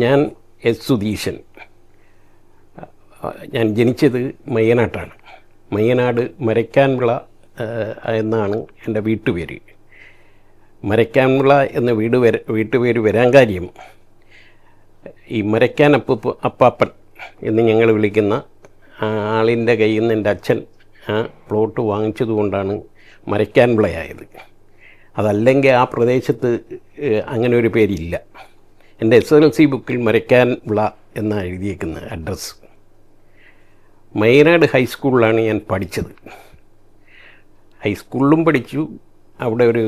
ഞാൻ എസ് സുധീശൻ. ഞാൻ ജനിച്ചത് മയ്യനാട്ടാണ്. മയ്യനാട് മരയ്ക്കാൻവിള എന്നാണ് എൻ്റെ വീട്ടുപേര്. മരയ്ക്കാൻവിള എന്ന വീട്ടുപേര് വരാൻ കാര്യം, ഈ മരയ്ക്കാൻ അപ്പാപ്പൻ എന്ന് ഞങ്ങൾ വിളിക്കുന്ന ആളിൻ്റെ കയ്യിൽ നിന്ന് എൻ്റെ അച്ഛൻ ആ പ്ലോട്ട് വാങ്ങിച്ചതുകൊണ്ടാണ് മരയ്ക്കാൻവിളയായത്. അതല്ലെങ്കിൽ ആ പ്രദേശത്ത് അങ്ങനെ ഒരു പേരില്ല. എൻ്റെ SSLC ബുക്കിൽ മരയ്ക്കാൻവിള എന്നാണ് എഴുതിയേക്കുന്നത് അഡ്രസ്സ്. മയ്യനാട് ഹൈസ്കൂളിലാണ് ഞാൻ പഠിച്ചത്. ഹൈസ്കൂളിലും പഠിച്ചു. അവിടെ ഒരു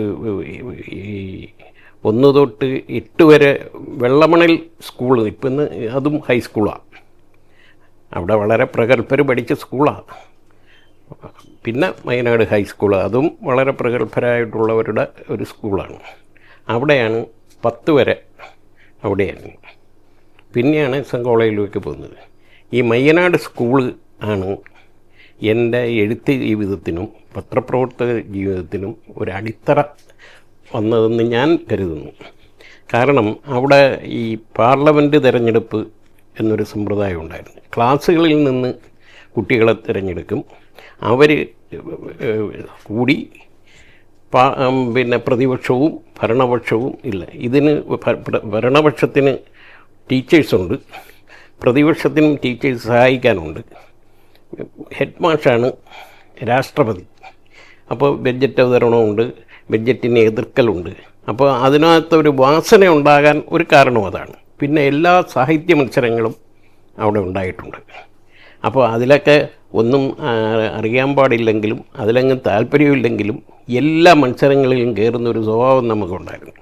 1 തൊട്ട് 8 വരെ വെള്ളമണൽ സ്കൂൾ, ഇപ്പം അതും ഹൈസ്കൂളാണ്. അവിടെ വളരെ പ്രഗത്ഭർ പഠിച്ച സ്കൂളാണ്. പിന്നെ മയ്യനാട് ഹൈസ്കൂൾ, അതും വളരെ പ്രഗത്ഭരായിട്ടുള്ളവരുടെ ഒരു സ്കൂളാണ്. അവിടെയാണ് 10 വരെ അവിടെയാണ്. പിന്നെയാണ് SN കോളേജിലേക്ക് പോകുന്നത്. ഈ മയ്യനാട് സ്കൂള് ആണ് എൻ്റെ എഴുത്ത് ജീവിതത്തിനും പത്രപ്രവർത്തക ജീവിതത്തിനും ഒരു അടിത്തറ വന്നതെന്ന് ഞാൻ കരുതുന്നു. കാരണം അവിടെ ഈ പാർലമെൻറ്റ് തിരഞ്ഞെടുപ്പ് എന്നൊരു സമ്പ്രദായം ഉണ്ടായിരുന്നു. ക്ലാസ്സുകളിൽ നിന്ന് കുട്ടികളെ തിരഞ്ഞെടുക്കും. അവർ കൂടി പിന്നെ പ്രതിപക്ഷവും ഭരണപക്ഷവും ഇല്ല. ഇതിന് ഭരണപക്ഷത്തിന് ടീച്ചേഴ്സുണ്ട്, പ്രതിപക്ഷത്തിനും ടീച്ചേഴ്സ് സഹായിക്കാനുണ്ട്. ഹെഡ് മാഷാണ് രാഷ്ട്രപതി. അപ്പോൾ ബഡ്ജറ്റ് അവതരണമുണ്ട്, ബഡ്ജറ്റിനെ എതിർക്കലുണ്ട്. അപ്പോൾ അതിനകത്തൊരു വാസന ഉണ്ടാകാൻ ഒരു കാരണം അതാണ്. പിന്നെ എല്ലാ സാഹിത്യ മത്സരങ്ങളും അവിടെ ഉണ്ടായിട്ടുണ്ട്. അപ്പോൾ അതിലൊക്കെ ഒന്നും അറിയാൻ പാടില്ലെങ്കിലും അതിലങ്ങ് താല്പര്യമില്ലെങ്കിലും എല്ലാ മത്സരങ്ങളിലും കയറുന്നൊരു സ്വഭാവം നമുക്കുണ്ടായിരുന്നു.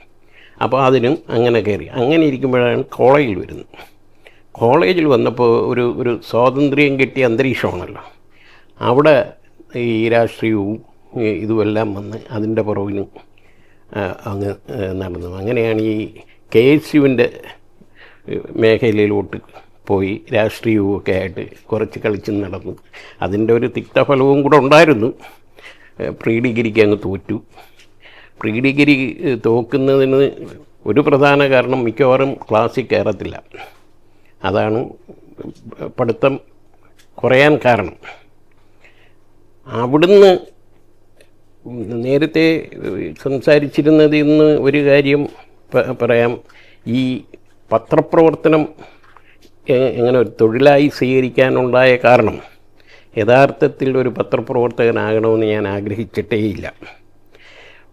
അപ്പോൾ അതിനും അങ്ങനെ കയറി. അങ്ങനെ ഇരിക്കുമ്പോഴാണ് കോളേജിൽ വരുന്നത്. കോളേജിൽ വന്നപ്പോൾ ഒരു സ്വാതന്ത്ര്യം കിട്ടിയ അന്തരീക്ഷമാണല്ലോ. അവിടെ ഈ രാഷ്ട്രീയവും ഇതുമെല്ലാം വന്ന് അതിൻ്റെ പുറകിലും അങ്ങ് നടന്നു. അങ്ങനെയാണ് ഈ KSUവിൻ്റെ മേഖലയിലോട്ട് പോയി രാഷ്ട്രീയവും ഒക്കെ ആയിട്ട് കുറച്ച് കളിച്ച് നടന്നു. അതിൻ്റെ ഒരു തിക്തഫലവും കൂടെ ഉണ്ടായിരുന്നു. പ്രീ ഡിഗ്രിക്ക് അങ്ങ് തോറ്റു. പ്രീ ഡിഗ്രി തോക്കുന്നതിന് ഒരു പ്രധാന കാരണം മിക്കവാറും ക്ലാസ്സിൽ കയറത്തില്ല. അതാണ് പഠിത്തം കുറയാൻ കാരണം. അവിടുന്ന് നേരത്തെ സംസാരിച്ചിരുന്നതിൽ നിന്ന് ഒരു കാര്യം പറയാം. ഈ പത്രപ്രവർത്തനം എങ്ങനെ ഒരു തൊഴിലായി സ്വീകരിക്കാനുണ്ടായ കാരണം, യഥാർത്ഥത്തിൽ ഒരു പത്രപ്രവർത്തകനാകണമെന്ന് ഞാൻ ആഗ്രഹിച്ചിട്ടേയില്ല.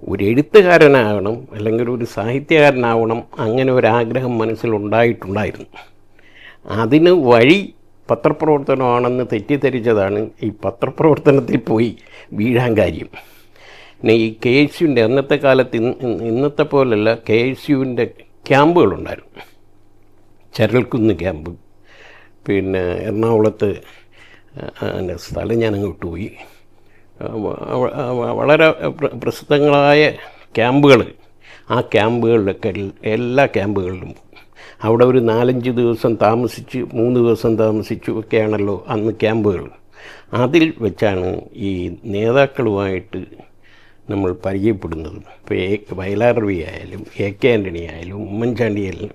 ഒരു എഴുത്തുകാരനാകണം അല്ലെങ്കിൽ ഒരു സാഹിത്യകാരനാവണം, അങ്ങനെ ഒരാഗ്രഹം മനസ്സിലുണ്ടായിട്ടുണ്ടായിരുന്നു. അതിന് വഴി പത്രപ്രവർത്തനമാണെന്ന് തെറ്റിദ്ധരിച്ചതാണ് ഈ പത്രപ്രവർത്തനത്തിൽ പോയി വീഴാൻ കാര്യം. പിന്നെ ഈ KSUവിൻ്റെ അന്നത്തെ കാലത്ത് ഇന്നത്തെ പോലല്ല, KSUവിൻ്റെ ക്യാമ്പുകളുണ്ടായിരുന്നു. ചരൽക്കുന്ന് ക്യാമ്പ്, പിന്നെ എറണാകുളത്ത് എൻ്റെ സ്ഥലം ഞാനങ്ങ് വിട്ടുപോയി. വളരെ പ്രസിദ്ധങ്ങളായ ക്യാമ്പുകൾ. ആ ക്യാമ്പുകളിലൊക്കെ എല്ലാ ക്യാമ്പുകളിലും അവിടെ ഒരു 4-5 ദിവസം താമസിച്ച് 3 ദിവസം താമസിച്ചു ഒക്കെയാണല്ലോ അന്ന് ക്യാമ്പുകൾ. അതിൽ വെച്ചാണ് ഈ നേതാക്കളുമായിട്ട് നമ്മൾ പരിചയപ്പെടുന്നത്. ഇപ്പോൾ വയലാർ രവി ആയാലും AK ആൻ്റണി ആയാലും ഉമ്മൻചാണ്ടി ആയാലും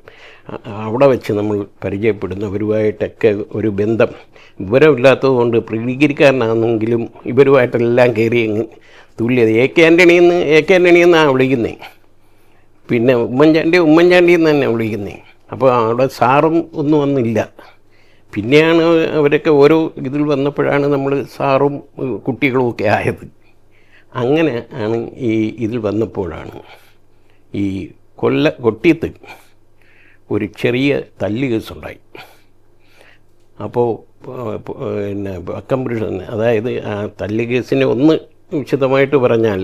അവിടെ വെച്ച് നമ്മൾ പരിചയപ്പെടുന്നവരുമായിട്ടൊക്കെ ഒരു ബന്ധം. വിവരമില്ലാത്തത് കൊണ്ട് പ്രീ ഡിഗ്രിക്കാരനാണെങ്കിലും ഇവരുമായിട്ടെല്ലാം കയറി അങ്ങ് തുല്യത. AK ആൻ്റണി എന്നാണ് വിളിക്കുന്നത്. പിന്നെ ഉമ്മൻചാണ്ടി എന്ന് തന്നെ വിളിക്കുന്നത്. അപ്പോൾ അവിടെ സാറും ഒന്നും വന്നില്ല. പിന്നെയാണ് അവരൊക്കെ ഓരോ ഇതിൽ വന്നപ്പോഴാണ് നമ്മൾ സാറും കുട്ടികളുമൊക്കെ ആയത്. അങ്ങനെ ആണ് ഈ ഇതിൽ വന്നപ്പോഴാണ് ഈ കൊട്ടിയത്ത് ഒരു ചെറിയ തല്ല് കേസുണ്ടായി. അപ്പോൾ പിന്നെ വക്കംപുരുഷൻ, അതായത് ആ തല്ല് കേസിനെ ഒന്ന് വിശദമായിട്ട് പറഞ്ഞാൽ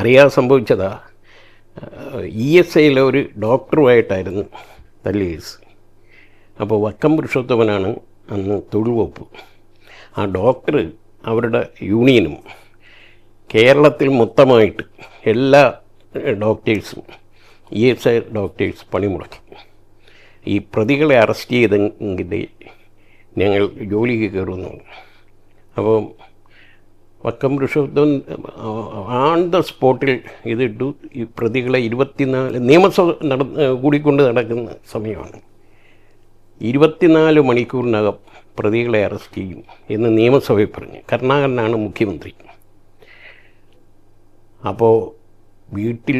അറിയാതെ സംഭവിച്ചതാ. ESIയിലെ ഒരു ഡോക്ടറുമായിട്ടായിരുന്നു തല്ല് കേസ്. അപ്പോൾ വക്കം പുരുഷോത്തമനാണ് അന്ന് തൊഴിൽ വകുപ്പ്. ആ ഡോക്ടർ അവരുടെ യൂണിയനും കേരളത്തിൽ മൊത്തമായിട്ട് എല്ലാ ഡോക്ടേഴ്സും ESI ഡോക്ടേഴ്സ് പണിമുടക്കി. ഈ പ്രതികളെ അറസ്റ്റ് ചെയ്തെങ്കിൽ ഞങ്ങൾ ജോലിക്ക് കയറുന്നു. അപ്പോൾ വക്കം പുരുഷോത്തമൻ ഓൺ ദ സ്പോട്ടിൽ ഇതിട്ടു. ഈ പ്രതികളെ 24 നിയമസഭ കൂടിക്കൊണ്ട് നടക്കുന്ന സമയമാണ്. 24 മണിക്കൂറിനകം പ്രതികളെ അറസ്റ്റ് ചെയ്യും എന്ന് നിയമസഭയിൽ പറഞ്ഞു. കരുണാകരനാണ് മുഖ്യമന്ത്രി. അപ്പോൾ വീട്ടിൽ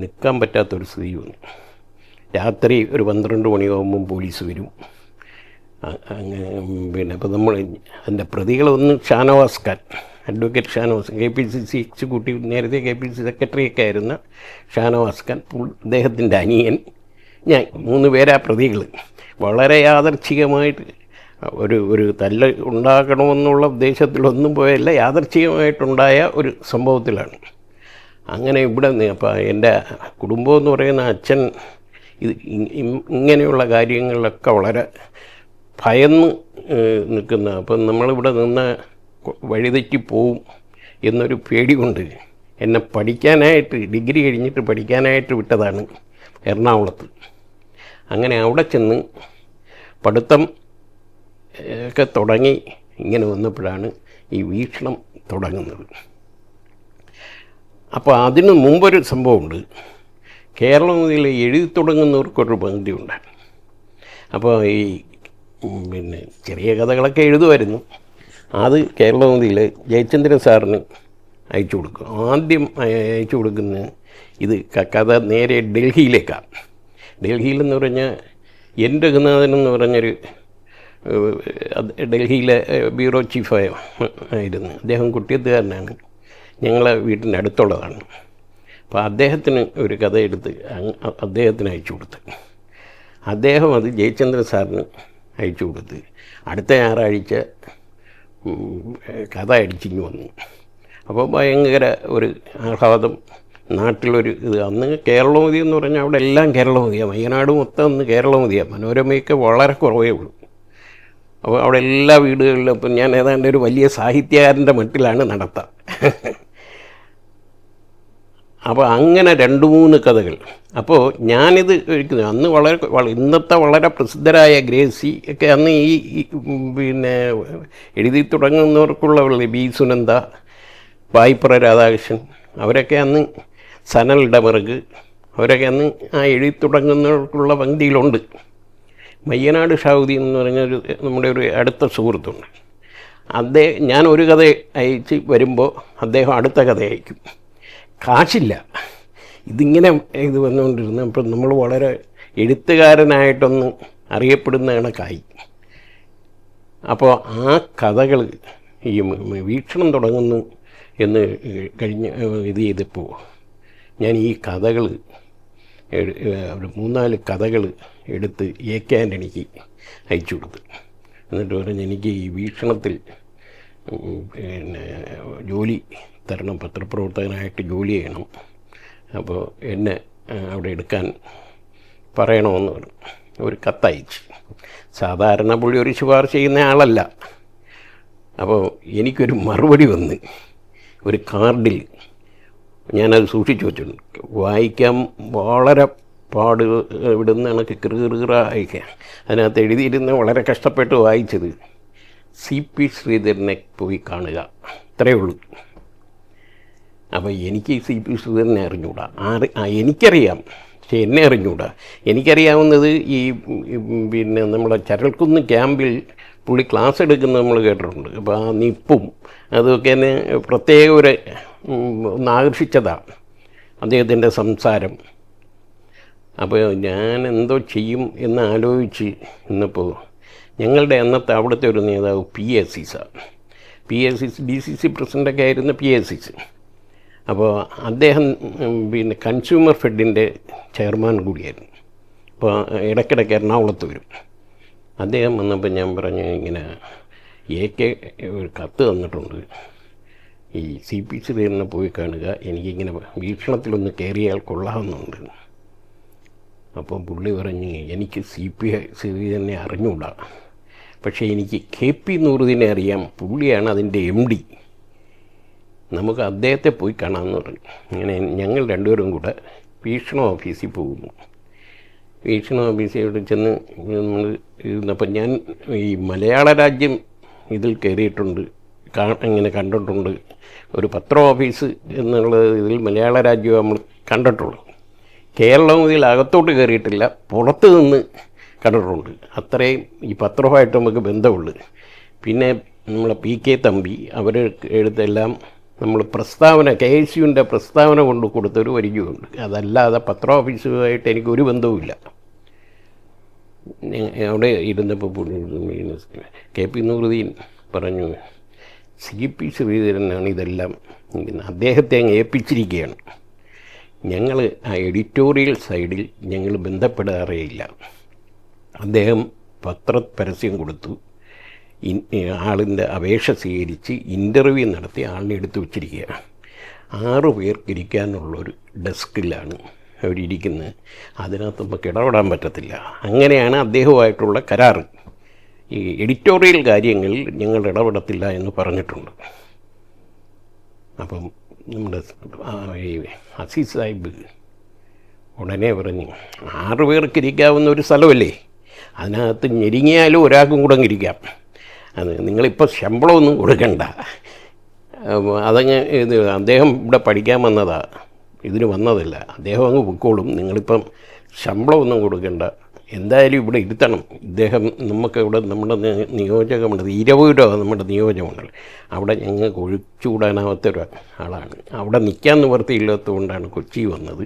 നിൽക്കാൻ പറ്റാത്തൊരു സ്ഥിതി വന്നു. രാത്രി ഒരു 12 മണിയാകുമ്പം പോലീസ് വരും. പിന്നെ അപ്പോൾ നമ്മൾ അതിൻ്റെ പ്രതികളൊന്നും Shanavas Khan, advocate Shanavas, KPCC executive, നേരത്തെ KPCC സെക്രട്ടറിയൊക്കെ ആയിരുന്ന ഷാനവാസ് ഖാൻ, അദ്ദേഹത്തിൻ്റെ അനിയൻ, ഞാൻ, 3 പേരാ പ്രതികൾ. വളരെ യാദർച്ഛികമായിട്ട് ഒരു തല്ല് ഉണ്ടാക്കണമെന്നുള്ള ഉദ്ദേശത്തിലൊന്നും പോയല്ല, യാദർച്ഛികമായിട്ടുണ്ടായ ഒരു സംഭവത്തിലാണ്. അങ്ങനെ ഇവിടെ അപ്പോൾ എൻ്റെ കുടുംബം എന്ന് പറയുന്ന അച്ഛൻ ഇത് ഇങ്ങനെയുള്ള കാര്യങ്ങളിലൊക്കെ വളരെ ഭയന്ന് നിൽക്കുന്ന, അപ്പം നമ്മളിവിടെ നിന്ന് വഴിതെറ്റി പോവും എന്നൊരു പേടി കൊണ്ട് എന്നെ പഠിക്കാനായിട്ട്, ഡിഗ്രി കഴിഞ്ഞിട്ട് പഠിക്കാനായിട്ട് വിട്ടതാണ് എറണാകുളത്ത്. അങ്ങനെ അവിടെ ചെന്ന് പഠിത്തം ഒക്കെ തുടങ്ങി ഇങ്ങനെ വന്നപ്പോഴാണ് ഈ വീക്ഷണം തുടങ്ങുന്നത്. അപ്പോൾ അതിന് മുമ്പൊരു സംഭവമുണ്ട്. കേരളത്തിൽ എഴുതി തുടങ്ങുന്നവർക്കൊരു പങ്ക്തി ഉണ്ടായിരുന്നു. അപ്പോൾ ഈ പിന്നെ ചെറിയ കഥകളൊക്കെ എഴുതുമായിരുന്നു. അത് കേരളത്തിൽ ജയചന്ദ്രൻ സാറിന് അയച്ചു കൊടുക്കും. ആദ്യം അയച്ചു കൊടുക്കുന്ന ഇത് കഥ നേരെ ഡൽഹിയിലേക്കാണ്. ഡൽഹിയിലെന്ന് പറഞ്ഞാൽ എൻ രഘുനാഥൻ എന്ന് പറഞ്ഞൊരു ഡൽഹിയിലെ ബ്യൂറോ ചീഫായിരുന്നു. അദ്ദേഹം കുട്ടിയത്തുകാരനാണ്, ഞങ്ങളെ വീട്ടിൻ്റെ അടുത്തുള്ളതാണ്. അപ്പോൾ അദ്ദേഹത്തിന് ഒരു കഥ എടുത്ത് അദ്ദേഹത്തിന് അയച്ചു കൊടുത്ത്, അദ്ദേഹം അത് ജയചന്ദ്രൻ സാറിന് അയച്ചു കൊടുത്ത് അടുത്ത ഞായറാഴ്ച കഥ അടിച്ചിങ്ങ് വന്നു. അപ്പോൾ ഭയങ്കര ഒരു ആഹ്ലാദം, നാട്ടിലൊരു ഇത്. അന്ന് കേരളമതി എന്ന് പറഞ്ഞാൽ അവിടെ എല്ലാം കേരളമതിയാണ്, വയനാട് മൊത്തം അന്ന് കേരളമതിയാണ്, മനോരമയൊക്കെ വളരെ കുറവേ ഉള്ളൂ. അപ്പോൾ അവിടെ എല്ലാ വീടുകളിലും ഇപ്പം ഞാൻ ഏതാണ്ട് ഒരു വലിയ സാഹിത്യകാരൻ്റെ മട്ടിലാണ് നടത്താം. അപ്പോൾ അങ്ങനെ 2-3 കഥകൾ. അപ്പോൾ ഞാനിത് ഒരിക്കുന്നത് അന്ന് ഇന്നത്തെ വളരെ പ്രസിദ്ധരായ ഗ്രേസി ഒക്കെ അന്ന് ഈ പിന്നെ എഴുതി തുടങ്ങുന്നവർക്കുള്ള ബി സുനന്ദ, വായ്പുറ രാധാകൃഷ്ണൻ, അവരൊക്കെ അന്ന് സനൽ ഡമർഗ്, അവരൊക്കെ അന്ന് ആ എഴുതി തുടങ്ങുന്നവർക്കുള്ള പങ്ക്തിയിലുണ്ട്. മയ്യനാട് ഷാവുദ്ദീൻ എന്ന് പറഞ്ഞൊരു നമ്മുടെ ഒരു അടുത്ത സുഹൃത്തുണ്ട്. ഞാൻ ഒരു കഥ അയച്ച് വരുമ്പോൾ അദ്ദേഹം അടുത്ത കഥ അയക്കും. കാശില്ല, ഇതിങ്ങനെ ഇത് വന്നുകൊണ്ടിരുന്നു. അപ്പം നമ്മൾ വളരെ എഴുത്തുകാരനായിട്ടൊന്ന് അറിയപ്പെടുന്ന കണക്കായി. അപ്പോൾ ആ കഥകൾ ഈ വീക്ഷണം തുടങ്ങുന്നു എന്ന് കഴിഞ്ഞ് ഇത് ചെയ്തപ്പോൾ ഞാൻ ഈ കഥകൾ ഒരു 3-4 കഥകൾ എടുത്ത് AK ആൻ്റണിക്ക് അയച്ചു കൊടുത്തു. എന്നിട്ട് പറഞ്ഞ് എനിക്ക് ഈ വീക്ഷണത്തിൽ പിന്നെ ജോലി തരണം, പത്രപ്രവർത്തകനായിട്ട് ജോലി ചെയ്യണം, അപ്പോൾ എന്നെ അവിടെ എടുക്കാൻ പറയണമെന്ന് പറഞ്ഞു. ഒരു കത്തയച്ചു. സാധാരണ പുള്ളി ഒരു ശുപാർശ ചെയ്യുന്ന ആളല്ല. അപ്പോൾ എനിക്കൊരു മറുപടി വന്ന് ഒരു കാർഡിൽ, ഞാനത് സൂക്ഷിച്ചു വെച്ചിട്ടുണ്ട്, വായിക്കാൻ വളരെ പാട് ഇവിടുന്ന് കണക്ക് കിറുകിറ അയക്കാൻ. അതിനകത്ത് എഴുതിയിരുന്ന വളരെ കഷ്ടപ്പെട്ട് വായിച്ചത് CP ശ്രീധരനെ പോയി കാണുക, ഇത്രയേ ഉള്ളൂ. അപ്പോൾ എനിക്ക് CP ശ്രീധരനെ അറിഞ്ഞുകൂടാ. എനിക്കറിയാം, പക്ഷെ എന്നെ അറിഞ്ഞുകൂടാ. എനിക്കറിയാവുന്നത് ഈ പിന്നെ നമ്മുടെ ചരൽക്കുന്ന് ക്യാമ്പിൽ പുള്ളി ക്ലാസ് എടുക്കുന്നത് നമ്മൾ കേട്ടിട്ടുണ്ട്. അപ്പോൾ ആ നിപ്പും അതൊക്കെ എന്നെ പ്രത്യേക ഒന്ന് ആകർഷിച്ചതാണ്, അദ്ദേഹത്തിൻ്റെ സംസാരം. അപ്പോൾ ഞാൻ എന്തോ ചെയ്യും എന്ന് ആലോചിച്ച് ഇന്നിപ്പോൾ ഞങ്ങളുടെ അന്നത്തെ അവിടുത്തെ ഒരു നേതാവ് PAC സാർ, DCC പ്രസിഡൻ്റൊക്കെ ആയിരുന്ന PAC. അപ്പോൾ അദ്ദേഹം പിന്നെ കൺസ്യൂമർ ഫെഡിൻ്റെ ചെയർമാൻ കൂടിയായിരുന്നു. അപ്പോൾ ഇടയ്ക്കിടയ്ക്ക് എറണാകുളത്ത് വരും. അദ്ദേഹം വന്നപ്പോൾ ഞാൻ പറഞ്ഞു, ഇങ്ങനെ AK ഒരു കത്ത് തന്നിട്ടുണ്ട്, ഈ CP ശ്രീധരനെ പോയി കാണുക, എനിക്കിങ്ങനെ വീക്ഷണത്തിലൊന്ന് കയറിയാൽ കൊള്ളാമെന്നുണ്ട്. അപ്പോൾ പുള്ളി പറഞ്ഞ്, എനിക്ക് CP ശ്രീധരനെ അറിഞ്ഞുകൂടാ, പക്ഷേ എനിക്ക് KP നൂറുദ്ദീനെ അറിയാം, പുള്ളിയാണ് അതിൻ്റെ MD, നമുക്ക് അദ്ദേഹത്തെ പോയി കാണാമെന്ന് പറഞ്ഞു. അങ്ങനെ ഞങ്ങൾ 2 പേരും കൂടെ വീക്ഷണ ഓഫീസിൽ പോകുന്നു. വീക്ഷണ ഓഫീസിൽ ചെന്ന് നമ്മൾ ഇരുന്നപ്പോൾ ഞാൻ ഈ മലയാള രാജ്യം ഇതിൽ കയറിയിട്ടുണ്ട്, ഇങ്ങനെ കണ്ടിട്ടുണ്ട്. ഒരു പത്ര ഓഫീസ് എന്നുള്ള ഇതിൽ മലയാള രാജ്യം നമ്മൾ കണ്ടിട്ടുള്ളൂ. കേരളം ഇതിൽ അകത്തോട്ട് കയറിയിട്ടില്ല, പുറത്ത് നിന്ന് കണ്ടിട്ടുണ്ട്. അത്രയും ഈ പത്രവുമായിട്ട് നമുക്ക് ബന്ധമുള്ളു. പിന്നെ നമ്മളെ PK തമ്പി അവർ എഴുത്തെല്ലാം നമ്മൾ പ്രസ്താവന KSUവിൻ്റെ പ്രസ്താവന കൊണ്ട് കൊടുത്തൊരു പരിചയമുണ്ട്. അതല്ലാതെ പത്ര ഓഫീസുമായിട്ട് എനിക്കൊരു ബന്ധവുമില്ല. അവിടെ ഇരുന്നപ്പോൾ KP നൂറുദ്ദീൻ പറഞ്ഞു, CP ശ്രീധരനാണ് ഇതെല്ലാം, അദ്ദേഹത്തെ അങ്ങ് ഏൽപ്പിച്ചിരിക്കുകയാണ്. ഞങ്ങൾ ആ എഡിറ്റോറിയൽ സൈഡിൽ ഞങ്ങൾ ബന്ധപ്പെടാറേയില്ല. അദ്ദേഹം പരസ്യം കൊടുത്തു, ആളിൻ്റെ അപേക്ഷ സ്വീകരിച്ച് ഇൻ്റർവ്യൂ നടത്തി ആളിനെ എടുത്തു വച്ചിരിക്കുകയാണ്. 6 പേർക്ക് ഇരിക്കാനുള്ളൊരു ഡെസ്കിലാണ് അവരിയ്ക്കുന്നത്. അതിനകത്ത് നമുക്ക് ഇടപെടാൻ പറ്റത്തില്ല. അങ്ങനെയാണ് അദ്ദേഹവുമായിട്ടുള്ള കരാറ്. ഈ എഡിറ്റോറിയൽ കാര്യങ്ങളിൽ ഞങ്ങൾ ഇടപെടത്തില്ല എന്ന് പറഞ്ഞിട്ടുണ്ട്. അപ്പം നമ്മുടെ ഈ അസീസ് സാഹിബ് ഉടനെ പറഞ്ഞു, 6 പേർക്ക് ഇരിക്കാവുന്ന ഒരു സ്ഥലമല്ലേ, അതിനകത്ത് ഞെരുങ്ങിയാലും ഒരാൾക്കും കൂടെ ഇരിക്കാം, അത് നിങ്ങളിപ്പോൾ ശമ്പളമൊന്നും കൊടുക്കണ്ട. അതങ്ങ് അദ്ദേഹം ഇവിടെ പഠിക്കാൻ വന്നതാണ്, ഇതിന് വന്നതല്ല, അദ്ദേഹം അങ്ങ് പൊക്കോളും, നിങ്ങളിപ്പം ശമ്പളമൊന്നും കൊടുക്കണ്ട, എന്തായാലും ഇവിടെ ഇരുത്തണം. ഇദ്ദേഹം നമുക്ക് ഇവിടെ നമ്മുടെ നിയോജകമുണ്ട്, 20 രൂപ നമ്മുടെ നിയോജകമുണ്ടല്ലോ, അവിടെ ഞങ്ങൾക്ക് ഒഴിച്ചുകൂടാനാവാത്ത ഒരാളാണ്, അവിടെ നിൽക്കാൻ നിവൃത്തിയില്ലാത്തതുകൊണ്ടാണ് കൊച്ചി വന്നത്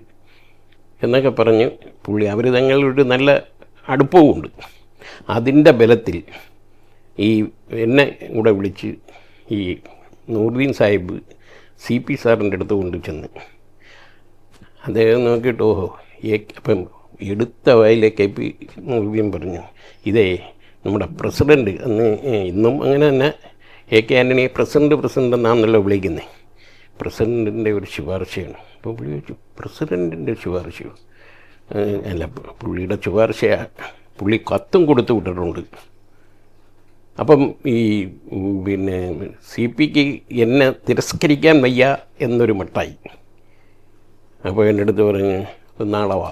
എന്നൊക്കെ പറഞ്ഞ് പുള്ളി അവർ തങ്ങളൊരു നല്ല അടുപ്പവുമുണ്ട്. അതിൻ്റെ ബലത്തിൽ ഈ എന്നെ കൂടെ വിളിച്ച് ഈ നൂറുദ്ദീൻ സാഹിബ് CP സാറിൻ്റെ അടുത്ത് കൊണ്ട് ചെന്ന് അദ്ദേഹം നോക്കിയിട്ട് അപ്പം എടുത്ത വയലെ KP നൂറുദ്ദീൻ പറഞ്ഞു, ഇതേ നമ്മുടെ പ്രസിഡൻറ്റ് അന്ന് ഇന്നും അങ്ങനെ തന്നെ AK ആൻ്റണി പ്രസിഡൻറ്റ് എന്നാണല്ലോ വിളിക്കുന്നത്, പ്രസിഡൻറ്റിൻ്റെ ഒരു ശുപാർശയാണ്. അപ്പോൾ പുള്ളി ചോദിച്ചു, പ്രസിഡൻറ്റിൻ്റെ ശുപാർശയോ? അല്ല, പുള്ളിയുടെ ശുപാർശയാണ്, പുള്ളി കത്തും കൊടുത്തു വിട്ടിട്ടുണ്ട്. അപ്പം ഈ പിന്നെ CPക്ക് എന്നെ തിരസ്കരിക്കാൻ വയ്യ എന്നൊരു മട്ടായി. അപ്പോൾ എൻ്റെ അടുത്ത് പറഞ്ഞ് നാളെ വാ.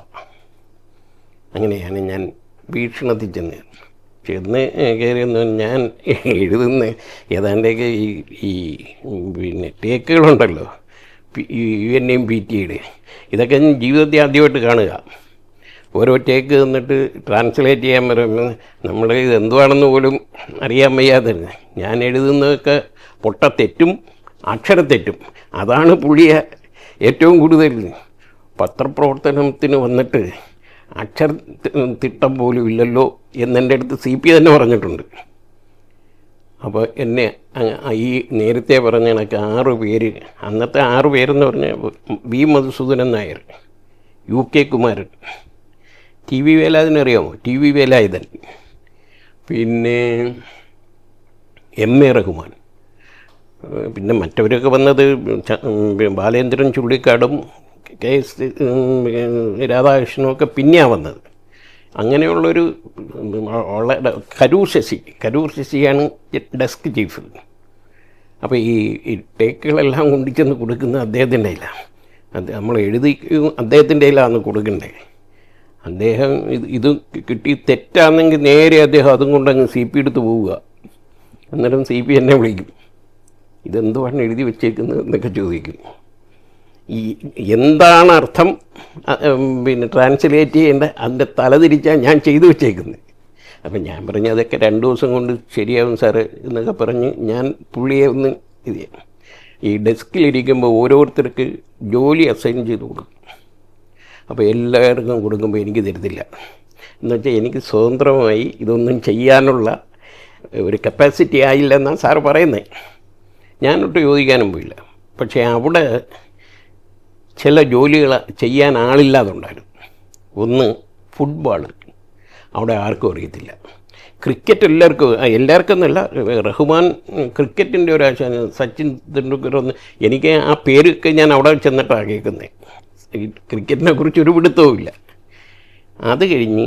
അങ്ങനെയാണ് ഞാൻ വീക്ഷണത്തിൽ ചെന്ന് കയറിയെന്ന് ഞാൻ എഴുതുന്ന ഏതാണ്ടൊക്കെ ഈ പിന്നെ ടേക്കുകളുണ്ടല്ലോ, UNAയും PTയുടെ, ഇതൊക്കെ ജീവിതത്തിൽ ആദ്യമായിട്ട് കാണുക. ഓരോ ടേക്ക് തന്നിട്ട് ട്രാൻസ്ലേറ്റ് ചെയ്യാൻ പറയുമ്പോൾ നമ്മൾ ഇത് എന്തുവാണെന്ന് പോലും അറിയാൻ വയ്യാതെ ഞാൻ എഴുതുന്നതൊക്കെ പൊട്ടത്തെറ്റും അക്ഷരത്തെറ്റും. അതാണ് പുള്ളിയെ ഏറ്റവും കൂടുതൽ പത്രപ്രവർത്തനത്തിന് വന്നിട്ട് അക്ഷരത്തിട്ടം പോലും ഇല്ലല്ലോ എന്നെൻ്റെ അടുത്ത് CP തന്നെ പറഞ്ഞിട്ടുണ്ട്. അപ്പോൾ എന്നെ ഈ നേരത്തെ പറഞ്ഞ കണക്ക് 6 പേര്, അന്നത്തെ 6 പേരെന്ന് പറഞ്ഞാൽ V Madhusoodanan Nair, UK Kumaran, TV വേലായുധനറിയാമോ, TV Velayudhan, പിന്നെ MA റഹ്മാൻ, പിന്നെ മറ്റവരൊക്കെ വന്നത് ബാലേന്ദ്രൻ ചുള്ളിക്കാടും KS രാധാകൃഷ്ണനും ഒക്കെ പിന്നെയാണ് വന്നത്. അങ്ങനെയുള്ളൊരു കരൂർ ശശിയാണ് ഡെസ്ക് ചീഫ്. അപ്പോൾ ഈ ടേക്കുകളെല്ലാം കൊണ്ടിച്ചെന്ന് കൊടുക്കുന്നത് അദ്ദേഹത്തിൻ്റെ കയ്യിലാണ്. അത് നമ്മൾ എഴുതി അദ്ദേഹത്തിൻ്റെ കയ്യിലാണ് കൊടുക്കണ്ടേ. അദ്ദേഹം ഇത് കിട്ടി തെറ്റാണെങ്കിൽ നേരെ അദ്ദേഹം അതും കൊണ്ടങ്ങ് CP എടുത്ത് പോവുക. അന്നേരം CP എന്നെ വിളിക്കും, ഇതെന്തുവാണ് എഴുതി വെച്ചേക്കുന്നത് എന്നൊക്കെ ചോദിക്കും. ഈ എന്താണ് അർത്ഥം പിന്നെ ട്രാൻസ്ലേറ്റ് ചെയ്യേണ്ട അതിൻ്റെ തലതിരിച്ചാണ് ഞാൻ ചെയ്തു വെച്ചേക്കുന്നത്. അപ്പം ഞാൻ പറഞ്ഞു അതൊക്കെ 2 ദിവസം കൊണ്ട് ശരിയാവും സാറ് എന്നൊക്കെ പറഞ്ഞ് ഞാൻ പുള്ളിയെ ഒന്ന് ഇത് ഈ ഡെസ്കിലിരിക്കുമ്പോൾ ഓരോരുത്തർക്ക് ജോലി അസൈൻ ചെയ്ത് കൊടുക്കും. അപ്പോൾ എല്ലാവർക്കും കൊടുക്കുമ്പോൾ എനിക്ക് തരത്തില്ല. എന്നുവെച്ചാൽ എനിക്ക് സ്വതന്ത്രമായി ഇതൊന്നും ചെയ്യാനുള്ള ഒരു കപ്പാസിറ്റി ആയില്ല എന്നാണ് സാറ് പറയുന്നത്. ഞാനൊട്ട് ചോദിക്കാനും പോയില്ല. പക്ഷേ അവിടെ ചില ജോലികൾ ചെയ്യാൻ ആളില്ലാതുണ്ടായിരുന്നു. ഒന്ന് ഫുട്ബോൾ, അവിടെ ആർക്കും അറിയത്തില്ല. ക്രിക്കറ്റ് എല്ലാവർക്കും എന്നല്ല, റഹ്മാൻ ക്രിക്കറ്റിൻ്റെ ഒരു ആശാന്, സച്ചിൻ തെണ്ടുൽക്കർ ഒന്ന്, എനിക്ക് ആ പേരൊക്കെ ഞാൻ അവിടെ ചെന്നിട്ടാണ് കേൾക്കുന്നത്. ക്രിക്കറ്റിനെ കുറിച്ച് ഒരു പിടുത്തവുമില്ല. അത് കഴിഞ്ഞ്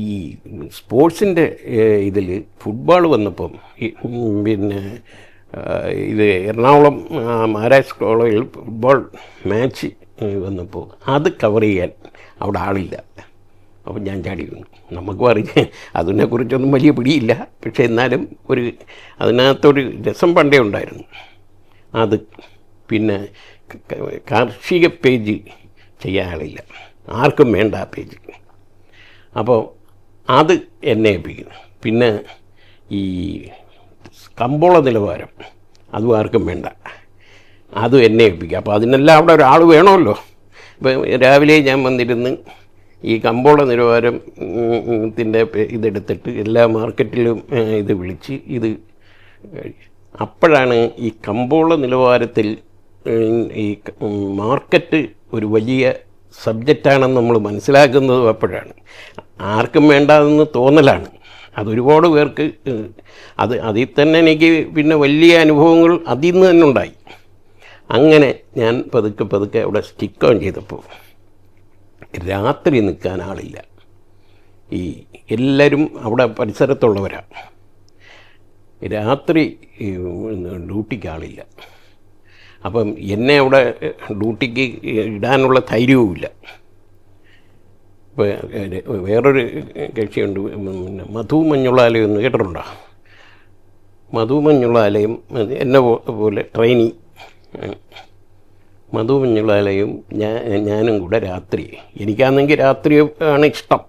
ഈ സ്പോർട്സിൻ്റെ ഇതിൽ ഫുട്ബോൾ വന്നപ്പം പിന്നെ ഇത് എറണാകുളം മഹാരാജ് കോളേജിൽ ഫുട്ബോൾ മാച്ച് വന്നപ്പോൾ അത് കവർ ചെയ്യാൻ അവിടെ ആളില്ല. അപ്പം ഞാൻ ചാടി വീണു. നമുക്കും അറിയാം അതിനെക്കുറിച്ചൊന്നും വലിയ പിടിയില്ല. പക്ഷേ എന്നാലും അതിനകത്തൊരു രസം പണ്ടേ ഉണ്ടായിരുന്നു. അത് പിന്നെ കാർഷിക പേജ് ചെയ്യാൻ ആളില്ല, ആർക്കും വേണ്ട ആ പേജ്. അപ്പോൾ അത് എന്നെ ഏൽപ്പിക്കുന്നു. പിന്നെ ഈ കമ്പോള നിലവാരം അതും ആർക്കും വേണ്ട, അതും എന്നെ ഏൽപ്പിക്കുക. അപ്പോൾ അതിനെല്ലാം അവിടെ ഒരാൾ വേണമല്ലോ. ഇപ്പം രാവിലെ ഞാൻ വന്നിരുന്ന് ഈ കമ്പോള നിലവാരം ത്തിൻ്റെ ഇതെടുത്തിട്ട് എല്ലാ മാർക്കറ്റിലും ഇത് വിളിച്ച് ഇത് അപ്പോഴാണ് ഈ കമ്പോള നിലവാരത്തിൽ ഈ മാർക്കറ്റ് ഒരു വലിയ സബ്ജക്റ്റാണെന്ന് നമ്മൾ മനസ്സിലാക്കുന്നത് അപ്പോഴാണ്. ആർക്കും വേണ്ടാതെന്ന് തോന്നലാണ്. അതൊരുപാട് പേർക്ക് അതിൽ തന്നെ എനിക്ക് പിന്നെ വലിയ അനുഭവങ്ങൾ അതിൽ നിന്ന് തന്നെ ഉണ്ടായി. അങ്ങനെ ഞാൻ പതുക്കെ പതുക്കെ അവിടെ സ്റ്റിക്ക് ഓൺ ചെയ്തപ്പോൾ രാത്രി നിൽക്കാൻ ആളില്ല. ഈ എല്ലാവരും അവിടെ പരിസരത്തുള്ളവരാണ്. രാത്രി ഡ്യൂട്ടിക്ക് ആളില്ല. അപ്പം എന്നെ അവിടെ ഡ്യൂട്ടിക്ക് ഇടാനുള്ള ധൈര്യവുമില്ല. ഇപ്പോൾ വേറൊരു കക്ഷിയുണ്ട്, മധു മഞ്ഞുളാലയം എന്ന് കേട്ടിട്ടുണ്ടോ? മധു മഞ്ഞുളാലയം എന്നെ പോലെ ട്രെയിനി മധു മഞ്ഞുളാലയും ഞാനും കൂടെ രാത്രി, എനിക്കാണെങ്കിൽ രാത്രി ആണ് ഇഷ്ടം.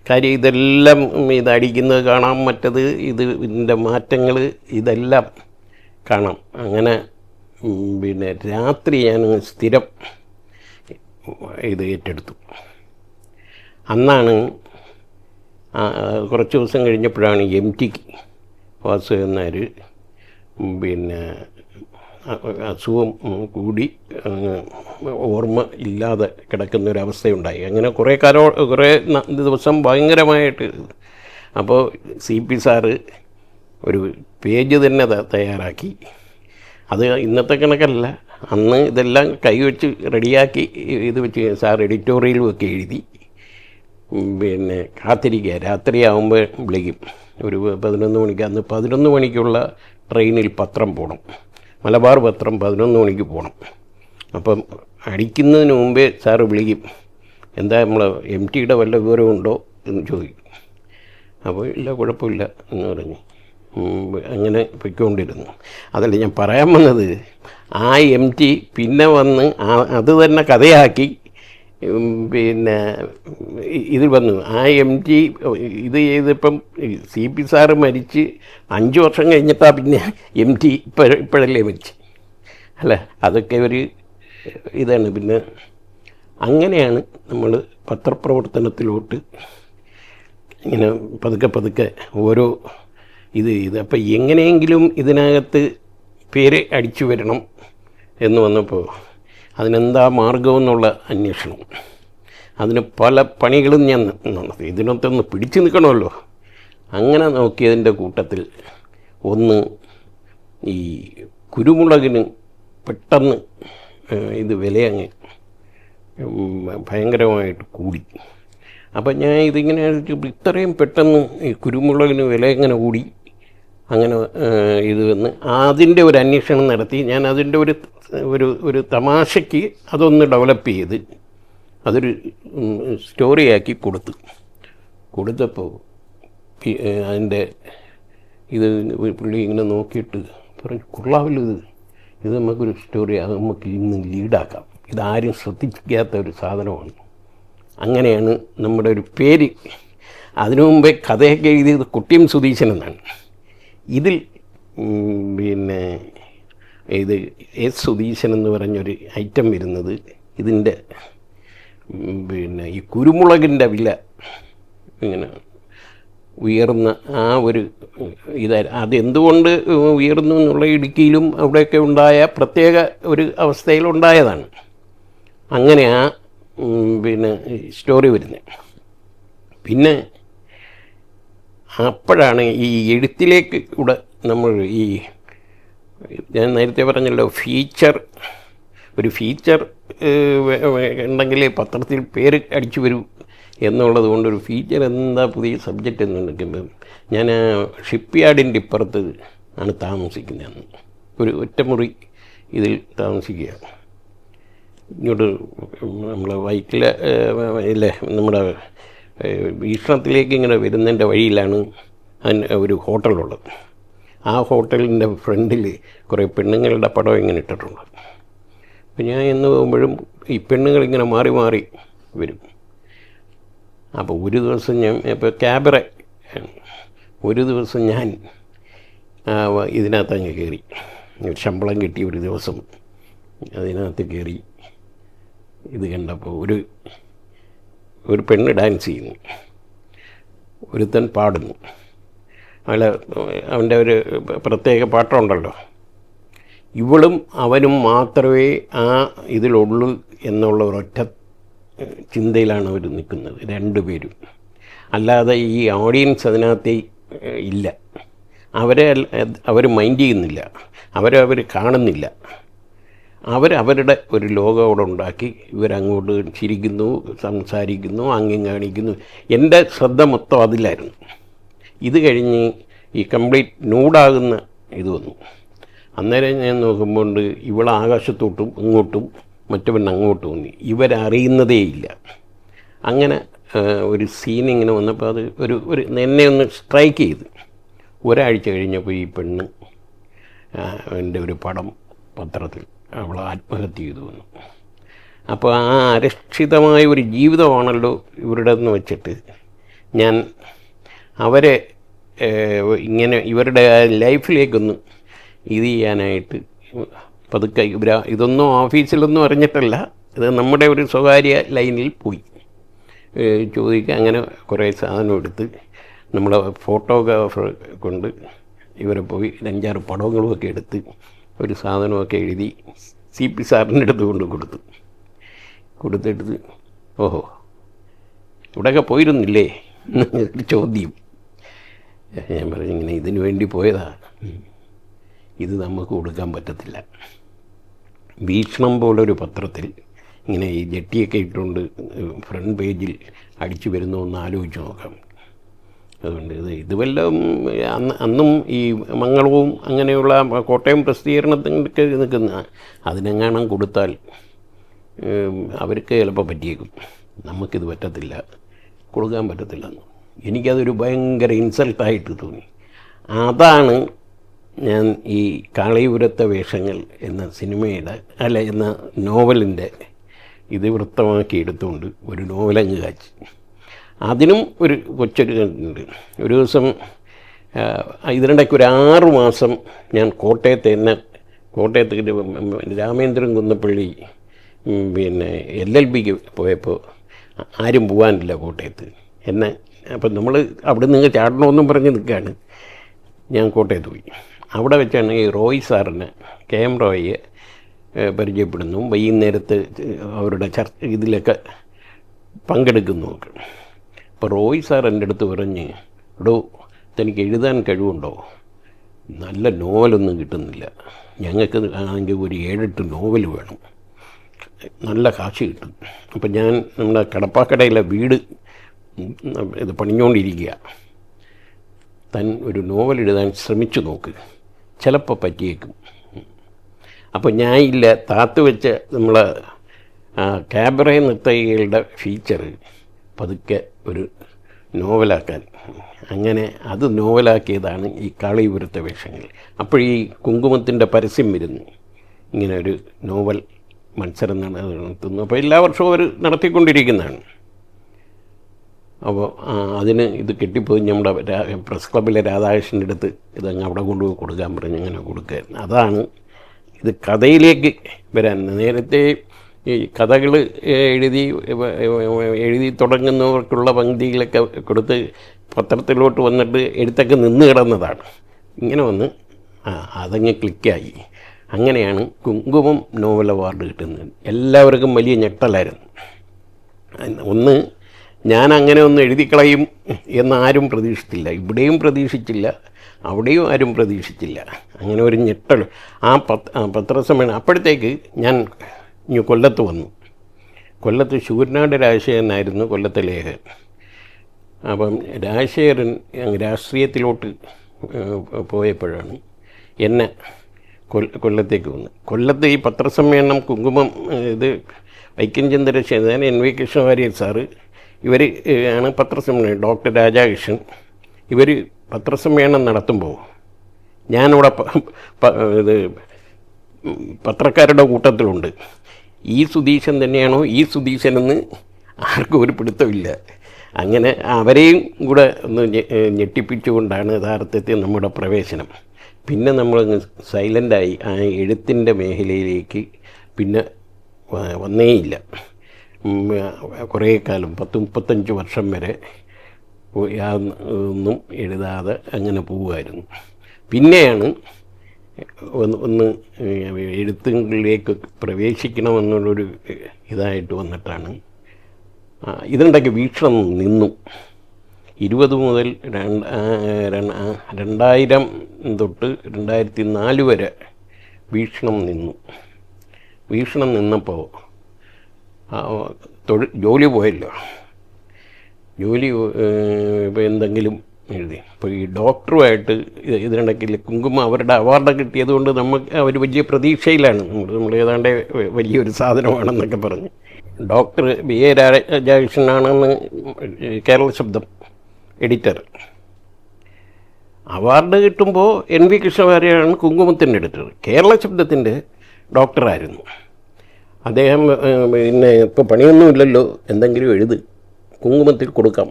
കാര്യം ഇതെല്ലാം ഇതടിക്കുന്നത് കാണാം, മറ്റത് ഇതിൻ്റെ മാറ്റങ്ങൾ ഇതെല്ലാം കാണാം. അങ്ങനെ പിന്നെ രാത്രി ഞാൻ സ്ഥിരം ഇത് ഏറ്റെടുത്തു. അന്നാണ് കുറച്ച് ദിവസം കഴിഞ്ഞപ്പോഴാണ് MT വാസുദേവൻ നായർ പിന്നെ അസുഖം കൂടി ഓർമ്മ ഇല്ലാതെ കിടക്കുന്നൊരവസ്ഥയുണ്ടായി. അങ്ങനെ കുറേ ദിവസം ഭയങ്കരമായിട്ട്. അപ്പോൾ CP സാറ് ഒരു പേജ് തന്നെ തയ്യാറാക്കി. അത് ഇന്നത്തെ കണക്കല്ല, അന്ന് ഇതെല്ലാം കൈവച്ച് റെഡിയാക്കി ഇത് വെച്ച് സാർ എഡിറ്റോറിയലും ഒക്കെ എഴുതി. പിന്നെ കാത്തിരിക്കുക, രാത്രിയാകുമ്പോൾ വിളിക്കും. ഒരു 11 മണിക്ക്, അന്ന് 11 മണിക്കുള്ള ട്രെയിനിൽ പത്രം പോകണം, മലബാർ പത്രം 11 മണിക്ക് പോകണം. അപ്പം അടിക്കുന്നതിന് മുമ്പേ സാറ് വിളിക്കും, എന്താ നമ്മൾ MTയുടെ വല്ല വിവരമുണ്ടോ എന്ന് ചോദിക്കും. അപ്പോൾ ഇല്ല, കുഴപ്പമില്ല എന്ന് പറഞ്ഞ് അങ്ങനെ പൊയ്ക്കൊണ്ടിരുന്നു. അതല്ല ഞാൻ പറയാൻ വന്നത്, ആ MT പിന്നെ വന്ന് അത് തന്നെ കഥയാക്കി പിന്നെ ഇത് വന്നു. ആ MT ഇത് ചെയ്തപ്പം CP സാറ് മരിച്ച് 5 വർഷം കഴിഞ്ഞിട്ടാണ് പിന്നെ MT ഇപ്പോഴല്ലേ മരിച്ച്. അല്ല, അതൊക്കെ ഒരു ഇതാണ്. പിന്നെ അങ്ങനെയാണ് നമ്മൾ പത്രപ്രവർത്തനത്തിലോട്ട് ഇങ്ങനെ പതുക്കെ പതുക്കെ ഓരോ ഇത് അപ്പം എങ്ങനെയെങ്കിലും ഇതിനകത്ത് പേര് അടിച്ചു വരണം എന്ന് വന്നപ്പോൾ അതിനെന്താ മാർഗമെന്നുള്ള അന്വേഷണം. അതിന് പല പണികളും ഞാൻ നടത്തി. ഇതിനകത്തൊന്ന് പിടിച്ചു നിൽക്കണമല്ലോ. അങ്ങനെ നോക്കിയതിൻ്റെ കൂട്ടത്തിൽ ഒന്ന്, ഈ കുരുമുളകിന് പെട്ടെന്ന് ഇത് വിലയങ്ങ് ഭയങ്കരമായിട്ട് കൂടി. അപ്പം ഞാൻ ഇതിങ്ങനെ ഇത്രയും പെട്ടെന്ന് ഈ കുരുമുളകിന് വില എങ്ങനെ കൂടി, അങ്ങനെ ഇത് വന്ന് അതിൻ്റെ ഒരു അന്വേഷണം നടത്തി. ഞാൻ അതിൻ്റെ ഒരു തമാശയ്ക്ക് അതൊന്ന് ഡെവലപ്പ് ചെയ്ത് അതൊരു സ്റ്റോറിയാക്കി കൊടുത്തപ്പോൾ അതിൻ്റെ ഇത് പുള്ളി ഇങ്ങനെ നോക്കിയിട്ട് പറഞ്ഞു, കൊള്ളാമല്ലോ, ഇത് നമുക്കൊരു സ്റ്റോറി, അത് നമുക്ക് ഇന്ന് ലീഡാക്കാം, ഇതാരും ശ്രദ്ധിക്കാത്ത ഒരു സാധനമാണ്. അങ്ങനെയാണ് നമ്മുടെ ഒരു പേര്. അതിനു മുമ്പേ കഥയൊക്കെ എഴുതിയത് കുട്ടിയം സുധീശൻ എന്നാണ്. ഇതിൽ പിന്നെ ഇത് S സുധീശൻ എന്ന് പറഞ്ഞൊരു ഐറ്റം വരുന്നത് ഇതിൻ്റെ പിന്നെ ഈ കുരുമുളകിൻ്റെ വില ഇങ്ങനെ ഉയർന്ന ആ ഒരു അതെന്തുകൊണ്ട് ഉയർന്നു എന്നുള്ള ഇടുക്കിയിലും അവിടെയൊക്കെ ഉണ്ടായ പ്രത്യേക ഒരു അവസ്ഥയിലുണ്ടായതാണ്. അങ്ങനെ ആ പിന്നെ സ്റ്റോറി വരുന്നത്. പിന്നെ അപ്പോഴാണ് ഈ എഴുത്തിലേക്ക് കൂടെ നമ്മൾ ഈ ഞാൻ നേരത്തെ പറഞ്ഞല്ലോ, ഒരു ഫീച്ചർ ഉണ്ടെങ്കിൽ പത്രത്തിൽ പേര് അടിച്ചു വരൂ എന്നുള്ളത് കൊണ്ട് ഒരു ഫീച്ചർ എന്താ പുതിയ സബ്ജക്റ്റ് എന്ന് നിൽക്കുമ്പം ഞാൻ ഷിപ്പ് യാർഡിൻ്റെ ഇപ്പുറത്ത് ആണ് താമസിക്കുന്നത്. ഒരു ഒറ്റമുറി ഇതിൽ താമസിക്കുക. ഇങ്ങോട്ട് നമ്മൾ വൈറ്റിലെ ഇല്ലേ, നമ്മുടെ വീക്ഷണത്തിലേക്ക് ഇങ്ങനെ വരുന്നതിൻ്റെ വഴിയിലാണ് ഒരു ഹോട്ടലുള്ളത്. ആ ഹോട്ടലിൻ്റെ ഫ്രണ്ടിൽ കുറേ പെണ്ണുങ്ങളുടെ പടം ഇങ്ങനെ ഇട്ടിട്ടുണ്ട്. അപ്പം ഞാൻ എന്ന് പോകുമ്പോഴും ഈ പെണ്ണുങ്ങളിങ്ങനെ മാറി മാറി വരും. അപ്പോൾ ഒരു ദിവസം ഞാൻ ഇപ്പോൾ ക്യാബറ ഒരു ദിവസം ഞാൻ ഇതിനകത്തങ്ങ് കയറി, ശമ്പളം കിട്ടി ഒരു ദിവസം അതിനകത്ത് കയറി. ഇത് കണ്ടപ്പോൾ ഒരു പെണ്ണ് ഡാൻസ് ചെയ്യുന്നു, ഒരുത്തൻ പാടുന്നു. അവൻ്റെ ഒരു പ്രത്യേക പാട്ടുണ്ടല്ലോ. ഇവളും അവനും മാത്രമേ ആ ഇതിലുള്ളൂ എന്നുള്ള ഒരൊറ്റ ചിന്തയിലാണ് അവർ നിൽക്കുന്നത്, രണ്ടുപേരും. അല്ലാതെ ഈ ഓഡിയൻസ് അതിനകത്ത് ഇല്ല. അവർ മൈൻഡ് ചെയ്യുന്നില്ല, അവർ കാണുന്നില്ല. അവരുടെ ഒരു ലോകം അവിടെ ഉണ്ടാക്കി ഇവരങ്ങോട്ട് ചിരിക്കുന്നു, സംസാരിക്കുന്നു, അംഗം കാണിക്കുന്നു. എൻ്റെ ശ്രദ്ധ മൊത്തം അതിലായിരുന്നു. ഇത് കഴിഞ്ഞ് ഈ കംപ്ലീറ്റ് നൂഡാകുന്ന ഇത് വന്നു. അന്നേരം ഞാൻ നോക്കുമ്പോൾ ഇവൾ ആകാശത്തോട്ടും ഇങ്ങോട്ടും മറ്റവൻ അങ്ങോട്ടും വന്നു. ഇവരറിയുന്നതേയില്ല. അങ്ങനെ ഒരു സീനിങ്ങനെ വന്നപ്പോൾ അത് ഒരു എന്നെ ഒന്ന് സ്ട്രൈക്ക് ചെയ്ത്. ഒരാഴ്ച കഴിഞ്ഞപ്പോൾ ഈ പെണ്ണ് എൻ്റെ ഒരു പടം പത്രത്തിൽ അവൾ ആത്മഹത്യ ചെയ്തു വന്നു. അപ്പോൾ ആ അരക്ഷിതമായ ഒരു ജീവിതമാണല്ലോ ഇവരുടെ എന്ന് വെച്ചിട്ട് ഞാൻ അവരെ ഇങ്ങനെ ഇവരുടെ ലൈഫിലേക്കൊന്ന് ഇത് ചെയ്യാനായിട്ട് പതുക്കെ ഇതൊന്നും ഓഫീസിലൊന്നും അറിഞ്ഞിട്ടല്ല, ഇത് നമ്മുടെ ഒരു സ്വകാര്യ ലൈനിൽ പോയി ചോദിക്കുക. അങ്ങനെ കുറേ സാധനം എടുത്ത് നമ്മളെ ഫോട്ടോഗ്രാഫർ കൊണ്ട് ഇവരെ പോയി 5-6 പടങ്ങളുമൊക്കെ എടുത്ത് ഒരു സാധനമൊക്കെ എഴുതി CP സാറിൻ്റെ അടുത്ത് കൊടുത്തിട്ട് ഓഹോ ഇവിടെയൊക്കെ പോയിരുന്നില്ലേ എന്നൊരു ചോദ്യം. ഞാൻ പറഞ്ഞു ഇങ്ങനെ ഇതിനു വേണ്ടി പോയതാ, ഇത് നമുക്ക് കൊടുക്കാൻ പറ്റത്തില്ല. വീക്ഷണം പോലൊരു പത്രത്തിൽ ഇങ്ങനെ ഈ ജെട്ടിയൊക്കെ ഇട്ടുകൊണ്ട് ഫ്രണ്ട് പേജിൽ അടിച്ചു വരുന്ന ഒന്ന് ആലോചിച്ച് നോക്കാം. അതുകൊണ്ട് ഇത് വല്ലതും അന്നും ഈ മംഗളവും അങ്ങനെയുള്ള കോട്ടയം പ്രസിദ്ധീകരണത്തിനൊക്കെ നിൽക്കുന്ന അതിനെങ്ങാനും കൊടുത്താൽ അവർക്ക് ചിലപ്പോൾ പറ്റിയേക്കും. നമുക്കിത് പറ്റത്തില്ല, കൊടുക്കാൻ പറ്റത്തില്ലെന്ന്. എനിക്കതൊരു ഭയങ്കര ഇൻസൾട്ടായിട്ട് തോന്നി. അതാണ് ഞാൻ ഈ കാളിപുരത്തെ വേഷങ്ങൾ എന്ന സിനിമയുടെ എന്ന നോവലിൻ്റെ ഇത് വൃത്തമാക്കി എടുത്തുകൊണ്ട് ഒരു നോവലങ്ങ് കാച്ചി. അതിനും ഒരു കൊച്ചൊരു ഉണ്ട്. ഒരു ദിവസം ഇതിനിടയ്ക്ക് ഒരു 6 മാസം ഞാൻ കോട്ടയത്ത് രാമേന്ദ്രൻ കുന്നപ്പള്ളി പിന്നെ LLBക്ക് പോയപ്പോൾ ആരും പോകാനില്ല കോട്ടയത്ത് എന്നെ. അപ്പം നമ്മൾ അവിടെ നിന്ന് ചാടണമെന്നും പറഞ്ഞ് നിൽക്കുകയാണ്. ഞാൻ കോട്ടയത്ത് പോയി. അവിടെ വെച്ചാണ് ഈ റോയ് സാറിനെ KM റോയിയെ പരിചയപ്പെടുന്നു. വൈകുന്നേരത്ത് അവരുടെ ഇതിലൊക്കെ പങ്കെടുക്കുന്നു. അപ്പോൾ റോയ് സാർ എൻ്റെ അടുത്ത് പറഞ്ഞ്, എടോ തനിക്ക് എഴുതാൻ കഴിവുണ്ടോ? നല്ല നോവലൊന്നും കിട്ടുന്നില്ല, ഞങ്ങൾക്ക് ആണെങ്കിൽ ഒരു 7-8 നോവൽ വേണം, നല്ല കാശ് കിട്ടും. അപ്പം ഞാൻ നമ്മുടെ കടപ്പാക്കടയിലെ വീട് ഇത് പണിഞ്ഞുകൊണ്ടിരിക്കുക, താൻ ഒരു നോവൽ എഴുതാൻ ശ്രമിച്ചു നോക്ക്, ചിലപ്പോൾ പറ്റിയേക്കും. അപ്പോൾ ഞാൻ ഇല്ല, താത്ത് വെച്ച നമ്മളെ ക്യാബറ നർത്തകികളുടെ ഫീച്ചർ പതുക്കെ ഒരു നോവലാക്കാൻ, അങ്ങനെ അത് നോവലാക്കിയതാണ് ഈ കാളിപുരത്തെ വേഷങ്ങൾ. അപ്പോൾ ഈ കുങ്കുമത്തിൻ്റെ പരസ്യം വരുന്നു, ഇങ്ങനെ ഒരു നോവൽ മത്സരം നടത്തുന്നു. അപ്പോൾ എല്ലാ വർഷവും അവർ നടത്തിക്കൊണ്ടിരിക്കുന്നതാണ്. അപ്പോൾ അതിന് ഇത് കിട്ടിപ്പോയി നമ്മുടെ പ്രസ് ക്ലബ്ബിലെ രാധാകൃഷ്ണൻ്റെ അടുത്ത് ഇതങ്ങ് അവിടെ കൊണ്ടുപോയി കൊടുക്കാൻ പറഞ്ഞ് അങ്ങനെ കൊടുക്കുകയായിരുന്നു. അതാണ് ഇത് കഥയിലേക്ക് വരാൻ. നേരത്തെ ഈ കഥകൾ എഴുതി തുടങ്ങുന്നവർക്കുള്ള പങ്ക്തികളൊക്കെ കൊടുത്ത് പത്രത്തിലോട്ട് വന്നിട്ട് എഴുത്തൊക്കെ നിന്ന് കിടന്നതാണ്. ഇങ്ങനെ വന്ന് അതങ്ങ് ക്ലിക്കായി. അങ്ങനെയാണ് കുങ്കുമം നോവൽ അവാർഡ് കിട്ടുന്നത്. എല്ലാവർക്കും വലിയ ഞെട്ടലായിരുന്നു. ഒന്ന്, ഞാൻ അങ്ങനെ ഒന്ന് എഴുതിക്കളയും എന്നാരും പ്രതീക്ഷിച്ചില്ല, ഇവിടെയും പ്രതീക്ഷിച്ചില്ല, അവിടെയും ആരും പ്രതീക്ഷിച്ചില്ല. അങ്ങനെ ഒരു ഞെട്ടൽ ആ പത്രസമ്മേളനം. അപ്പോഴത്തേക്ക് ഞാൻ കൊല്ലത്ത് വന്നു. കൊല്ലത്ത് ശൂരനാട് രാജശേഖരനായിരുന്നു കൊല്ലത്തെ ലേഖകൻ. അപ്പം രാജശേഖരൻ രാഷ്ട്രീയത്തിലോട്ട് പോയപ്പോഴാണ് എന്നെ കൊല്ലത്തേക്ക് വന്നു. കൊല്ലത്ത് ഈ പത്രസമ്മേളനം കുങ്കുമം ഇത് വൈക്കം ചന്ദ്രശേഖരൻ, NV കൃഷ്ണവാര്യർ സാറ്, ഇവർ ആണ് പത്രസമ്മേളനം, ഡോക്ടർ രാധാകൃഷ്ണൻ, ഇവർ പത്രസമ്മേളനം നടത്തുമ്പോൾ ഞാനിവിടെ ഇത് പത്രക്കാരുടെ കൂട്ടത്തിലുണ്ട്. ഈ സുധീശൻ തന്നെയാണോ ഈ സുധീശനെന്ന് ആർക്കും ഒരു പിടുത്തമില്ല. അങ്ങനെ അവരെയും കൂടെ ഒന്ന് ഞെട്ടിപ്പിച്ചുകൊണ്ടാണ് യഥാർത്ഥത്തിൽ നമ്മുടെ പ്രവേശനം. പിന്നെ നമ്മൾ സൈലൻ്റായി ആ എഴുത്തിൻ്റെ മേഖലയിലേക്ക് പിന്നെ വന്നേയില്ല. കുറേ കാലം 10-35 വർഷം വരെ ഒന്നും എഴുതാതെ അങ്ങനെ പോവുമായിരുന്നു. പിന്നെയാണ് ഒന്ന് എഴുത്തുകളിലേക്ക് പ്രവേശിക്കണമെന്നുള്ളൊരു ഇതായിട്ട് വന്നിട്ടാണ് ഇതിനിടയ്ക്ക് വീക്ഷണം നിന്നു. 20 മുതൽ 2000 തൊട്ട് 2004 വരെ വീക്ഷണം നിന്നു. വീക്ഷണം നിന്നപ്പോൾ ജോലി പോയല്ലോ. ജോലി ഇപ്പോൾ എന്തെങ്കിലും എഴുതി. അപ്പോൾ ഈ ഡോക്ടറുമായിട്ട് ഇതിനിടയ്ക്കില്ല കുങ്കുമം അവരുടെ അവാർഡ് കിട്ടിയത് കൊണ്ട് അവർ വലിയ പ്രതീക്ഷയിലാണ്. നമ്മൾ ഏതാണ്ട് വലിയൊരു സാധനമാണെന്നൊക്കെ പറഞ്ഞ് ഡോക്ടർ BA രാജകൃഷ്ണനാണെന്ന് കേരള ശബ്ദം എഡിറ്റർ. അവാർഡ് കിട്ടുമ്പോൾ NV കൃഷ്ണവാര്യരാണ് കുങ്കുമത്തിൻ്റെ എഡിറ്റർ. കേരള ശബ്ദത്തിൻ്റെ ഡോക്ടറായിരുന്നു അദ്ദേഹം. പിന്നെ ഇപ്പോൾ പണിയൊന്നുമില്ലല്ലോ, എന്തെങ്കിലും എഴുത്, കുങ്കുമത്തിൽ കൊടുക്കാം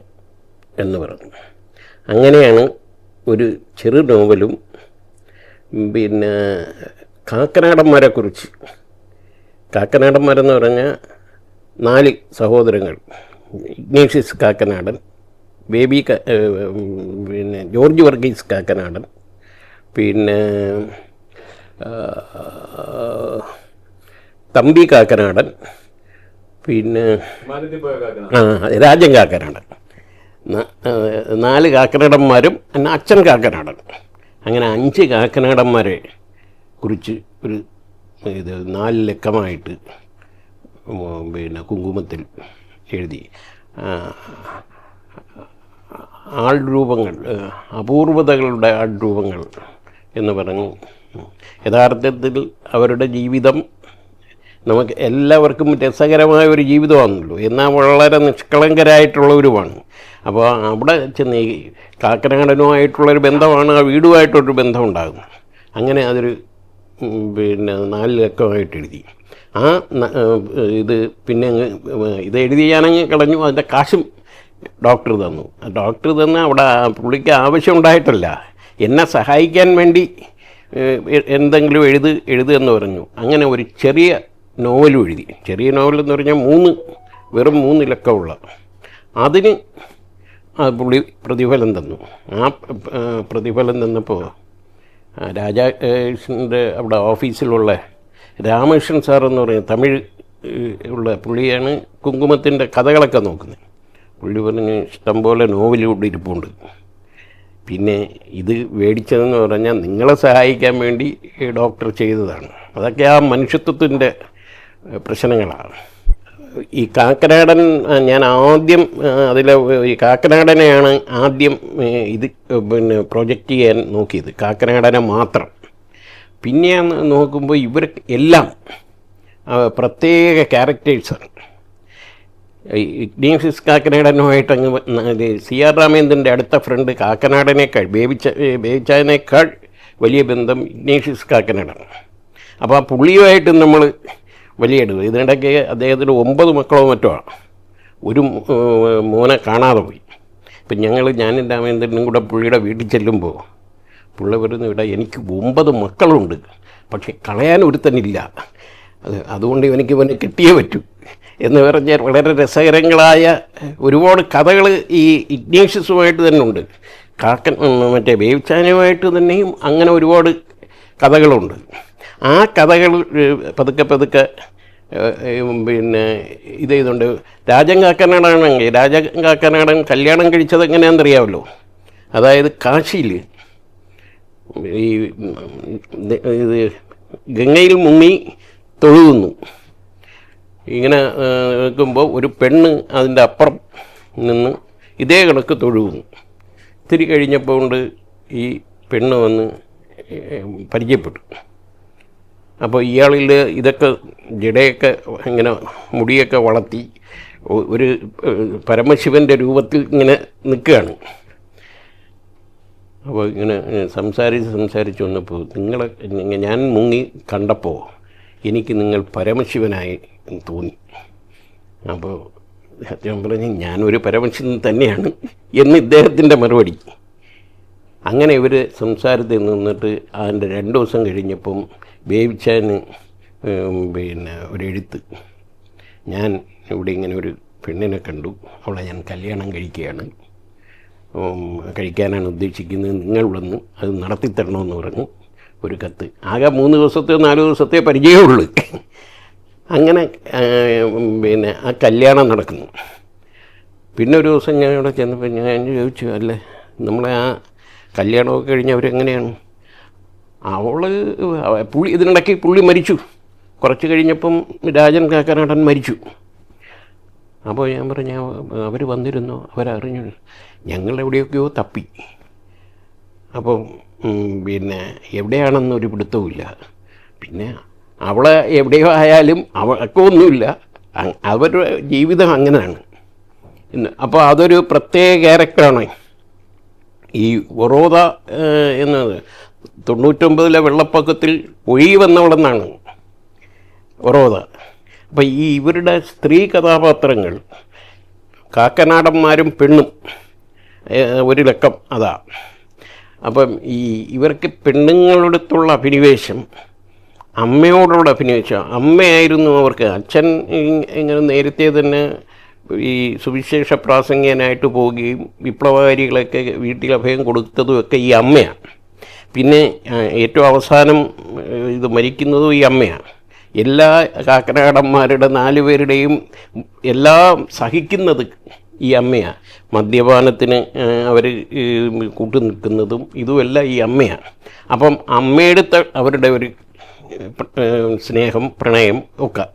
എന്ന് പറഞ്ഞു. അങ്ങനെയാണ് ഒരു ചെറു നോവലും പിന്നെ കാക്കനാടന്മാരെക്കുറിച്ച്. കാക്കനാടന്മാരെന്ന് പറഞ്ഞാൽ 4 സഹോദരങ്ങൾ. ഇഗ്നേഷ്യസ് കാക്കനാടൻ, ബേബി പിന്നെ ജോർജ് വർഗീസ് കാക്കനാടൻ, പിന്നെ തമ്പി കാക്കനാടൻ, പിന്നെ രാജൻ കാക്കനാടൻ. 4 കാക്കനാടന്മാരും പിന്നെ അച്ഛൻ കാക്കനാടൻ. അങ്ങനെ 5 കാക്കനാടന്മാരെ കുറിച്ച് ഒരു 4 ലക്കമായിട്ട് പിന്നെ കുങ്കുമത്തിൽ എഴുതി. ആൾരൂപങ്ങൾ, അപൂർവതകളുടെ ആൾരൂപങ്ങൾ എന്ന് പറഞ്ഞു. യഥാർത്ഥത്തിൽ അവരുടെ ജീവിതം നമുക്ക് എല്ലാവർക്കും രസകരമായ ഒരു ജീവിതമാണല്ലോ, എന്നാൽ വളരെ നിഷ്കളങ്കരായിട്ടുള്ളവരുമാണ്. അപ്പോൾ അവിടെ ചെന്ന് ഈ കാക്കനാടനുമായിട്ടുള്ളൊരു ബന്ധമാണ്, ആ വീടുമായിട്ടൊരു ബന്ധം ഉണ്ടാകുന്നത്. അങ്ങനെ അതൊരു പിന്നെ 4 ലക്കമായിട്ട് എഴുതി. ആ ഇത് പിന്നെ ഇത് എഴുതി ഞാനങ്ങ് കളഞ്ഞു. അതിൻ്റെ കാശും ഡോക്ടർ തന്നു. ഡോക്ടർ തന്ന് അവിടെ പുള്ളിക്ക് ആവശ്യമുണ്ടായിട്ടല്ല, എന്നെ സഹായിക്കാൻ വേണ്ടി എന്തെങ്കിലും എഴുതുമെന്ന് പറഞ്ഞു. അങ്ങനെ ഒരു ചെറിയ നോവലും എഴുതി. ചെറിയ നോവലെന്ന് പറഞ്ഞാൽ വെറും 3 ലക്കമുള്ള. അതിന് പുള്ളി പ്രതിഫലം തന്നു. ആ പ്രതിഫലം തന്നപ്പോൾ രാജാകൃഷ്ണൻ്റെ അവിടെ ഓഫീസിലുള്ള രാമകൃഷ്ണൻ സാറെന്ന് പറയുന്നത് തമിഴ് ഉള്ള പുള്ളിയാണ് കുങ്കുമത്തിൻ്റെ കഥകളൊക്കെ നോക്കുന്നത്. പുള്ളി പറഞ്ഞ് ഇഷ്ടംപോലെ നോവൽ ഇവിടെ ഇരിപ്പുണ്ട്, പിന്നെ ഇത് മേടിച്ചതെന്ന് പറഞ്ഞാൽ നിങ്ങളെ സഹായിക്കാൻ വേണ്ടി ഡോക്ടർ ചെയ്തതാണ്. അതൊക്കെ ആ മനുഷ്യത്വത്തിൻ്റെ പ്രശ്നങ്ങളാണ്. ഈ കാക്കനാടൻ ഞാൻ ആദ്യം ഈ കാക്കനാടനെയാണ് ആദ്യം ഇത് പിന്നെ പ്രൊജക്റ്റ് ചെയ്യാൻ നോക്കിയത്, കാക്കനാടനെ മാത്രം. പിന്നെ നോക്കുമ്പോൾ ഇവർ എല്ലാം പ്രത്യേക ക്യാരക്ടേഴ്സാണ്. ഇഗ്നേഷ്യസ് കാക്കനാടനുമായിട്ട് CR രാമേന്ദ്രൻ്റെ അടുത്ത ഫ്രണ്ട് കാക്കനാടനേക്കാൾ ബേബിച്ചായനേക്കാൾ വലിയ ബന്ധം ഇഗ്നേഷ്യസ് കാക്കനാടാണ്. അപ്പോൾ ആ പുള്ളിയുമായിട്ട് നമ്മൾ വലിയ എടുക്കും. ഇതിനിടയ്ക്ക് അദ്ദേഹത്തിന് 9 മക്കളോ മറ്റോ ആണ്. ഒരു മോനെ കാണാതെ പോയി. ഇപ്പം ഞാനും രാമേന്ദ്രനും കൂടെ പുള്ളിയുടെ വീട്ടിൽ ചെല്ലുമ്പോൾ പുള്ളി പറയുന്നു, ഇവിടെ എനിക്ക് 9 മക്കളുണ്ട്, പക്ഷെ കളയാൻ ഒരുത്തനില്ല, അതുകൊണ്ട് ഇവനെ കിട്ടിയേ പറ്റൂ എന്ന് പറഞ്ഞാൽ വളരെ രസകരങ്ങളായ ഒരുപാട് കഥകൾ ഈ ഇഗ്നേഷ്യസുമായിട്ട് തന്നെ ഉണ്ട്. മറ്റേ ബേബിച്ചാനുമായിട്ട് തന്നെയും അങ്ങനെ ഒരുപാട് കഥകളുണ്ട്. ആ കഥകൾ പതുക്കെ പിന്നെ ഇത് ചെയ്തുകൊണ്ട് രാജൻ കാക്കനാടൻ കല്യാണം കഴിച്ചത് എങ്ങനെയാണെന്നറിയാമല്ലോ. അതായത് കാശിയിൽ ഈ ഇത് ഗംഗയിൽ മുങ്ങി തൊഴുകുന്നു. ഇങ്ങനെ നിൽക്കുമ്പോൾ ഒരു പെണ്ണ് അതിൻ്റെ അപ്പുറം നിന്ന് ഇതേ കണക്ക് തൊഴുകുന്നു. ഇത്തിരി കഴിഞ്ഞപ്പോൾ കൊണ്ട് ഈ പെണ്ണ് വന്ന് പരിചയപ്പെട്ടു. അപ്പോൾ ഇയാളിൽ ഇതൊക്കെ ജടയൊക്കെ ഇങ്ങനെ മുടിയൊക്കെ വളർത്തി ഒരു പരമശിവൻ്റെ രൂപത്തിൽ ഇങ്ങനെ നിൽക്കുകയാണ്. അപ്പോൾ ഇങ്ങനെ സംസാരിച്ച് വന്നപ്പോൾ ഞാൻ മുങ്ങി കണ്ടപ്പോൾ എനിക്ക് നിങ്ങൾ പരമശിവനായി തോന്നി. അപ്പോൾ അദ്ദേഹം പറഞ്ഞ് ഞാനൊരു പരമനുഷ്യൻ തന്നെയാണ് എന്ന് ഇദ്ദേഹത്തിൻ്റെ മറുപടി. അങ്ങനെ ഇവർ സംസാരത്തിൽ നിന്നിട്ട് അതിൻ്റെ 2 ദിവസം കഴിഞ്ഞപ്പം ബേബിച്ചാന് പിന്നെ ഒരെഴുത്ത്, ഞാൻ ഇവിടെ ഇങ്ങനെ ഒരു പെണ്ണിനെ കണ്ടു, അവളെ ഞാൻ കല്യാണം കഴിക്കാനാണ് ഉദ്ദേശിക്കുന്നത്, നിങ്ങൾ വന്ന് അത് നടത്തിത്തരണമെന്ന് പറഞ്ഞു ഒരു കത്ത്. ആകെ 3 ദിവസത്തെ 4 ദിവസത്തെ പരിചയമുള്ളൂ. അങ്ങനെ പിന്നെ ആ കല്യാണം നടക്കുന്നു. പിന്നെ ഒരു ദിവസം ഞാൻ ഇവിടെ ചെന്നപ്പോൾ ഞാൻ ചോദിച്ചു, അല്ലേ നമ്മളെ ആ കല്യാണമൊക്കെ കഴിഞ്ഞ് അവരെങ്ങനെയാണ്? ഇതിനിടയ്ക്ക് പുള്ളി മരിച്ചു. കുറച്ച് കഴിഞ്ഞപ്പം രാജൻ കാക്കനാടൻ മരിച്ചു. അപ്പോൾ ഞാൻ പറഞ്ഞു, അവർ വന്നിരുന്നോ? അവരറിഞ്ഞു? ഞങ്ങളെവിടെയൊക്കെയോ തപ്പി. അപ്പം പിന്നെ എവിടെയാണെന്നൊരു പിടുത്തവുമില്ല. പിന്നെ അവളെ എവിടെയോ ആയാലും അവൾക്ക് ഒന്നുമില്ല, അവരുടെ ജീവിതം അങ്ങനെയാണ്. അപ്പോൾ അതൊരു പ്രത്യേക ക്യാരക്ടറാണ്. ഈ ഒറോദ എന്നത് 99 വെള്ളപ്പൊക്കത്തിൽ ഒഴുകി വന്നവളെന്നാണ് ഒറോദ. അപ്പം ഇവരുടെ സ്ത്രീ കഥാപാത്രങ്ങൾ കാക്കനാടന്മാരും പെണ്ണും ഒരു ലക്കം അതാ. അപ്പം ഇവർക്ക് പെണ്ണുങ്ങളടുത്തുള്ള അഭിനിവേശം, അമ്മയോടുള്ള അഭിനിവേശം, അമ്മയായിരുന്നു അവർക്ക്. അച്ഛൻ ഇങ്ങനെ നേരത്തെ തന്നെ ഈ സുവിശേഷ പ്രാസംഗികനായിട്ട് പോവുകയും വിപ്ലവകാരികളൊക്കെ വീട്ടിൽ അഭയം കൊടുത്തതുമൊക്കെ ഈ അമ്മയാണ്. പിന്നെ ഏറ്റവും അവസാനം ഇത് മരിക്കുന്നതും ഈ അമ്മയാണ്. എല്ലാ കാക്കനാടന്മാരുടെ 4 പേരുടെയും എല്ലാം സഹിക്കുന്നത് ഈ അമ്മയാണ്. മദ്യപാനത്തിന് അവർ കൂട്ടു നിൽക്കുന്നതും ഇതുമെല്ലാം ഈ അമ്മയാണ്. അപ്പം അമ്മയെടുത്ത അവരുടെ ഒരു സ്നേഹം, പ്രണയം ഒക്കെ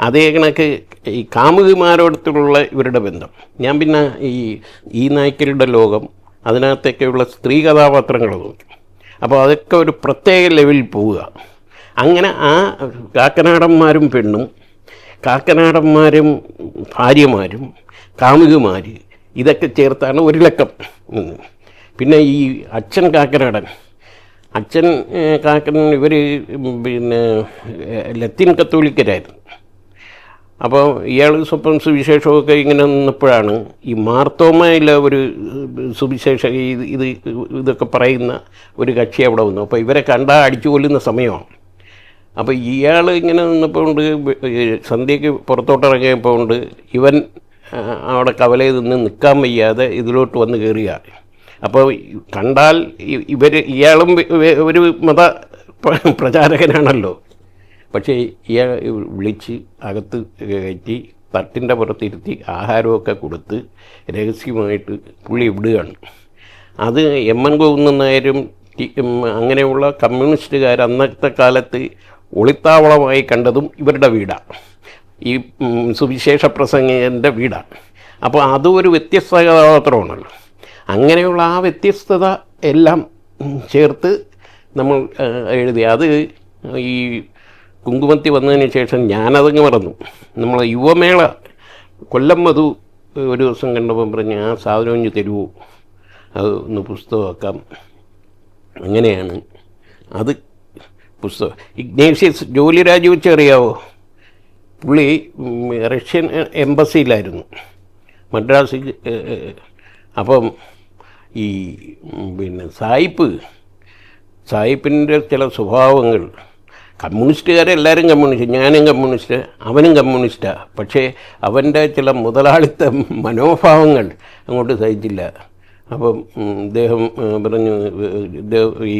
അതേ കണക്ക് ഈ കാമുകിമാരോടത്തുള്ള ഇവരുടെ ബന്ധം. ഞാൻ പിന്നെ ഈ നായ്ക്കരുടെ ലോകം അതിനകത്തൊക്കെയുള്ള സ്ത്രീ കഥാപാത്രങ്ങൾ നോക്കി. അപ്പോൾ അതൊക്കെ ഒരു പ്രത്യേക ലെവലിൽ പോവുക. അങ്ങനെ ആ കാക്കനാടന്മാരും പെണ്ണും, കാക്കനാടന്മാരും ഭാര്യമാരും, കാമുകിമാർ, ഇതൊക്കെ ചേർത്താണ് ഒരു ലക്കം. പിന്നെ ഈ അച്ഛൻ കാക്കനാടൻ, അച്ഛൻ കാക്കൻ ഇവർ പിന്നെ ലത്തീൻ കത്തോലിക്കരായിരുന്നു. അപ്പോൾ ഇയാൾ സ്വപ്പം സുവിശേഷമൊക്കെ ഇങ്ങനെ നിന്നപ്പോഴാണ് ഈ മാർത്തോമയിലെ ഒരു സുവിശേഷ ഇതൊക്കെ പറയുന്ന ഒരു കക്ഷി അവിടെ വന്നു. അപ്പോൾ ഇവരെ കണ്ടാൽ അടിച്ചു കൊല്ലുന്ന സമയമാണ്. അപ്പോൾ ഇയാൾ ഇങ്ങനെ നിന്നപ്പോൾ ഉണ്ട്, സന്ധ്യയ്ക്ക് പുറത്തോട്ടിറങ്ങിയപ്പോൾ ഉണ്ട്, ഇവൻ അവിടെ കവലയിൽ നിന്ന് നിൽക്കാൻ വയ്യാതെ ഇതിലോട്ട് വന്ന് കയറുക. അപ്പോൾ കണ്ടാൽ ഇയാളും ഒരു മത പ്രചാരകനാണല്ലോ. പക്ഷേ ഇയാൾ വിളിച്ച് അകത്ത് കയറ്റി തട്ടിൻ്റെ പുറത്തിരുത്തി ആഹാരമൊക്കെ കൊടുത്ത് രഹസ്യമായിട്ട് പുള്ളി വിടുകയാണ്. അത് എം.എൻ. ഗോവിന്ദൻ നായരും അങ്ങനെയുള്ള കമ്മ്യൂണിസ്റ്റുകാർ അന്നത്തെ കാലത്ത് ഒളിത്താവളമായി കണ്ടതും ഇവരുടെ വീടാണ്, ഈ സുവിശേഷ പ്രസംഗൻ്റെ വീടാണ്. അപ്പോൾ അതും ഒരു വ്യത്യസ്ത കഥാപാത്രമാണല്ലോ. അങ്ങനെയുള്ള ആ വ്യത്യസ്തത എല്ലാം ചേർത്ത് നമ്മൾ എഴുതി. അത് ഈ കുങ്കുമത്തി വന്നതിന് ശേഷം ഞാനതങ്ങ് മറന്നു. നമ്മൾ യുവമേള കൊല്ലം മധു ഒരു ദിവസം കണ്ടപ്പോൾ പറഞ്ഞ് ആ സാധനം ഇഞ്ഞ് തരുമോ, അത് ഒന്ന് പുസ്തകമാക്കാം. അങ്ങനെയാണ് അത് പുസ്തകം. ഇഗ്നേഷ്യസ് ജോലി രാജിവെച്ച് അറിയാവോ? പുള്ളി റഷ്യൻ എംബസിയിലായിരുന്നു, മദ്രാസിൽ. അപ്പം ഈ പിന്നെ സായിപ്പിൻ്റെ ചില സ്വഭാവങ്ങൾ, കമ്മ്യൂണിസ്റ്റുകാരെല്ലാവരും കമ്മ്യൂണിസ്റ്റ്, ഞാനും കമ്മ്യൂണിസ്റ്റ്, അവനും കമ്മ്യൂണിസ്റ്റാണ്. പക്ഷേ അവൻ്റെ ചില മുതലാളിത്ത മനോഭാവങ്ങൾ അങ്ങോട്ട് സഹിച്ചില്ല. അപ്പം ഇദ്ദേഹം പറഞ്ഞു, ഈ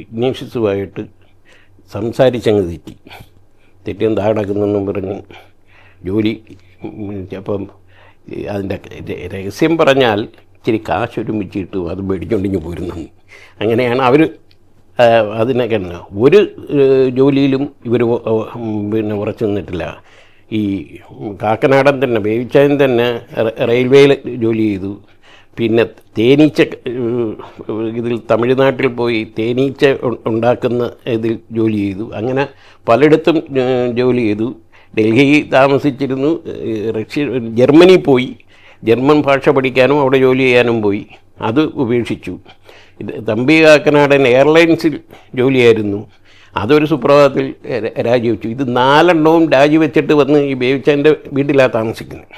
ഇഗ്നേഷ്യസുമായിട്ട് സംസാരിച്ചങ്ങ് തെറ്റി എന്താ നടക്കുന്നെന്നും പറഞ്ഞ് ജോലി. അപ്പം അതിൻ്റെ രഹസ്യം പറഞ്ഞാൽ ഇച്ചിരി കാശ് ഒരുമിച്ച് കിട്ടും, അത് മേടിച്ചുകൊണ്ടിങ്ങ് പോരുന്നു. അങ്ങനെയാണ് അവർ അതിനൊക്കെ. ഒരു ജോലിയിലും ഇവർ പിന്നെ ഉറച്ചു നിന്നിട്ടില്ല. ഈ കാക്കനാടൻ തന്നെ, ബേബിച്ചായൻ തന്നെ റെയിൽവേയിൽ ജോലി ചെയ്തു. പിന്നെ തേനീച്ച ഇതിൽ തമിഴ്നാട്ടിൽ പോയി തേനീച്ച ഉണ്ടാക്കുന്ന ഇതിൽ ജോലി ചെയ്തു. അങ്ങനെ പലയിടത്തും ജോലി ചെയ്തു. ഡൽഹി താമസിച്ചിരുന്നു. ജർമ്മനി പോയി, ജർമ്മൻ ഭാഷ പഠിക്കാനും അവിടെ ജോലി ചെയ്യാനും പോയി. അത് ഉപേക്ഷിച്ചു. തമ്പി കാക്കനാടൻ എയർലൈൻസിൽ ജോലിയായിരുന്നു, അതൊരു സുപ്രഭാതത്തിൽ രാജിവെച്ചു. ഇത് 4 രാജിവെച്ചിട്ട് വന്ന് ഈ ബേബിച്ചാൻ്റെ വീട്ടിലാണ് താമസിക്കുന്നത്.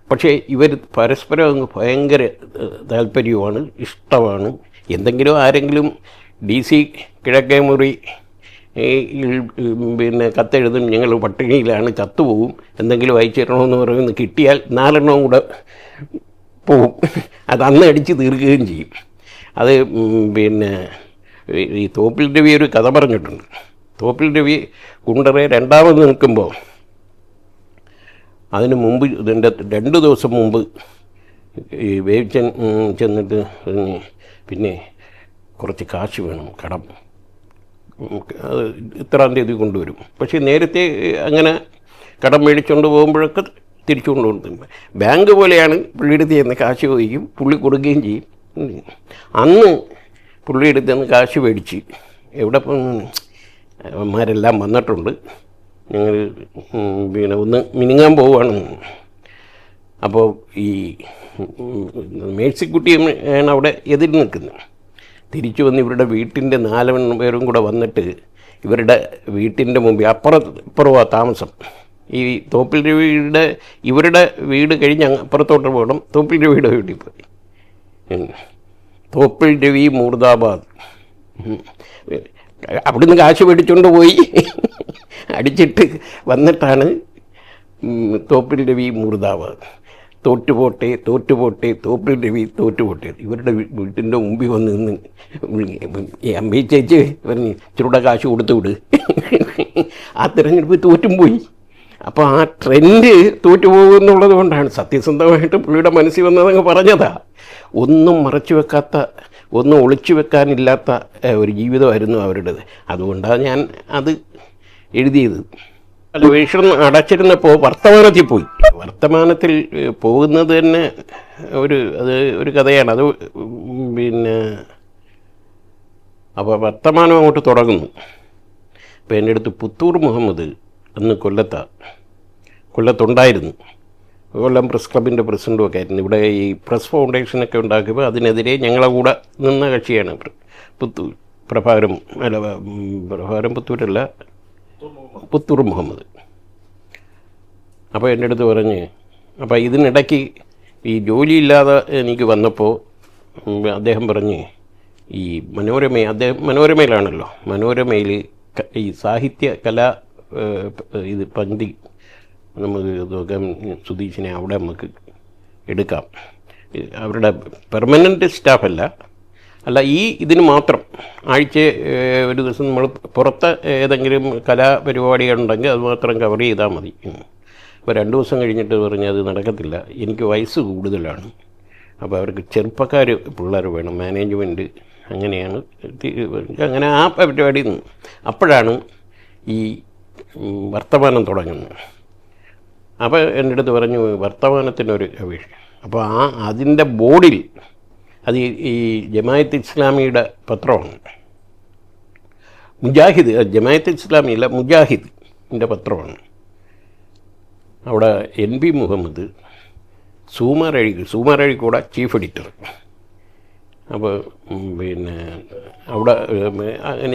പക്ഷേ ഇവർ പരസ്പരം അങ്ങ് ഭയങ്കര താല്പര്യമാണ്, ഇഷ്ടമാണ്. എന്തെങ്കിലും ആരെങ്കിലും DC കിഴക്കേ മുറി പിന്നെ കത്തെഴുതും, ഞങ്ങൾ പട്ടിണിയിലാണ്, ചത്തുപോകും, എന്തെങ്കിലും അയച്ചു തരണമെന്ന് പറയുന്നത് കിട്ടിയാൽ 4 എണ്ണവും കൂടെ പോവും. അത് അന്ന് അടിച്ച് തീർക്കുകയും ചെയ്യും. അത് പിന്നെ ഈ തോപ്പിൽ രവി ഒരു കഥ പറഞ്ഞിട്ടുണ്ട്. തോപ്പിൽ രവി കുണ്ടറെ രണ്ടാമത് നിൽക്കുമ്പോൾ അതിന് മുമ്പ് ഇതിൻ്റെ 2 ദിവസം മുമ്പ് ഈ വേവിച്ചൻ ചെന്നിട്ട് പിന്നെ കുറച്ച് കാശ് വേണം, കടം, അത് ഇത്രാം തീയതി കൊണ്ടുവരും. പക്ഷേ നേരത്തെ അങ്ങനെ കടം മേടിച്ചുകൊണ്ട് പോകുമ്പോഴൊക്കെ തിരിച്ചു കൊണ്ടുവരും. ബാങ്ക് പോലെയാണ്, പുള്ളിയുടെ നിന്ന് കാശ് ചോദിക്കും, പുള്ളി കൊടുക്കുകയും ചെയ്യും. അന്ന് പുള്ളിയുടെ നിന്ന് കാശ് മേടിച്ച് എവിടെ അവന്മാരെല്ലാം വന്നിട്ടുണ്ട്, ഞങ്ങൾ പിന്നെ ഒന്ന് മിനുങ്ങാൻ പോവുകയാണ്. അപ്പോൾ ഈ മേഴ്സിക്കുട്ടിയാണ് അവിടെ എതിര് നിൽക്കുന്നത്. തിരിച്ചു വന്ന് ഇവരുടെ വീട്ടിൻ്റെ 4 പേരും കൂടെ വന്നിട്ട് ഇവരുടെ വീട്ടിൻ്റെ മുമ്പിൽ അപ്പുറമാണ് താമസം. ഈ തോപ്പിൽ രവിയുടെ ഇവരുടെ വീട് കഴിഞ്ഞ് അപ്പുറത്തോട്ട് പോകണം. തോപ്പിൽ രവിയുടെ വീട്ടിൽ പോയി. തോപ്പിൽ രവി മുർദാബാദ്. അവിടുന്ന് കാശ് മേടിച്ചുകൊണ്ട് പോയി അടിച്ചിട്ട് വന്നിട്ടാണ് തോപ്പിൽ രവി മുർദാബാദ്. തോറ്റുപോട്ടെ തോറ്റുപോട്ടെ, തോപ്പിൽ രവി തോറ്റുപോട്ടെ. ഇവരുടെ വീട്ടിൻ്റെ മുമ്പിൽ വന്ന് നിന്ന് അമ്മയെ ചേച്ചി പറഞ്ഞ് ഇച്ചിരൂടെ കാശ് കൊടുത്തു വിട്. ആ തിരഞ്ഞെടുപ്പ് തോറ്റും പോയി. അപ്പോൾ ആ ട്രെൻഡ് തോറ്റുപോകുന്നുള്ളത് കൊണ്ടാണ് സത്യസന്ധമായിട്ട് പുള്ളിയുടെ മനസ്സിൽ വന്നതങ്ങ് പറഞ്ഞതാ. ഒന്നും മറച്ചു വെക്കാത്ത, ഒന്നും ഒളിച്ചു വെക്കാനില്ലാത്ത ഒരു ജീവിതമായിരുന്നു അവരുടേത്. അതുകൊണ്ടാണ് ഞാൻ അത് എഴുതിയത്. ടെലിവിഷൻ അടച്ചിരുന്നപ്പോൾ വർത്തമാനത്തിൽ പോയി. വർത്തമാനത്തിൽ പോകുന്നത് തന്നെ ഒരു കഥയാണ്. അത് പിന്നെ അപ്പോൾ വർത്തമാനം അങ്ങോട്ട് തുടങ്ങുന്നു. അപ്പോൾ എൻ്റെ അടുത്ത് പുത്തൂർ മുഹമ്മദ് അന്ന് കൊല്ലത്തുണ്ടായിരുന്നു. കൊല്ലം പ്രസ് ക്ലബിൻ്റെ പ്രസിഡൻറ്റും ഒക്കെ ആയിരുന്നു. ഇവിടെ ഈ പ്രസ് ഫൗണ്ടേഷനൊക്കെ ഉണ്ടാക്കുമ്പോൾ അതിനെതിരെ ഞങ്ങളെ കൂടെ നിന്ന കക്ഷിയാണ് പുത്തൂർ പ്രഭാകരൻ പുത്തൂരല്ല, പുത്തൂർ മുഹമ്മദ്. അപ്പോൾ എൻ്റെ അടുത്ത് പറഞ്ഞ്, അപ്പോൾ ഇതിനിടയ്ക്ക് ഈ ജോലിയില്ലാതെ എനിക്ക് വന്നപ്പോൾ അദ്ദേഹം പറഞ്ഞ് ഈ അദ്ദേഹം മനോരമയിലാണല്ലോ, മനോരമയിൽ ഈ സാഹിത്യ കലാ ഇത് പങ്ക്തി നമുക്ക് നോക്കാം, സുധീഷിനെ അവിടെ നമുക്ക് എടുക്കാം. അവരുടെ പെർമനൻറ്റ് സ്റ്റാഫല്ല, ഇതിന് മാത്രം ആഴ്ച ഒരു ദിവസം നമ്മൾ പുറത്ത് ഏതെങ്കിലും കലാപരിപാടികളുണ്ടെങ്കിൽ അത് മാത്രം കവർ ചെയ്താൽ മതി. അപ്പോൾ 2 ദിവസം കഴിഞ്ഞിട്ട് പറഞ്ഞ് അത് നടക്കത്തില്ല, എനിക്ക് വയസ്സ് കൂടുതലാണ്, അപ്പോൾ അവർക്ക് ചെറുപ്പക്കാർ പിള്ളേർ വേണം, മാനേജ്മെൻറ്റ് അങ്ങനെയാണ്. അങ്ങനെ ആ പരിപാടി നിന്ന് അപ്പോഴാണ് ഈ വർത്തമാനം തുടങ്ങുന്നത്. അപ്പോൾ എൻ്റെ അടുത്ത് പറഞ്ഞു വർത്തമാനത്തിനൊരു അപേക്ഷ. അപ്പോൾ അതിൻ്റെ ബോർഡിൽ അത് ഈ ജമായത്ത് ഇസ്ലാമിയുടെ പത്രമാണ്, മുജാഹിദ്, ജമായത്ത് ഇസ്ലാമിയല്ല മുജാഹിദിൻ്റെ പത്രമാണ്. അവിടെ NB മുഹമ്മദ്, സൂമാരഴിക്കൂടെ ചീഫ് എഡിറ്റർ. അപ്പോൾ പിന്നെ അവിടെ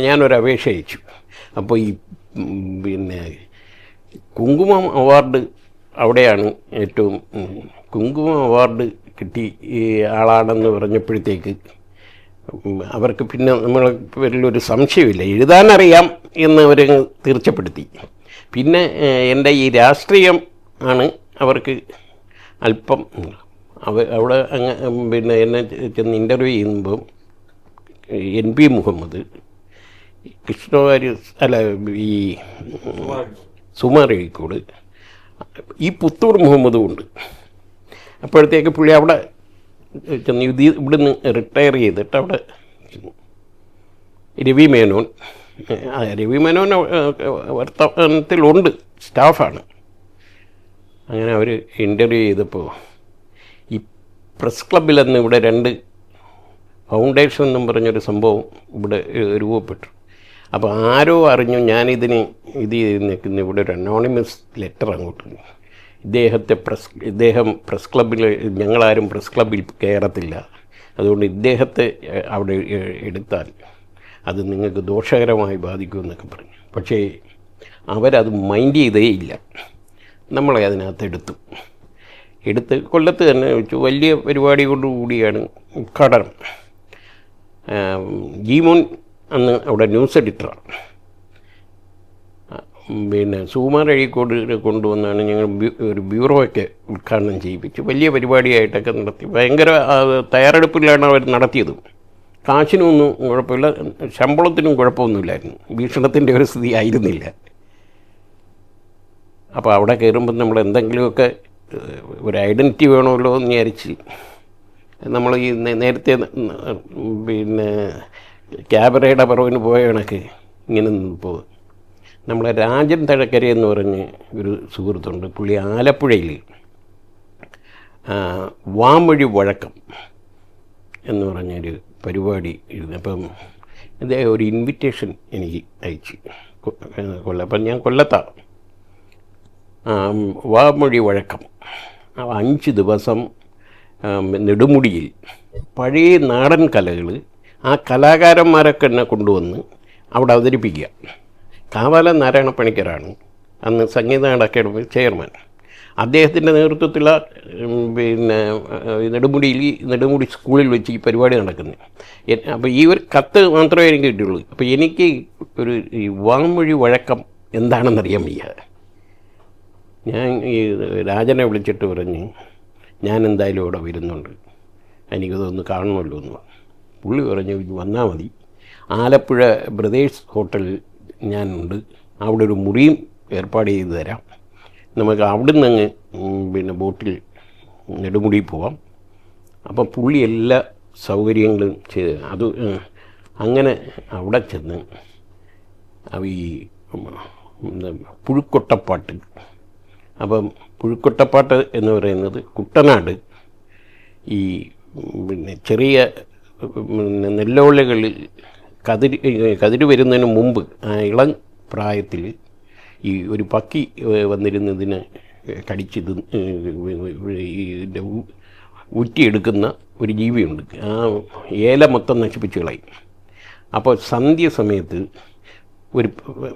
ഞാനൊരു അപേക്ഷ അയച്ചു. അപ്പോൾ ഈ പിന്നെ കുങ്കുമം അവാർഡ് അവിടെയാണ് ഏറ്റവും, കുങ്കുമം അവാർഡ് കിട്ടി ആളാണെന്ന് പറഞ്ഞപ്പോഴത്തേക്ക് അവർക്ക് പിന്നെ നമ്മളെ പേരിലൊരു സംശയമില്ല, എഴുതാനറിയാം എന്ന് അവർ തീർച്ചപ്പെടുത്തി. പിന്നെ എൻ്റെ ഈ രാഷ്ട്രീയം ആണ് അവർക്ക് അല്പം അവിടെ പിന്നെ എന്നെ ചെന്ന് ഇൻ്റർവ്യൂ ചെയ്യുമ്പോൾ NB മുഹമ്മദ്, കൃഷ്ണവാര്യർ ഈ സുമാർ അഴീക്കോട്, ഈ പുത്തൂർ മുഹമ്മദും ഉണ്ട്. അപ്പോഴത്തേക്ക് പുള്ളി അവിടെ ചെന്ന് ഇവിടുന്ന് റിട്ടയർ ചെയ്തിട്ട് അവിടെ രവി മേനോൻ വർത്തമാനത്തിലുണ്ട്, സ്റ്റാഫാണ്. അങ്ങനെ അവർ ഇൻ്റർവ്യൂ ചെയ്തപ്പോൾ ഈ പ്രസ് ക്ലബിലെന്ന് ഇവിടെ 2 ഫൗണ്ടേഷൻ എന്നും പറഞ്ഞൊരു സംഭവം ഇവിടെ രൂപപ്പെട്ടു. അപ്പോൾ ആരോ അറിഞ്ഞു ഞാനിതിന് ഇത് നിൽക്കുന്ന ഇവിടെ ഒരു അനോണിമസ് ലെറ്റർ അങ്ങോട്ട്, ഇദ്ദേഹം പ്രസ് ക്ലബിൽ, ഞങ്ങളാരും പ്രസ് ക്ലബിൽ കയറത്തില്ല, അതുകൊണ്ട് ഇദ്ദേഹത്തെ അവിടെ എടുത്താൽ അത് നിങ്ങൾക്ക് ദോഷകരമായി ബാധിക്കുമെന്നൊക്കെ പറഞ്ഞു. പക്ഷേ അവരത് മൈൻഡ് ചെയ്തേ ഇല്ല, നമ്മളെ അതിനകത്ത് എടുത്തു. എടുത്ത് കൊല്ലത്ത് തന്നെ വെച്ചു. വലിയ പരിപാടി കൊണ്ടുകൂടിയാണ് ഉദ്ഘാടനം. ജീമോൻ അന്ന് അവിടെ ന്യൂസ് എഡിറ്ററാണ്. പിന്നെ സുകുമാർ അഴീക്കോട് കൊണ്ടുവന്നാണ് ഞങ്ങൾ ഒരു ബ്യൂറോയൊക്കെ ഉദ്ഘാടനം ചെയ്യിപ്പിച്ചു. വലിയ പരിപാടിയായിട്ടൊക്കെ നടത്തി. ഭയങ്കര തയ്യാറെടുപ്പിലാണ് അവർ നടത്തിയത്. കാശിനൊന്നും കുഴപ്പമില്ല, ശമ്പളത്തിനും കുഴപ്പമൊന്നുമില്ലായിരുന്നു. ഭീഷണത്തിൻ്റെ ഒരു സ്ഥിതി ആയിരുന്നില്ല. അപ്പോൾ അവിടെ കയറുമ്പോൾ നമ്മൾ എന്തെങ്കിലുമൊക്കെ ഒരു ഐഡൻറ്റിറ്റി വേണമല്ലോ എന്ന് വിചാരിച്ച് നമ്മൾ ഈ നേരത്തെ പിന്നെ ക്യാബറയുടെ പിറവിന് പോയ കണക്ക് ഇങ്ങനെ പോകും. നമ്മളെ രാജൻ തഴക്കര എന്ന് പറഞ്ഞ് ഒരു സുഹൃത്തുണ്ട്. പുള്ളി ആലപ്പുഴയിൽ വാമൊഴി വഴക്കം എന്ന് പറഞ്ഞൊരു പരിപാടി ഇരുന്നു. അപ്പം ഇദ്ദേഹം ഒരു ഇൻവിറ്റേഷൻ എനിക്ക് അയച്ചു. അപ്പം ഞാൻ കൊല്ലത്താണ്. വാമൊഴി വഴക്കം 5 ദിവസം നെടുമുടിയിൽ പഴയ നാടൻ കലകൾ ആ കലാകാരന്മാരൊക്കെ എന്നെ കൊണ്ടുവന്ന് അവിടെ അവതരിപ്പിക്കുക. കാവാല നാരായണ പണിക്കരാണ് അന്ന് സംഗീത അക്കാദമി ചെയർമാൻ. അദ്ദേഹത്തിൻ്റെ നേതൃത്വത്തിലുള്ള പിന്നെ നെടുമുടി സ്കൂളിൽ വെച്ച് ഈ പരിപാടി നടക്കുന്നത്. അപ്പോൾ ഈ ഒരു കത്ത് മാത്രമേ എനിക്ക് കിട്ടിയുള്ളൂ. അപ്പോൾ എനിക്ക് ഈ വാമൊഴി വഴക്കം എന്താണെന്നറിയാൻ വയ്യ. ഞാൻ ഈ രാജനെ വിളിച്ചിട്ട് പറഞ്ഞ് ഞാൻ എന്തായാലും ഇവിടെ വരുന്നുണ്ട്, എനിക്കതൊന്ന് കാണണമല്ലോ എന്ന്. പുള്ളി പറഞ്ഞു വന്നാൽ മതി, ആലപ്പുഴ ബ്രദേഴ്സ് ഹോട്ടലിൽ ഞാനുണ്ട്, അവിടെ ഒരു മുറിയും ഏർപ്പാട് ചെയ്ത് തരാം, നമുക്ക് അവിടുന്ന് അങ്ങ് പിന്നെ ബോട്ടിൽ നെടുമുടി പോവാം. അപ്പം പുള്ളി എല്ലാ സൗകര്യങ്ങളും ചെയ്ത് അത് അങ്ങനെ അവിടെ ചെന്ന് ഈ പുഴുക്കൊട്ടപ്പാട്ട്. അപ്പം പുഴുക്കൊട്ടപ്പാട്ട് എന്ന് പറയുന്നത് കുട്ടനാട് ഈ പിന്നെ ചെറിയ നെല്ലോലകളിൽ കതിര് വരുന്നതിന് മുമ്പ് ഇളം പ്രായത്തിൽ ഈ ഒരു പക്കി വന്നിരുന്നതിന് കടിച്ചിത് ഇതിൻ്റെ ഊറ്റിയെടുക്കുന്ന ഒരു ജീവിയുണ്ട്. ആ ഏല മൊത്തം നശിപ്പിച്ച് കളയും. അപ്പോൾ സന്ധ്യ സമയത്ത് ഒരു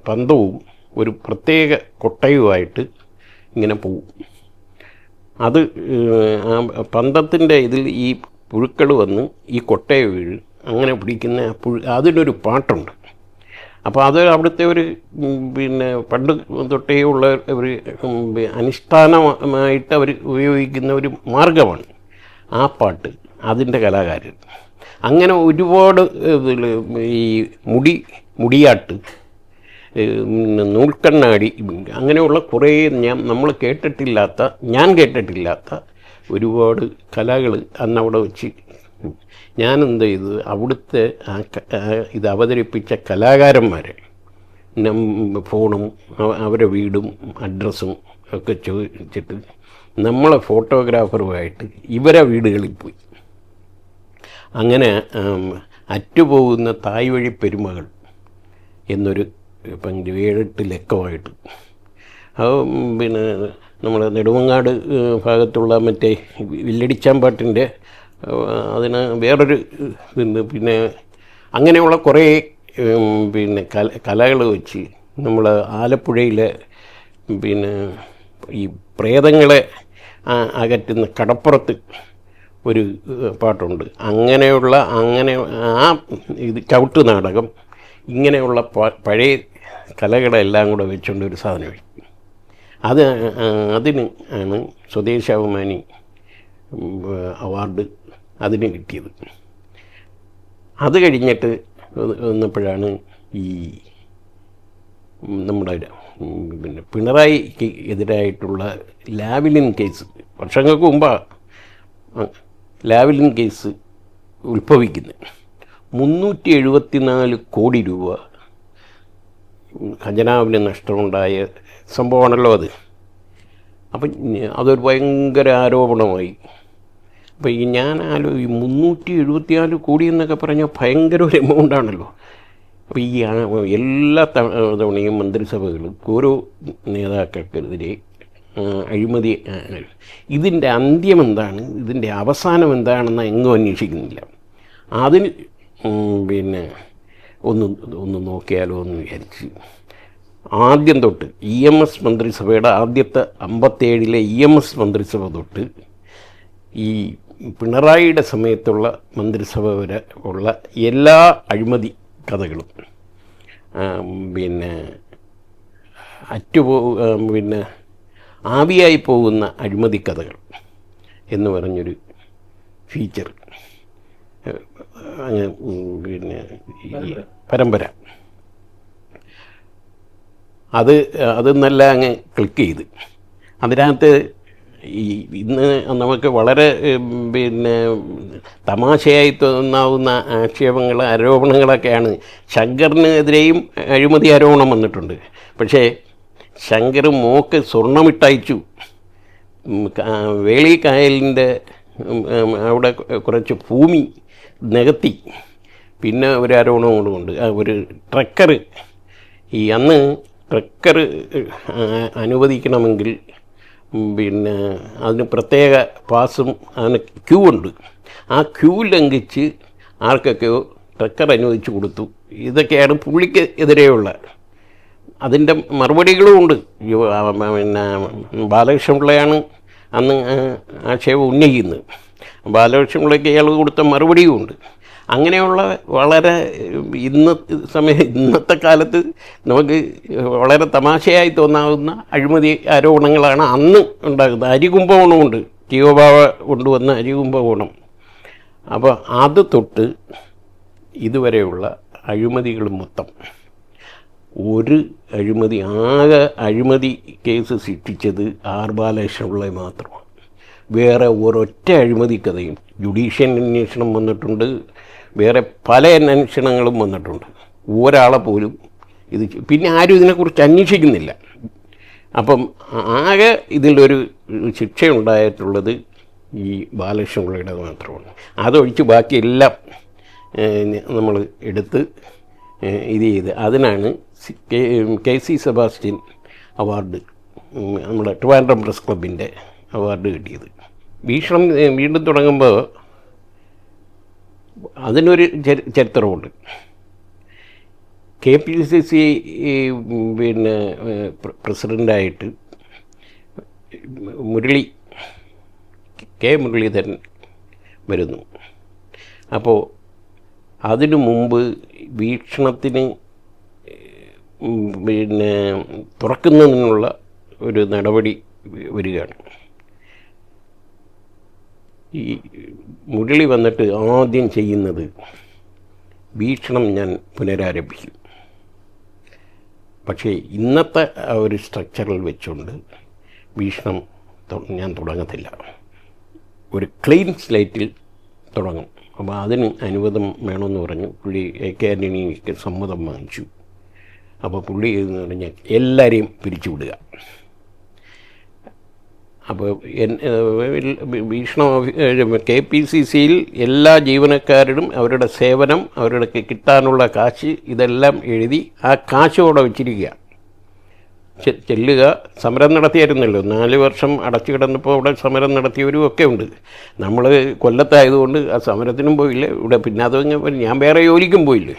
പന്തവും ഒരു പ്രത്യേക കൊട്ടയുമായിട്ട് ഇങ്ങനെ പോവും. അത് ആ പന്തത്തിൻ്റെ ഇതിൽ ഈ പുഴുക്കൾ വന്ന് ഈ കൊട്ടയെ വീഴും. അങ്ങനെ പിടിക്കുന്ന അതിനൊരു പാട്ടുണ്ട്. അപ്പോൾ അത് അവിടുത്തെ ഒരു പിന്നെ പണ്ട് തൊട്ടേ ഉള്ള ഒരു അനുഷ്ഠാനമായിട്ട് അവർ ഉപയോഗിക്കുന്ന ഒരു മാർഗമാണ് ആ പാട്ട്, അതിൻ്റെ കലാകാരൻ. അങ്ങനെ ഒരുപാട് ഈ മുടിയാട്ട്, നൂൽക്കണ്ണാടി, അങ്ങനെയുള്ള കുറേ നമ്മൾ ഞാൻ കേട്ടിട്ടില്ലാത്ത ഒരുപാട് കലകൾ അന്നവിടെ വെച്ച് ഞാനെന്ത് ചെയ്തു, അവിടുത്തെ ഇത് അവതരിപ്പിച്ച കലാകാരന്മാരെ ഫോണും അവരെ വീടും അഡ്രസ്സും ഒക്കെ ചോദിച്ചിട്ട് നമ്മളെ ഫോട്ടോഗ്രാഫറുമായിട്ട് ഇവരെ വീടുകളിൽ പോയി. അങ്ങനെ അറ്റുപോകുന്ന തായ് വഴി പെരുമകൾ എന്നൊരു 7-8 ലക്കമായിട്ട് അത് പിന്നെ നമ്മൾ നെടുമങ്ങാട് ഭാഗത്തുള്ള മറ്റേ വില്ലടിച്ചാമ്പാട്ടിൻ്റെ അതിന് വേറൊരു ഇതുണ്ട്. പിന്നെ അങ്ങനെയുള്ള കുറേ പിന്നെ കലകൾ വെച്ച് നമ്മൾ ആലപ്പുഴയിലെ പിന്നെ ഈ പ്രേതങ്ങളെ അകറ്റുന്ന കടപ്പുറത്ത് ഒരു പാട്ടുണ്ട്. അങ്ങനെ ആ ഇത് ചവിട്ട് നാടകം, ഇങ്ങനെയുള്ള പഴയ കലകളെല്ലാം കൂടെ വെച്ചുകൊണ്ട് ഒരു സാധനം വഴി അതിന് ആണ് സ്വദേശാഭിമാനി അവാർഡ് അതിന് കിട്ടിയത്. അത് കഴിഞ്ഞിട്ട് വന്നപ്പോഴാണ് ഈ നമ്മുടെ പിന്നെ പിണറായിക്ക് എതിരായിട്ടുള്ള ലാവ്ലിൻ കേസ്, വർഷങ്ങൾക്ക് മുമ്പാണ് ലാവ്ലിൻ കേസ് ഉത്ഭവിക്കുന്നത്. 374 കോടി രൂപ ഖജനാവിന് നഷ്ടമുണ്ടായ സംഭവമാണല്ലോ അത്. അപ്പം അതൊരു ഭയങ്കര ആരോപണമായി. അപ്പോൾ ഈ 374 കോടി എന്നൊക്കെ പറഞ്ഞാൽ ഭയങ്കര ഒരു എമൗണ്ടാണല്ലോ. അപ്പോൾ ഈ എല്ലാ തവണയും മന്ത്രിസഭകളും ഓരോ നേതാക്കൾക്കെതിരെ അഴിമതി, ഇതിൻ്റെ അന്ത്യം എന്താണ്, ഇതിൻ്റെ അവസാനം എന്താണെന്ന് എങ്ങും അന്വേഷിക്കുന്നില്ല. അതിന് പിന്നെ ഒന്ന് നോക്കിയാലോ എന്ന് വിചാരിച്ച് ആദ്യം തൊട്ട് EMS മന്ത്രിസഭയുടെ ആദ്യത്തെ 57-ലെ EMS മന്ത്രിസഭ തൊട്ട് ഈ പിണറായിയുടെ സമയത്തുള്ള മന്ത്രിസഭ വരെ ഉള്ള എല്ലാ അഴിമതി കഥകളും പിന്നെ പിന്നെ ആവിയായി പോകുന്ന അഴിമതി കഥകൾ എന്ന് പറഞ്ഞൊരു ഫീച്ചർ പിന്നെ ഈ പരമ്പര അത് നല്ല അങ്ങ് ക്ലിക്ക് ചെയ്ത് അതിനകത്ത് ഈ ഇന്ന് നമുക്ക് വളരെ പിന്നെ തമാശയായി തോന്നാവുന്ന ആരോപണങ്ങളൊക്കെയാണ്. ശങ്കറിനെതിരെയും അഴിമതി ആരോപണം വന്നിട്ടുണ്ട്. പക്ഷേ ശങ്കർ മോക്ക് സ്വർണ്ണമിട്ടയച്ചു, വേളിക്കായലിൻ്റെ അവിടെ കുറച്ച് ഭൂമി നികത്തി. പിന്നെ ഒരു ആരോപണം കൊണ്ടുകൊണ്ട് ഒരു ട്രക്കർ അന്ന് ട്രക്കർ അനുവദിക്കണമെങ്കിൽ പിന്നെ അതിന് പ്രത്യേക പാസും അതിന് ക്യൂ ഉണ്ട്. ആ ക്യൂ ലംഘിച്ച് ആർക്കൊക്കെയോ ട്രക്കർ അനുവദിച്ചു കൊടുത്തു. ഇതൊക്കെയാണ് പുള്ളിക്ക് എതിരെയുള്ള. അതിൻ്റെ മറുപടികളും ഉണ്ട്. പിന്നെ ബാലകൃഷ്ണപിള്ളയാണ് അന്ന് ആക്ഷേപം ഉന്നയിക്കുന്നത്. ബാലകൃഷ്ണപിള്ളയ്ക്ക് അയാൾ കൊടുത്ത മറുപടിയും ഉണ്ട്. അങ്ങനെയുള്ള വളരെ ഇന്നത്തെ കാലത്ത് നമുക്ക് വളരെ തമാശയായി തോന്നാവുന്ന അഴിമതി ആരോപണങ്ങളാണ് അന്ന് ഉണ്ടാകുന്നത്. അരികുംഭകോണമുണ്ട്, ജീവഭാവ കൊണ്ടുവന്ന അരികുംഭകോണം. അപ്പോൾ അത് തൊട്ട് ഇതുവരെയുള്ള അഴിമതികൾ മൊത്തം ഒരു ആകെ അഴിമതി കേസ് സൃഷ്ടിച്ചത് ആർ ബാലകൃഷ്ണപിള്ള മാത്രമാണ്. വേറെ ഒരൊറ്റ അഴിമതി കഥയും ജുഡീഷ്യൽ അന്വേഷണം വന്നിട്ടുണ്ട്, വേറെ പല അന്വേഷണങ്ങളും വന്നിട്ടുണ്ട്. ഒരാളെ പോലും പിന്നെ ആരും ഇതിനെക്കുറിച്ച് അന്വേഷിക്കുന്നില്ല. അപ്പം ആകെ ഇതിലൊരു ശിക്ഷയുണ്ടായിട്ടുള്ളത് ഈ ബാലകൃഷ്ണപിള്ളയുടെ മാത്രമാണ്. അതൊഴിച്ച് ബാക്കിയെല്ലാം നമ്മൾ എടുത്ത് ഇത് ചെയ്ത് അതിനാണ് KC സെബാസ്റ്റ്യൻ അവാർഡ്, നമ്മുടെ ട്രിവാൻഡ്രം പ്രസ് ക്ലബിൻ്റെ അവാർഡ് കിട്ടിയത്. വീക്ഷണം വീണ്ടും തുടങ്ങുമ്പോൾ അതിനൊരു ചരിത്രമുണ്ട്. KPCC പിന്നെ പ്രസിഡൻ്റായിട്ട് മുരളീധരൻ വരുന്നു. അപ്പോൾ അതിനു മുമ്പ് വീക്ഷണത്തിന് പിന്നെ തുറക്കുന്നതിനുള്ള ഒരു നടപടി വരികയാണ്. ഈ മുരളി വന്നിട്ട് ആദ്യം ചെയ്യുന്നത് വീക്ഷണം ഞാൻ പുനരാരംഭിക്കും. പക്ഷേ ഇന്നത്തെ ആ ഒരു സ്ട്രക്ചറിൽ വെച്ചുകൊണ്ട് വീക്ഷണം ഞാൻ തുടങ്ങത്തില്ല. ഒരു ക്ലീൻ സ്ലേറ്റിൽ തുടങ്ങും. അപ്പോൾ അതിന് അനുവാദം വേണമെന്ന് പറഞ്ഞു. പുള്ളി AK ആൻ്റണിക്ക് സമ്മതം വാങ്ങിച്ചു. അപ്പോൾ പുള്ളി എന്ന് പറഞ്ഞാൽ എല്ലാവരെയും പിരിച്ചുവിടുക. അപ്പോൾ വീക്ഷണം KPCCയിൽ എല്ലാ ജീവനക്കാരും അവരുടെ സേവനം, അവരുടെ കിട്ടാനുള്ള കാശ് ഇതെല്ലാം എഴുതി ആ കാശോടെ വെച്ചിരിക്കുക. ചെല്ലുക. സമരം നടത്തിയായിരുന്നല്ലോ, 4 വർഷം അടച്ചു കിടന്നപ്പോൾ അവിടെ സമരം നടത്തിയവരും ഒക്കെ ഉണ്ട്. നമ്മൾ കൊല്ലത്തായതുകൊണ്ട് ആ സമരത്തിനും പോയില്ല. ഇവിടെ പിന്നെ അത് ഞാൻ വേറെ ജോലിക്കും പോയില്ല.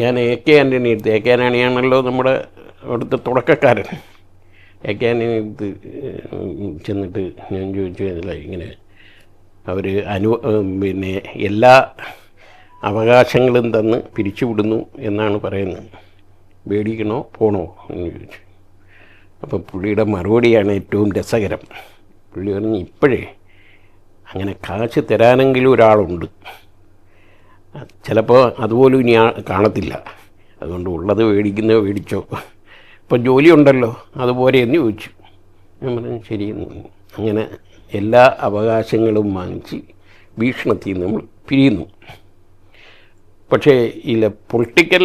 ഞാൻ AK ആൻ്റണി എടുത്ത്, AK ആൻ്റണിയാണല്ലോ നമ്മുടെ അവിടുത്തെ തുടക്കക്കാരൻ. AK ആൻ്റണി എടുത്ത് ചെന്നിട്ട് ഞാൻ ചോദിച്ചു, ഇങ്ങനെ അവർ പിന്നെ എല്ലാ അവകാശങ്ങളും തന്ന് പിരിച്ചുവിടുന്നു എന്നാണ് പറയുന്നത്, മേടിക്കണോ പോണോ എന്ന് ചോദിച്ചു. അപ്പോൾ പുള്ളിയുടെ മറുപടിയാണ് ഏറ്റവും രസകരം. പുള്ളി പറഞ്ഞ്, ഇപ്പോഴേ അങ്ങനെ കാശ് തരാനെങ്കിലും ഒരാളുണ്ട്, ചിലപ്പോൾ അതുപോലും ഇനി കാണത്തില്ല, അതുകൊണ്ട് ഉള്ളത് മേടിക്കുന്നോ മേടിച്ചോ, ഇപ്പം ജോലി ഉണ്ടല്ലോ അതുപോലെ എന്ന് ചോദിച്ചു. ഞാൻ പറഞ്ഞു ശരി. അങ്ങനെ എല്ലാ അവകാശങ്ങളും വാങ്ങിച്ച് വീക്ഷണത്തിൽ നിന്ന് നമ്മൾ പിരിയുന്നു. പക്ഷേ പൊളിറ്റിക്കൽ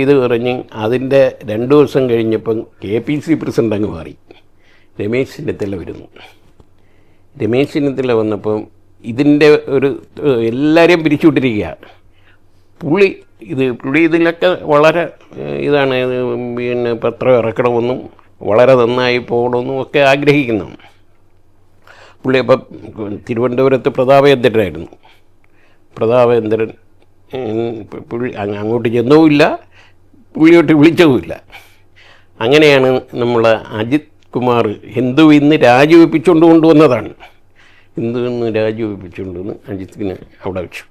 ഇത് പറഞ്ഞ് അതിൻ്റെ 2 ദിവസം കഴിഞ്ഞപ്പം KPC പ്രസിഡൻ്റ് അങ്ങ് മാറി. രമേശ് ചെന്നിത്തല വരുന്നു. രമേശ് ചെന്നിത്തല വന്നപ്പം ഇതിൻ്റെ എല്ലാവരെയും പിരിച്ചുവിട്ടിരിക്കുക. പുള്ളി ഇതിലൊക്കെ വളരെ ഇതാണ്, പിന്നെ പത്രം ഇറക്കണമെന്നും വളരെ നന്നായി പോകണമെന്നും ഒക്കെ ആഗ്രഹിക്കുന്നു. പുള്ളി അപ്പം തിരുവനന്തപുരത്ത് പ്രതാപേന്ദ്രനായിരുന്നു. പ്രതാപേന്ദ്രൻ പുള്ളി അങ്ങോട്ട് ചെന്നുമില്ല, പുള്ളിയോട്ട് വിളിച്ചതുമില്ല. അങ്ങനെയാണ് നമ്മൾ അജിത് കുമാർ ഹിന്ദു ഇന്ന് രാജിവെപ്പിച്ചുകൊണ്ട് കൊണ്ടുവന്നതാണ്. ഹിന്ദു ഇന്ന് രാജിവെപ്പിച്ചുകൊണ്ട് വന്ന് അജിത്തിനെ അവിടെ വെച്ചു.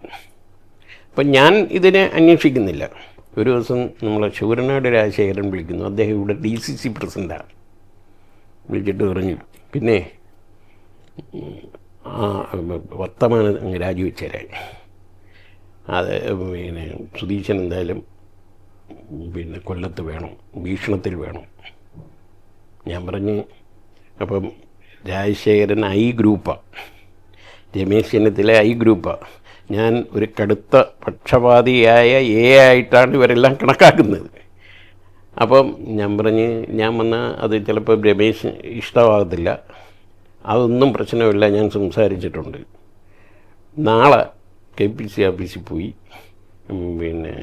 അപ്പം ഞാൻ ഇതിനെ അന്വേഷിക്കുന്നില്ല. ഒരു ദിവസം നമ്മളെ ശൂരനാട് രാജശേഖരൻ വിളിക്കുന്നു. അദ്ദേഹം ഇവിടെ DCC പ്രസിഡൻ്റാണ്. വിളിച്ചിട്ട് പറഞ്ഞു, പിന്നെ വർത്തമാനം അങ്ങ് രാജിവെച്ചേരാൻ, അത് പിന്നെ സുധീശൻ എന്തായാലും പിന്നെ കൊല്ലത്ത് വേണം, വീക്ഷണത്തിൽ വേണം. ഞാൻ പറഞ്ഞ്, അപ്പം രാജശേഖരൻ ഗ്രൂപ്പാണ്, രമേശ് ചെന്നിത്തല ഗ്രൂപ്പാണ്. ഞാൻ ഒരു കടുത്ത പക്ഷപാതിയായ ആയിട്ടാണ് ഇവരെല്ലാം കണക്കാക്കുന്നത്. അപ്പം ഞാൻ പറഞ്ഞ്, ഞാൻ വന്നാൽ അത് ചിലപ്പോൾ രമേശ് ഇഷ്ടമാകത്തില്ല, അതൊന്നും പ്രശ്നമില്ല, ഞാൻ സംസാരിച്ചിട്ടുണ്ട്. നാളെ KPC ഓഫീസിൽ പോയി പിന്നെ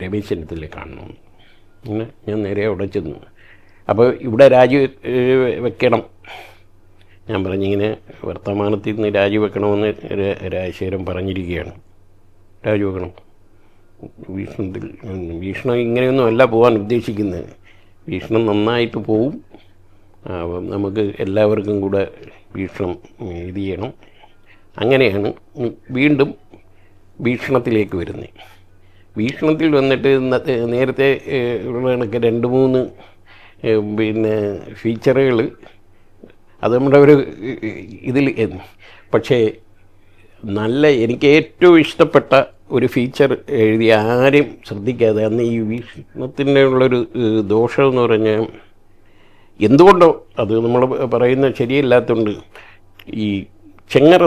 രമേശ് ചെന്നിത്തല കാണണം. അങ്ങനെ ഞാൻ നേരെ അവിടെ ചെന്നു. അപ്പോൾ ഇവിടെ വെക്കണം. ഞാൻ പറഞ്ഞിങ്ങനെ വർത്തമാനത്തിൽ നിന്ന് രാജിവെക്കണമെന്ന് രാജശേഖരൻ പറഞ്ഞിരിക്കുകയാണ്. രാജിവെക്കണം. വീക്ഷണം ഇങ്ങനെയൊന്നും അല്ല പോകാൻ ഉദ്ദേശിക്കുന്നത്. വീക്ഷണം നന്നായിട്ട് പോവും. നമുക്ക് എല്ലാവർക്കും കൂടെ വീക്ഷണം ഇത് ചെയ്യണം. അങ്ങനെയാണ് വീണ്ടും വീക്ഷണത്തിലേക്ക് വരുന്നത്. വീക്ഷണത്തിൽ വന്നിട്ട് നേരത്തെ ഉള്ള കണക്ക് 2-3 പിന്നെ ഫീച്ചറുകൾ അത് നമ്മുടെ ഒരു ഇതിൽ, പക്ഷേ എനിക്ക് ഏറ്റവും ഇഷ്ടപ്പെട്ട ഒരു ഫീച്ചർ എഴുതി ആരും ശ്രദ്ധിക്കാതെ, അന്ന് ഈ വീക്ഷണത്തിൻ്റെ ഉള്ളൊരു ദോഷമെന്ന് പറഞ്ഞാൽ എന്തുകൊണ്ടോ അത് നമ്മൾ പറയുന്നത് ശരിയല്ലാത്തതുകൊണ്ട്, ഈ ചെങ്ങറ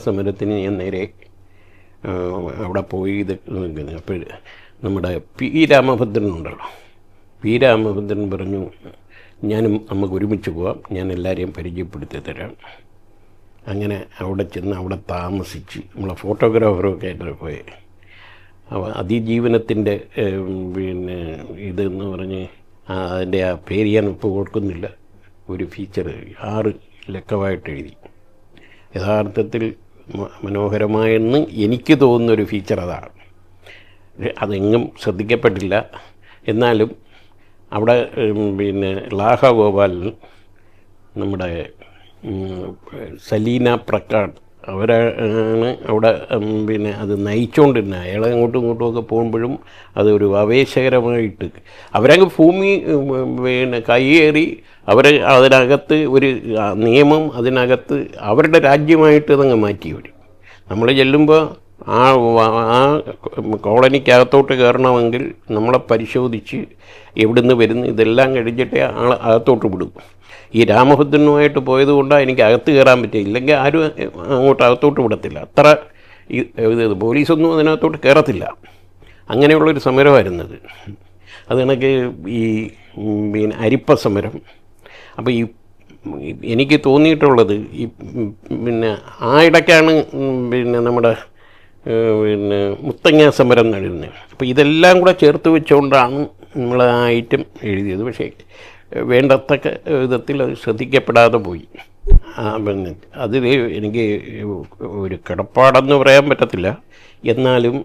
സമരത്തിന് ഞാൻ നേരെ അവിടെ പോയി ഇത് നിൽക്കുന്നത്. അപ്പോൾ നമ്മുടെ P. രാമഭദ്രൻ ഉണ്ടല്ലോ, P. രാമഭദ്രൻ പറഞ്ഞു, നമുക്ക് ഒരുമിച്ച് പോവാം, ഞാൻ എല്ലാവരെയും പരിചയപ്പെടുത്തി തരാം. അങ്ങനെ അവിടെ ചെന്ന് അവിടെ താമസിച്ച് നമ്മളെ ഫോട്ടോഗ്രാഫറൊക്കെ ആയിട്ട് പോയി. അതിജീവനത്തിൻ്റെ പിന്നെ ഇതെന്ന് പറഞ്ഞ് അതിൻ്റെ ആ പേര് ഞാൻ ഇപ്പോൾ ഓർക്കുന്നില്ല, ഒരു ഫീച്ചർ 6 ലക്കമായിട്ട് എഴുതി. യഥാർത്ഥത്തിൽ മനോഹരമായെന്ന് എനിക്ക് തോന്നുന്നൊരു ഫീച്ചർ അതാണ്. അതെങ്ങും ശ്രദ്ധിക്കപ്പെട്ടില്ല. എന്നാലും അവിടെ പിന്നെ ലാഹ ഗോപാലൻ, നമ്മുടെ സലീന പ്രക്കാട്, അവരാണ് അവിടെ പിന്നെ അത് നയിച്ചുകൊണ്ടിരുന്നത്. അയാളെ അങ്ങോട്ടും ഇങ്ങോട്ടുമൊക്കെ പോകുമ്പോഴും അതൊരു ആവേശകരമായിട്ട് അവരങ്ങ് ഭൂമി പിന്നെ കയ്യേറി അതിനകത്ത് ഒരു നിയമം, അതിനകത്ത് അവരുടെ രാജ്യമായിട്ട് അതങ്ങ് മാറ്റിയവർ. നമ്മൾ ചെല്ലുമ്പോൾ ആ കോളനിക്കകത്തോട്ട് കയറണമെങ്കിൽ നമ്മളെ പരിശോധിച്ച് എവിടുന്ന് വരുന്നു ഇതെല്ലാം കഴിഞ്ഞിട്ടേ അകത്തോട്ട് വിടും. ഈ രാമഭദ്രനുമായിട്ട് പോയത് കൊണ്ടാണ് എനിക്ക് അകത്ത് കയറാൻ പറ്റില്ല, ഇല്ലെങ്കിൽ ആരും അങ്ങോട്ട് അകത്തോട്ട് വിടത്തില്ല. അത്ര പോലീസൊന്നും അതിനകത്തോട്ട് കയറത്തില്ല. അങ്ങനെയുള്ളൊരു സമരമായിരുന്നത്. അത് കണക്ക് ഈ പിന്നെ അരിപ്പ സമരം. അപ്പോൾ എനിക്ക് തോന്നിയിട്ടുള്ളത് പിന്നെ ആ ഇടയ്ക്കാണ് പിന്നെ നമ്മുടെ പിന്നെ മുത്തങ്ങ സമരം നടന്നത്. അപ്പോൾ ഇതെല്ലാം കൂടെ ചേർത്ത് വെച്ചുകൊണ്ടാണ് നമ്മൾ ആ ഐറ്റം എഴുതിയത്. പക്ഷേ വേണ്ടത്തക്ക വിധത്തിൽ അത് ശ്രദ്ധിക്കപ്പെടാതെ പോയി. പിന്നെ അതിൽ എനിക്ക് ഒരു കിടപ്പാടെന്ന് പറയാൻ പറ്റത്തില്ല. എന്നാലും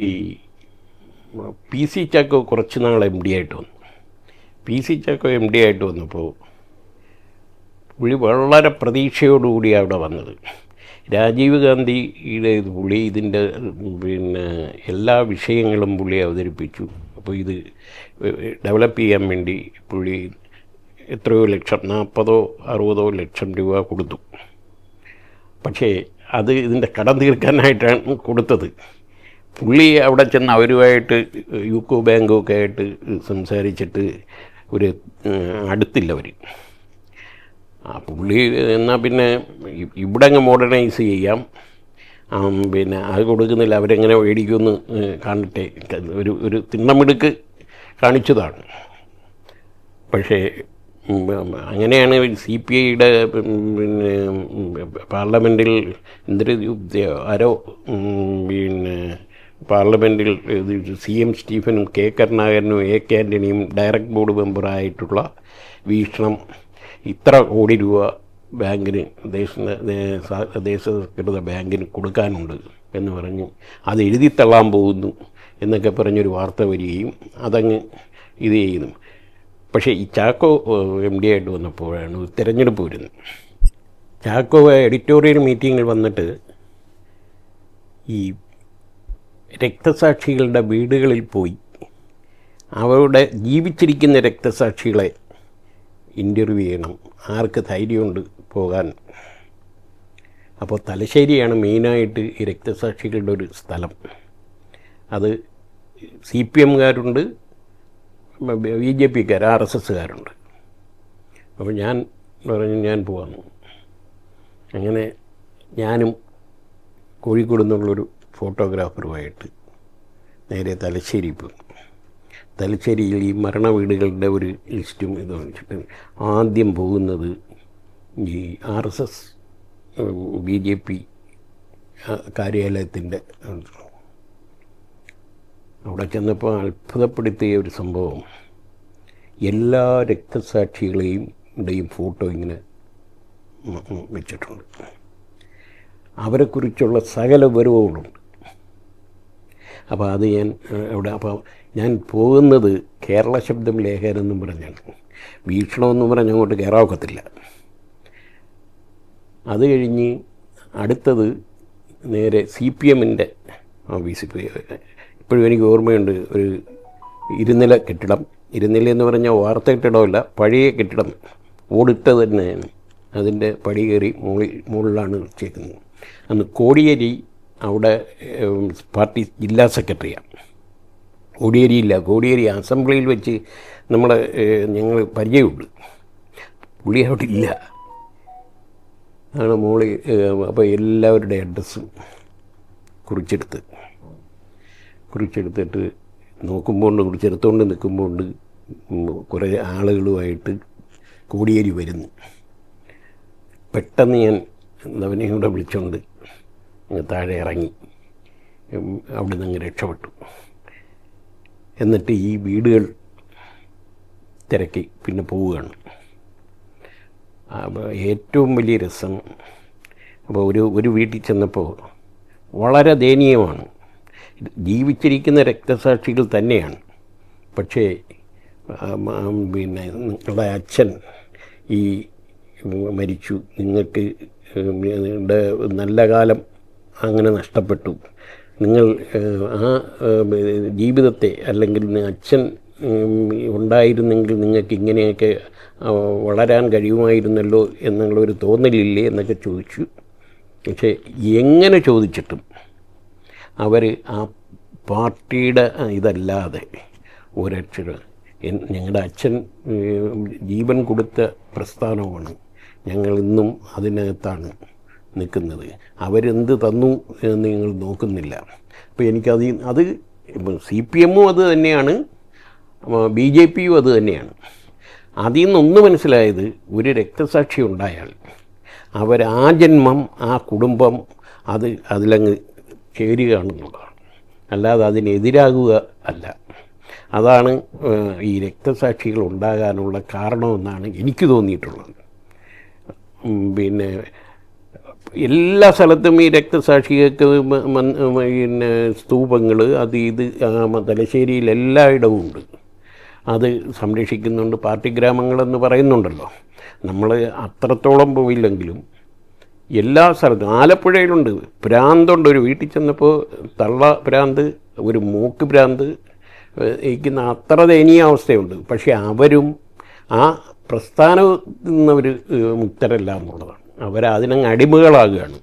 ഈ PC ചാക്കോ കുറച്ച് നാൾ MD ആയിട്ട് വന്നു. PC ചാക്കോ MD ആയിട്ട് വന്നപ്പോൾ പുള്ളി വളരെ പ്രതീക്ഷയോടുകൂടി അവിടെ വന്നത്. രാജീവ് ഗാന്ധിയുടെ പുള്ളി ഇതിൻ്റെ പിന്നെ എല്ലാ വിഷയങ്ങളും പുള്ളി അവതരിപ്പിച്ചു. അപ്പോൾ ഇത് ഡെവലപ്പ് ചെയ്യാൻ വേണ്ടി പുള്ളി എത്രയോ ലക്ഷം, 40-60 ലക്ഷം രൂപ കൊടുത്തു. പക്ഷേ അത് ഇതിൻ്റെ കടം തീർക്കാനായിട്ടാണ് കൊടുത്തത്. പുള്ളി അവിടെ ചെന്ന് അവരുമായിട്ട് യൂക്കോ ബാങ്കൊക്കെ ആയിട്ട് സംസാരിച്ചിട്ട് ഒരു അടുത്തില്ലവർ. പുള്ളി എന്നാൽ പിന്നെ ഇവിടെ അങ്ങ് മോഡേണൈസ് ചെയ്യാം, പിന്നെ അത് കൊടുക്കുന്നില്ല, അവരെങ്ങനെ മേടിക്കുമെന്ന് കാണട്ടെ, ഒരു തിണ്ണമിടുക്ക് കാണിച്ചതാണ്. പക്ഷേ അങ്ങനെയാണ് CPIയുടെ പിന്നെ പാർലമെൻറ്റിൽ ആരോ പിന്നെ പാർലമെൻറ്റിൽ CM സ്റ്റീഫനും K കരുണാകരനും A K ആൻ്റണിയും ഡയറക്റ്റ് ബോർഡ് മെമ്പറായിട്ടുള്ള വീക്ഷണം ഇത്ര കോടി രൂപ ബാങ്കിന് ദേശസംസ്കൃത ബാങ്കിന് കൊടുക്കാനുണ്ട്. എന്ന് പറഞ്ഞ് അത് എഴുതിത്തള്ളാൻ പോകുന്നു എന്നൊക്കെ പറഞ്ഞൊരു വാർത്ത വരികയും അതങ്ങ് ഇത് ചെയ്യുന്നു. പക്ഷേ ഈ ചാക്കോ എം ഡി ആയിട്ട് വന്നപ്പോഴാണ് തിരഞ്ഞെടുപ്പ് വരുന്നത്. ചാക്കോ എഡിറ്റോറിയൽ മീറ്റിങ്ങിൽ വന്നിട്ട് ഈ രക്തസാക്ഷികളുടെ വീടുകളിൽ പോയി അവരുടെ ജീവിച്ചിരിക്കുന്ന രക്തസാക്ഷികളെ ഇൻ്റർവ്യൂ ചെയ്യണം, ആർക്ക് ധൈര്യമുണ്ട് പോകാൻ. അപ്പോൾ തലശ്ശേരിയാണ് മെയിനായിട്ട് ഈ രക്തസാക്ഷികളുടെ ഒരു സ്ഥലം. അത് CPMകാരുണ്ട്, BJPക്കാർ, RSSകാരുണ്ട്. അപ്പോൾ ഞാൻ പറഞ്ഞു ഞാൻ പോകാമെന്ന്. അങ്ങനെ ഞാനും കോഴിക്കോട് നിന്നുള്ളൊരു ഫോട്ടോഗ്രാഫറുമായിട്ട് നേരെ തലശ്ശേരി പോയി. തലശ്ശേരിയിൽ ഈ മരണ വീടുകളുടെ ഒരു ലിസ്റ്റും ഇത് വെച്ചിട്ട് ആദ്യം പോകുന്നത് ഈ RSS BJP കാര്യാലയത്തിൻ്റെ അവിടെ ചെന്നപ്പോൾ അത്ഭുതപ്പെടുത്തിയ ഒരു സംഭവം, എല്ലാ രക്തസാക്ഷികളെയും ഫോട്ടോ ഇങ്ങനെ വെച്ചിട്ടുണ്ട്. അവരെക്കുറിച്ചുള്ള സകല വിവരവുമുണ്ട്. അപ്പോൾ അത് ഞാൻ പോകുന്നത് കേരള ശബ്ദം ലേഖകരെന്നും പറഞ്ഞാണ്. വീക്ഷണമെന്നും പറഞ്ഞ് അങ്ങോട്ട് കയറാവക്കത്തില്ല. അത് കഴിഞ്ഞ് അടുത്തത് നേരെ CPMൻ്റെ ഓഫീസിൽ പോയി. ഇപ്പോഴും എനിക്ക് ഓർമ്മയുണ്ട്, ഒരു ഇരുനില കെട്ടിടം. ഇരുനില എന്ന് പറഞ്ഞാൽ വാർത്ത കെട്ടിടമല്ല, പഴയ കെട്ടിടം, ഓടിട്ടത് തന്നെയാണ്. അതിൻ്റെ പടി കയറി മുകളിലാണ് വെച്ചേക്കുന്നത്. അന്ന് കോടിയേരി അവിടെ പാർട്ടി ജില്ലാ സെക്രട്ടറിയാണ്. കോടിയേരി അസംബ്ലിയിൽ വെച്ച് ഞങ്ങൾ പരിചയമുണ്ട്. പുള്ളി അവിടെ ഇല്ല, ആണ് മോളി. അപ്പോൾ എല്ലാവരുടെ അഡ്രസ്സും കുറിച്ചെടുത്തിട്ട് കുറിച്ചെടുത്തുകൊണ്ട് നിൽക്കുമ്പോൾ കുറേ ആളുകളുമായിട്ട് കോടിയേരി വരുന്നു. പെട്ടെന്ന് ഞാൻ അവനെയും കൂടെ വിളിച്ചുകൊണ്ട് താഴെ ഇറങ്ങി അവിടെ നിന്ന് അങ്ങ് രക്ഷപ്പെട്ടു. എന്നിട്ട് ഈ വീടുകൾ തിരക്കി പിന്നെ പോവുകയാണ്. അപ്പോൾ ഏറ്റവും വലിയ രസം, അപ്പോൾ ഒരു വീട്ടിൽ ചെന്നപ്പോൾ വളരെ ദയനീയമാണ്. ജീവിച്ചിരിക്കുന്ന രക്തസാക്ഷികൾ തന്നെയാണ്. പക്ഷേ പിന്നെ നിങ്ങളുടെ അച്ഛൻ ഈ മരിച്ചു, നിങ്ങൾക്ക് നല്ല കാലം അങ്ങനെ നഷ്ടപ്പെട്ടു, നിങ്ങൾ ആ ജീവിതത്തെ, അല്ലെങ്കിൽ അച്ഛൻ ഉണ്ടായിരുന്നെങ്കിൽ നിങ്ങൾക്ക് ഇങ്ങനെയൊക്കെ വളരാൻ കഴിയുമായിരുന്നല്ലോ എന്നുള്ളൊരു തോന്നലില്ലേ എന്നൊക്കെ ചോദിച്ചു. പക്ഷേ എങ്ങനെ ചോദിച്ചിട്ടും അവർ ആ പാർട്ടിയുടെ ഇതല്ലാതെ ഒരക്ഷരം, ഞങ്ങളുടെ അച്ഛൻ ജീവൻ കൊടുത്ത പ്രസ്ഥാനമാണ്, ഞങ്ങളിന്നും അതിനകത്താണ് നിൽക്കുന്നത്, അവരെന്ത് തന്നു എന്ന് നിങ്ങൾ നോക്കുന്നില്ല. അപ്പോൾ അത് CPMും അത് തന്നെയാണ്, BJPയും അത് തന്നെയാണ്. അതിൽ നിന്നൊന്ന് മനസ്സിലായത്, ഒരു രക്തസാക്ഷി ഉണ്ടായാൽ ആ ജന്മം, ആ കുടുംബം അതിലങ്ങ് ചേരുകയാണെന്നുള്ളതാണ്, അല്ലാതെ അതിനെതിരാകുക അല്ല. അതാണ് ഈ രക്തസാക്ഷികൾ ഉണ്ടാകാനുള്ള കാരണമെന്നാണ് എനിക്ക് തോന്നിയിട്ടുള്ളത്. പിന്നെ എല്ലാ സ്ഥലത്തും ഈ രക്തസാക്ഷികൾക്ക് പിന്നെ സ്തൂപങ്ങൾ ഇത് തലശ്ശേരിയിൽ എല്ലായിടവും ഉണ്ട്. അത് സംരക്ഷിക്കുന്നുണ്ട്. പാർട്ടി ഗ്രാമങ്ങളെന്ന് പറയുന്നുണ്ടല്ലോ, നമ്മൾ അത്രത്തോളം പോയില്ലെങ്കിലും എല്ലാ സ്ഥലത്തും. ആലപ്പുഴയിലുണ്ട്, ഭ്രാന്തുണ്ട്. ഒരു വീട്ടിൽ ചെന്നപ്പോൾ തള്ള ഭ്രാന്ത്, ഒരു മൂക്ക് ഭ്രാന്ത് ഇരിക്കുന്ന അത്ര ദയനീയ അവസ്ഥയുണ്ട്. പക്ഷേ അവരും ആ പ്രസ്ഥാനത്തിൽ നിന്നവർ മുക്തരല്ല എന്നുള്ളതാണ്. അതിനങ്ങ് അടിമകളാകുകയാണ്.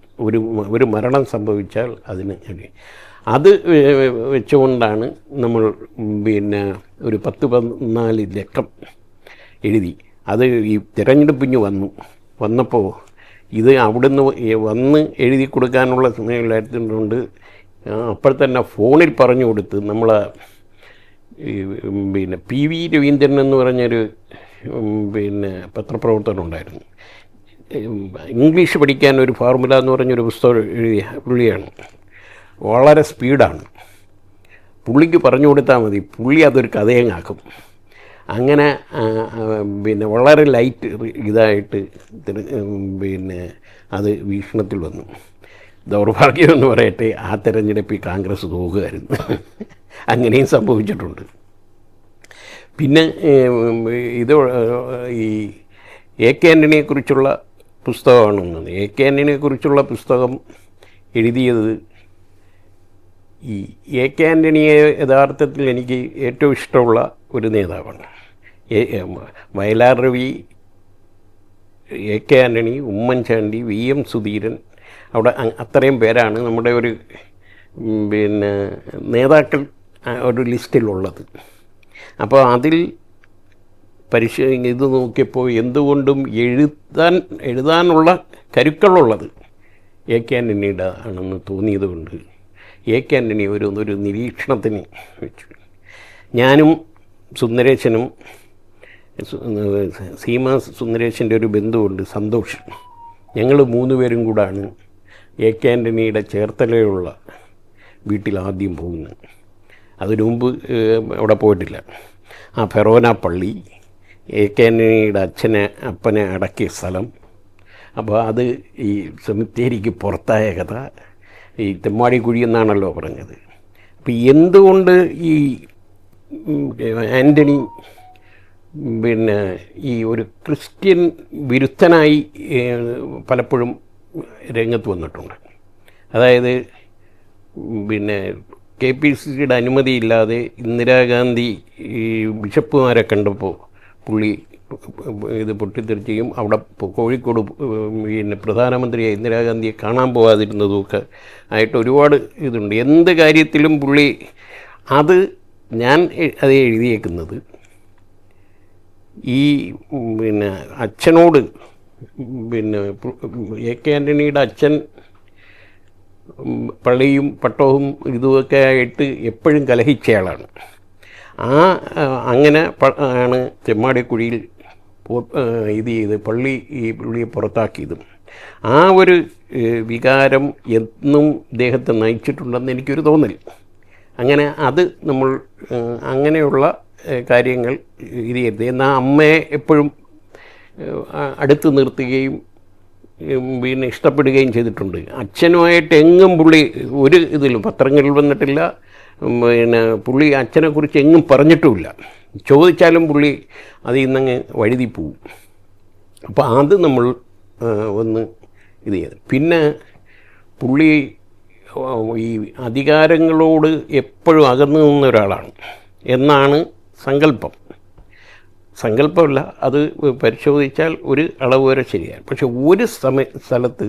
ഒരു മരണം സംഭവിച്ചാൽ അത് വെച്ചുകൊണ്ടാണ് നമ്മൾ പിന്നെ ഒരു 10-14 ലക്കം എഴുതി. അത് ഈ തിരഞ്ഞെടുപ്പിന് വന്നപ്പോൾ ഇത് അവിടുന്ന് വന്ന് എഴുതി കൊടുക്കാനുള്ള സമയമില്ലാത്തതുകൊണ്ട് അപ്പോൾ തന്നെ ഫോണിൽ പറഞ്ഞു കൊടുത്ത് പിന്നെ PV രവീന്ദ്രൻ എന്ന് പറഞ്ഞൊരു പിന്നെ പത്രപ്രവർത്തകനുണ്ടായിരുന്നു. ഇംഗ്ലീഷ് പഠിക്കാൻ ഒരു ഫോർമുല എന്ന് പറഞ്ഞൊരു പുസ്തകം എഴുതിയ പുള്ളിയാണ്. വളരെ സ്പീഡാണ്. പുള്ളിക്ക് പറഞ്ഞു കൊടുത്താൽ മതി, പുള്ളി അതൊരു കഥയങ്ങാക്കും. അങ്ങനെ പിന്നെ വളരെ ലൈറ്റ് ഇതായിട്ട് പിന്നെ അത് വീക്ഷണത്തിൽ വന്നു. ദൗർഭാഗ്യമെന്ന് പറയട്ടെ, ആ തെരഞ്ഞെടുപ്പിൽ കോൺഗ്രസ് തോക്കുകയായിരുന്നു. അങ്ങനെയും സംഭവിച്ചിട്ടുണ്ട്. പിന്നെ ഇത് ഈ എ കെ ആൻ്റണിയെക്കുറിച്ചുള്ള പുസ്തകമാണെന്നത്. എ കെ ആൻ്റണിയെക്കുറിച്ചുള്ള പുസ്തകം എഴുതിയത് ഈ എ കെ ആൻ്റണിയെ യഥാർത്ഥത്തിൽ എനിക്ക് ഏറ്റവും ഇഷ്ടമുള്ള ഒരു നേതാവാണ്. Vayalar Ravi, A K Antony, Oommen Chandy, V M Sudheeran, അവിടെ അത്രയും പേരാണ് നമ്മുടെ ഒരു പിന്നെ നേതാക്കൾ ഒരു ലിസ്റ്റിലുള്ളത്. അപ്പോൾ അതിൽ ഇത് നോക്കിയപ്പോൾ എന്തുകൊണ്ടും എഴുതാനുള്ള കരുക്കളുള്ളത് എ കെ ആൻ്റണിയുടെ ആണെന്ന് തോന്നിയതുകൊണ്ട് എ കെ ആൻ്റണി ഒരു നിരീക്ഷണത്തിന് വെച്ചു. ഞാനും സുന്ദരേശനും, സീമ സുന്ദരേശൻ്റെ ഒരു ബന്ധുവുണ്ട് സന്തോഷ്, ഞങ്ങൾ 3 പേരും കൂടാണ് എ കെ ആൻ്റണിയുടെ ചേർത്തലയുള്ള വീട്ടിൽ ആദ്യം പോകുന്നത്. അതിനു മുമ്പ് അവിടെ പോയിട്ടില്ല. ആ ഫെറോന പള്ളി, എ കെ ആൻ്റണിയുടെ അപ്പനെ അടക്കിയ സ്ഥലം, അപ്പോൾ അത് ഈ സെമിത്തേരിക്ക് പുറത്തായ കഥ, ഈ തെമ്മാടിക്കുഴി എന്നാണല്ലോ പറഞ്ഞത്. അപ്പോൾ എന്തുകൊണ്ട് ഈ ആൻ്റണി പിന്നെ ഈ ഒരു ക്രിസ്ത്യൻ വിരുദ്ധനായി പലപ്പോഴും രംഗത്ത് വന്നിട്ടുണ്ട്. അതായത് പിന്നെ കെ പി സി സിയുടെ അനുമതിയില്ലാതെ ഇന്ദിരാഗാന്ധി ഈ ബിഷപ്പുമാരെ കണ്ടപ്പോൾ പുള്ളി ഇത് പൊട്ടിത്തെറിച്ചുകയും അവിടെ കോഴിക്കോട് പിന്നെ പ്രധാനമന്ത്രിയായ ഇന്ദിരാഗാന്ധിയെ കാണാൻ പോകാതിരുന്നതുമൊക്കെ ആയിട്ട് ഒരുപാട് ഇതുണ്ട്. എന്ത് കാര്യത്തിലും പുള്ളി ഞാൻ അത് എഴുതിയേക്കുന്നത് ഈ പിന്നെ അച്ഛനോട്, പിന്നെ എ കെ ആൻ്റണിയുടെ അച്ഛൻ പള്ളിയും പട്ടവും ഇതുമൊക്കെ ആയിട്ട് എപ്പോഴും കലഹിച്ചയാളാണ്. അങ്ങനെ ആണ് തെമ്മാടിക്കുഴിയിൽ ഇത് ചെയ്ത് പുള്ളിയെ പുറത്താക്കിയതും. ആ ഒരു വികാരം എന്നും ഇദ്ദേഹത്തെ നയിച്ചിട്ടുണ്ടെന്ന് എനിക്കൊരു തോന്നൽ. അങ്ങനെ അത് നമ്മൾ അങ്ങനെയുള്ള കാര്യങ്ങൾ ഇത് ചെയ്ത് എന്നാൽ അമ്മയെ എപ്പോഴും അടുത്ത് നിർത്തുകയും പിന്നെ ഇഷ്ടപ്പെടുകയും ചെയ്തിട്ടുണ്ട്. അച്ഛനുമായിട്ട് എങ്ങും പുള്ളി ഒരു ഇതിലും പത്രങ്ങളിൽ വന്നിട്ടില്ല. പിന്നെ പുള്ളി അച്ഛനെക്കുറിച്ച് എങ്ങും പറഞ്ഞിട്ടുമില്ല. ചോദിച്ചാലും പുള്ളി അതിൽ നിന്നങ്ങ് വഴുതി പോവും. അപ്പോൾ അത് നമ്മൾ ഒന്ന് ഇത് ചെയ്ത്. പിന്നെ പുള്ളി ഈ അധികാരങ്ങളോട് എപ്പോഴും അകന്നു നിന്ന ഒരാളാണ് എന്നാണ് സങ്കല്പമല്ല, അത് പരിശോധിച്ചാൽ ഒരു അളവ് വരെ ശരിയാണ്. പക്ഷെ ഒരു സ്ഥലത്ത്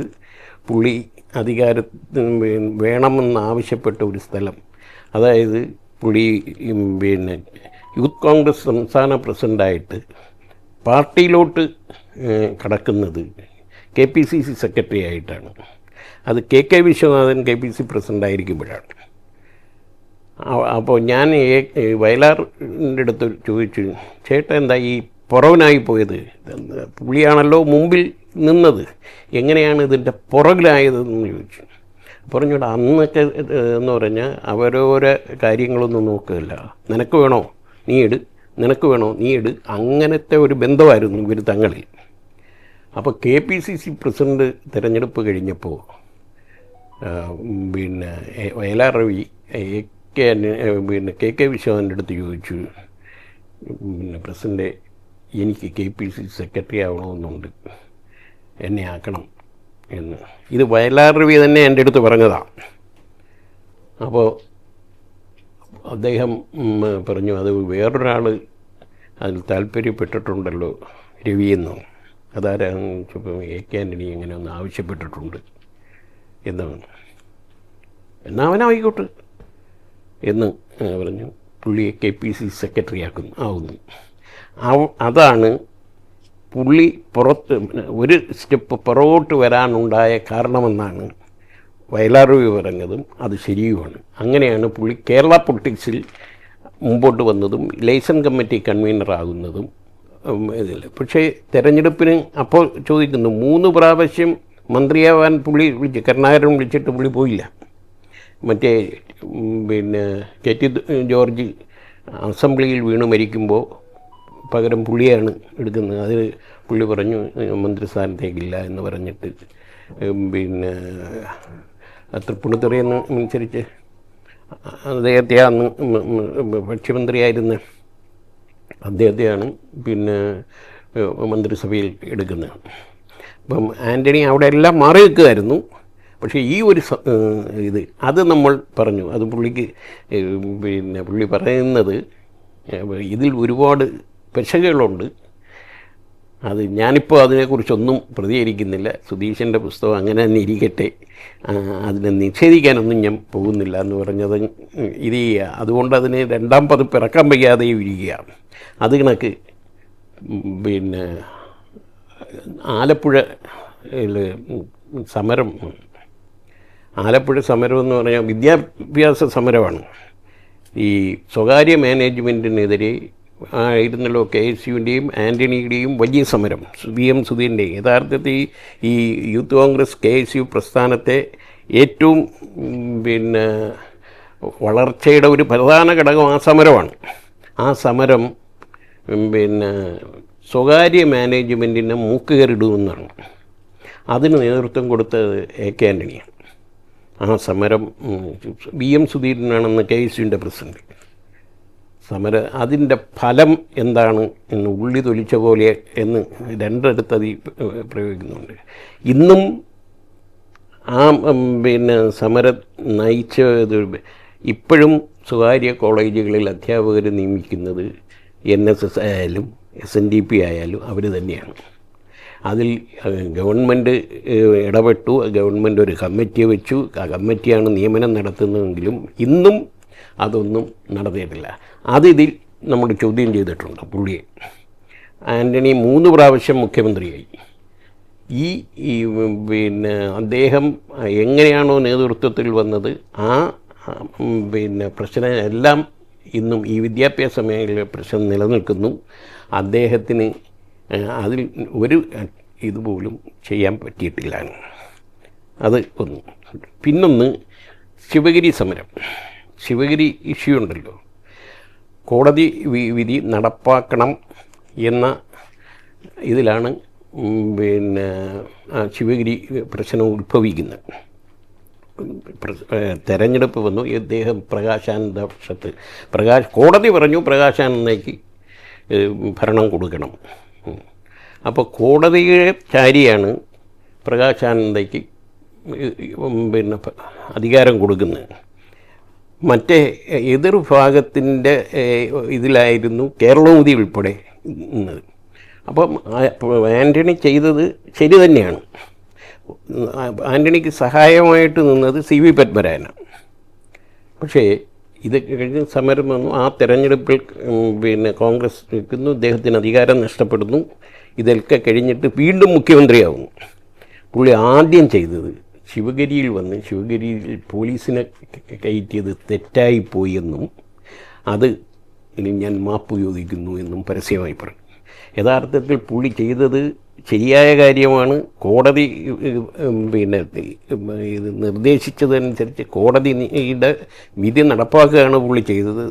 പുള്ളി അധികാരത്തിന് വേണമെന്നാവശ്യപ്പെട്ട ഒരു സ്ഥലം, അതായത് പുള്ളി പിന്നെ യൂത്ത് കോൺഗ്രസ് സംസ്ഥാന പ്രസിഡൻ്റായിട്ട് പാർട്ടിയിലോട്ട് കടക്കുന്നത് K P C C secretary ആയിട്ടാണ്. അത് K K Viswanathan K P C പ്രസിഡൻ്റായിരിക്കുമ്പോഴാണ്. അപ്പോൾ ഞാൻ വയലാറിൻ്റെ അടുത്ത് ചോദിച്ചു, ചേട്ടാ എന്താ ഈ പുറവനായി പോയത്? പുള്ളിയാണല്ലോ മുമ്പിൽ നിന്നത്, എങ്ങനെയാണ് ഇതിൻ്റെ പുറകിലായതെന്ന് ചോദിച്ചു. പറഞ്ഞൂടാ, അന്നൊക്കെ എന്ന് പറഞ്ഞാൽ അവരോരോ കാര്യങ്ങളൊന്നും നോക്കുകയില്ല. നിനക്ക് വേണോ നീ ഇട്, നിനക്ക് വേണോ നീ ഇട്, അങ്ങനത്തെ ഒരു ബന്ധമായിരുന്നു ഇവർ തങ്ങളിൽ. അപ്പോൾ K P C C president തിരഞ്ഞെടുപ്പ് കഴിഞ്ഞപ്പോൾ പിന്നെ വയലാർ രവി പിന്നെ കെ കെ വിശ്വനാഥൻ്റെ അടുത്ത് ചോദിച്ചു, പിന്നെ പ്രസിഡൻ്റ് എനിക്ക് കെ പി സി സെക്രട്ടറി ആവണമെന്നുണ്ട്, എന്നെ ആക്കണം എന്ന്. ഇത് വയലാർ രവി തന്നെ എൻ്റെ അടുത്ത് പറഞ്ഞതാണ്. അപ്പോൾ അദ്ദേഹം പറഞ്ഞു, അത് വേറൊരാൾ അതിൽ താല്പര്യപ്പെട്ടിട്ടുണ്ടല്ലോ രവിയെന്നോ. അതാരാന്ന് ചോദിച്ചപ്പോൾ എ കെ ആൻ്റണി അങ്ങനെ ഒന്ന് ആവശ്യപ്പെട്ടിട്ടുണ്ട് എന്നാണ്. എന്നാൽ അവനായിക്കോട്ടെ എന്ന് പറഞ്ഞു. പുള്ളിയെ കെ പി സി സെക്രട്ടറി ആവുന്നു. അതാണ് പുള്ളി ഒരു സ്റ്റെപ്പ് പുറകോട്ട് വരാനുണ്ടായ കാരണമെന്നാണ് വയലാർ രവി പറഞ്ഞതും അത് ശരിയുമാണ്. അങ്ങനെയാണ് പുള്ളി കേരള പൊളിറ്റിക്സിൽ മുമ്പോട്ട് വന്നതും ലൈസൺ കമ്മിറ്റി കൺവീനറാകുന്നതും ഇതിൽ. പക്ഷേ തെരഞ്ഞെടുപ്പിന് അപ്പോൾ ചോദിക്കുന്നു, 3 പ്രാവശ്യം മന്ത്രിയാവാൻ പുള്ളി കരുണാകരൻ വിളിച്ചിട്ട് പുള്ളി പോയില്ല. മറ്റേ പിന്നെ കെ ടി ജോർജ് അസംബ്ലിയിൽ വീണ് മരിക്കുമ്പോൾ പകരം പുള്ളിയാണ് എടുക്കുന്നത്. അതിൽ പുള്ളി പറഞ്ഞു മന്ത്രിസ്ഥാനത്തേക്കില്ല എന്ന് പറഞ്ഞിട്ട് പിന്നെ തൃപ്പൂണിത്തുറ അനുസരിച്ച് അദ്ദേഹത്തെ അന്ന് ഭക്ഷ്യമന്ത്രിയായിരുന്ന അദ്ദേഹത്തെയാണ് പിന്നെ മന്ത്രിസഭയിൽ എടുക്കുന്നത്. അപ്പം ആൻ്റണി അവിടെ എല്ലാം മാറി നിൽക്കുമായിരുന്നു. പക്ഷേ ഈ ഒരു അത് നമ്മൾ പറഞ്ഞു, അത് പുള്ളിക്ക് പിന്നെ പുള്ളി പറയുന്നത് ഇതിൽ ഒരുപാട് പെശകുകളുണ്ട്. അത് ഞാനിപ്പോൾ അതിനെക്കുറിച്ചൊന്നും പ്രതികരിക്കുന്നില്ല. സുധീഷിൻ്റെ പുസ്തകം അങ്ങനെ തന്നെ ഇരിക്കട്ടെ, അതിനെ നിഷേധിക്കാനൊന്നും ഞാൻ പോകുന്നില്ല എന്ന് പറഞ്ഞത് ഇത് അതുകൊണ്ട് അതിന് രണ്ടാം പതിപ്പ് ഇറക്കാൻ വയ്യാതെ ഇരിക്കുകയാണ്. അത് കണക്ക് പിന്നെ ആലപ്പുഴ സമരം എന്ന് പറഞ്ഞാൽ വിദ്യാഭ്യാസ സമരമാണ്. ഈ സ്വകാര്യ മാനേജ്മെൻറ്റിനെതിരെ ആയിരുന്നല്ലോ KSUവിൻ്റെയും ആൻ്റണിയുടെയും വലിയ സമരം, VM സുധീറിൻ്റെയും. യഥാർത്ഥത്തിൽ ഈ യൂത്ത് കോൺഗ്രസ് KSU പ്രസ്ഥാനത്തെ ഏറ്റവും പിന്നെ വളർച്ചയുടെ ഒരു പ്രധാന ഘടകം ആ സമരമാണ്. ആ സമരം പിന്നെ സ്വകാര്യ മാനേജ്മെൻറ്റിനെ മൂക്കുകയറിടുമെന്നാണ്. അതിന് നേതൃത്വം കൊടുത്തത് AK ആൻ്റണിയാണ്. ആ സമരം VM സുധീരനാണെന്ന് KSUവിൻ്റെ പ്രസിഡന്റ്. അതിൻ്റെ ഫലം എന്താണ് എന്ന് ഉള്ളി തൊലിച്ച പോലെ എന്ന് രണ്ടിടത്തതി പ്രയോഗിക്കുന്നുണ്ട്. ഇന്നും ആ പിന്നെ സമരം നയിച്ചത് ഇപ്പോഴും സ്വകാര്യ കോളേജുകളിൽ അധ്യാപകർ നിയമിക്കുന്നത് NSS ആയാലും SNDP ആയാലും അവർ തന്നെയാണ്. അതിൽ ഗവൺമെൻറ് ഇടപെട്ടു, ഗവൺമെൻറ് ഒരു കമ്മിറ്റിയെ വെച്ചു, ആ കമ്മിറ്റിയാണ് നിയമനം നടത്തുന്നതെങ്കിലും ഇന്നും അതൊന്നും നടന്നിട്ടില്ല. അതിതിൽ നമ്മൾ ചോദ്യം ചെയ്തിട്ടുണ്ട് പുള്ളിയെ. ആൻ്റണി 3 പ്രാവശ്യം മുഖ്യമന്ത്രിയായി. ഈ പിന്നെ അദ്ദേഹം എങ്ങനെയാണോ നേതൃത്വത്തിൽ വന്നത് ആ പിന്നെ പ്രശ്നം എല്ലാം ഇന്നും ഈ വിദ്യാഭ്യാസ മേഖലയിലെ പ്രശ്നം നിലനിൽക്കുന്നു. അദ്ദേഹത്തിന് അതിൽ ഒരു ഇതുപോലും ചെയ്യാൻ പറ്റിയിട്ടില്ല. അത് ഒന്ന്. പിന്നൊന്ന് ശിവഗിരി സമരം, ശിവഗിരി ഇഷ്യൂ ഉണ്ടല്ലോ. കോടതി വിധി നടപ്പാക്കണം എന്ന ഇതിലാണ് പിന്നെ ശിവഗിരി പ്രശ്നം ഉത്ഭവിക്കുന്നത്. തെരഞ്ഞെടുപ്പ് വന്നു, ഇദ്ദേഹം പ്രകാശാനന്ദ പക്ഷത്ത് കോടതി പറഞ്ഞു പ്രകാശാനന്ദയ്ക്ക് ഭരണം കൊടുക്കണം. അപ്പോൾ കോടതിയുടെ ചാരിയാണ് പ്രകാശാനന്ദയ്ക്ക് പിന്നെ അധികാരം കൊടുക്കുന്നത്. മറ്റേ എതിർഭാഗത്തിൻ്റെ ഇതിലായിരുന്നു കേരളമോദി ഉൾപ്പെടെ നിന്നത്. അപ്പം ആൻ്റണി ചെയ്തത് ശരി തന്നെയാണ്. ആൻ്റണിക്ക് സഹായമായിട്ട് നിന്നത് CV പത്മനാഭനാണ്. പക്ഷേ ഇത് കഴിഞ്ഞ് സമരം വന്നു. ആ തെരഞ്ഞെടുപ്പിൽ പിന്നെ കോൺഗ്രസ് നിൽക്കുന്നു, ഇദ്ദേഹത്തിന് അധികാരം നഷ്ടപ്പെടുന്നു. ഇതൊക്കെ കഴിഞ്ഞിട്ട് വീണ്ടും മുഖ്യമന്ത്രിയാവുന്നു. പുള്ളി ആദ്യം ചെയ്തത് ശിവഗിരിയിൽ വന്ന് ശിവഗിരിയിൽ പോലീസിനെ കയറ്റിയത് തെറ്റായിപ്പോയി എന്നും അത് ഇനി ഞാൻ മാപ്പ് ചോദിക്കുന്നു എന്നും പരസ്യമായി പറഞ്ഞു. യഥാർത്ഥത്തിൽ പുള്ളി ചെയ്തത് ശരിയായ കാര്യമാണ്. കോടതി പിന്നെ ഇത് നിർദ്ദേശിച്ചതനുസരിച്ച് കോടതിയുടെ വിധി നടപ്പാക്കുകയാണ് പുള്ളി ചെയ്തത്.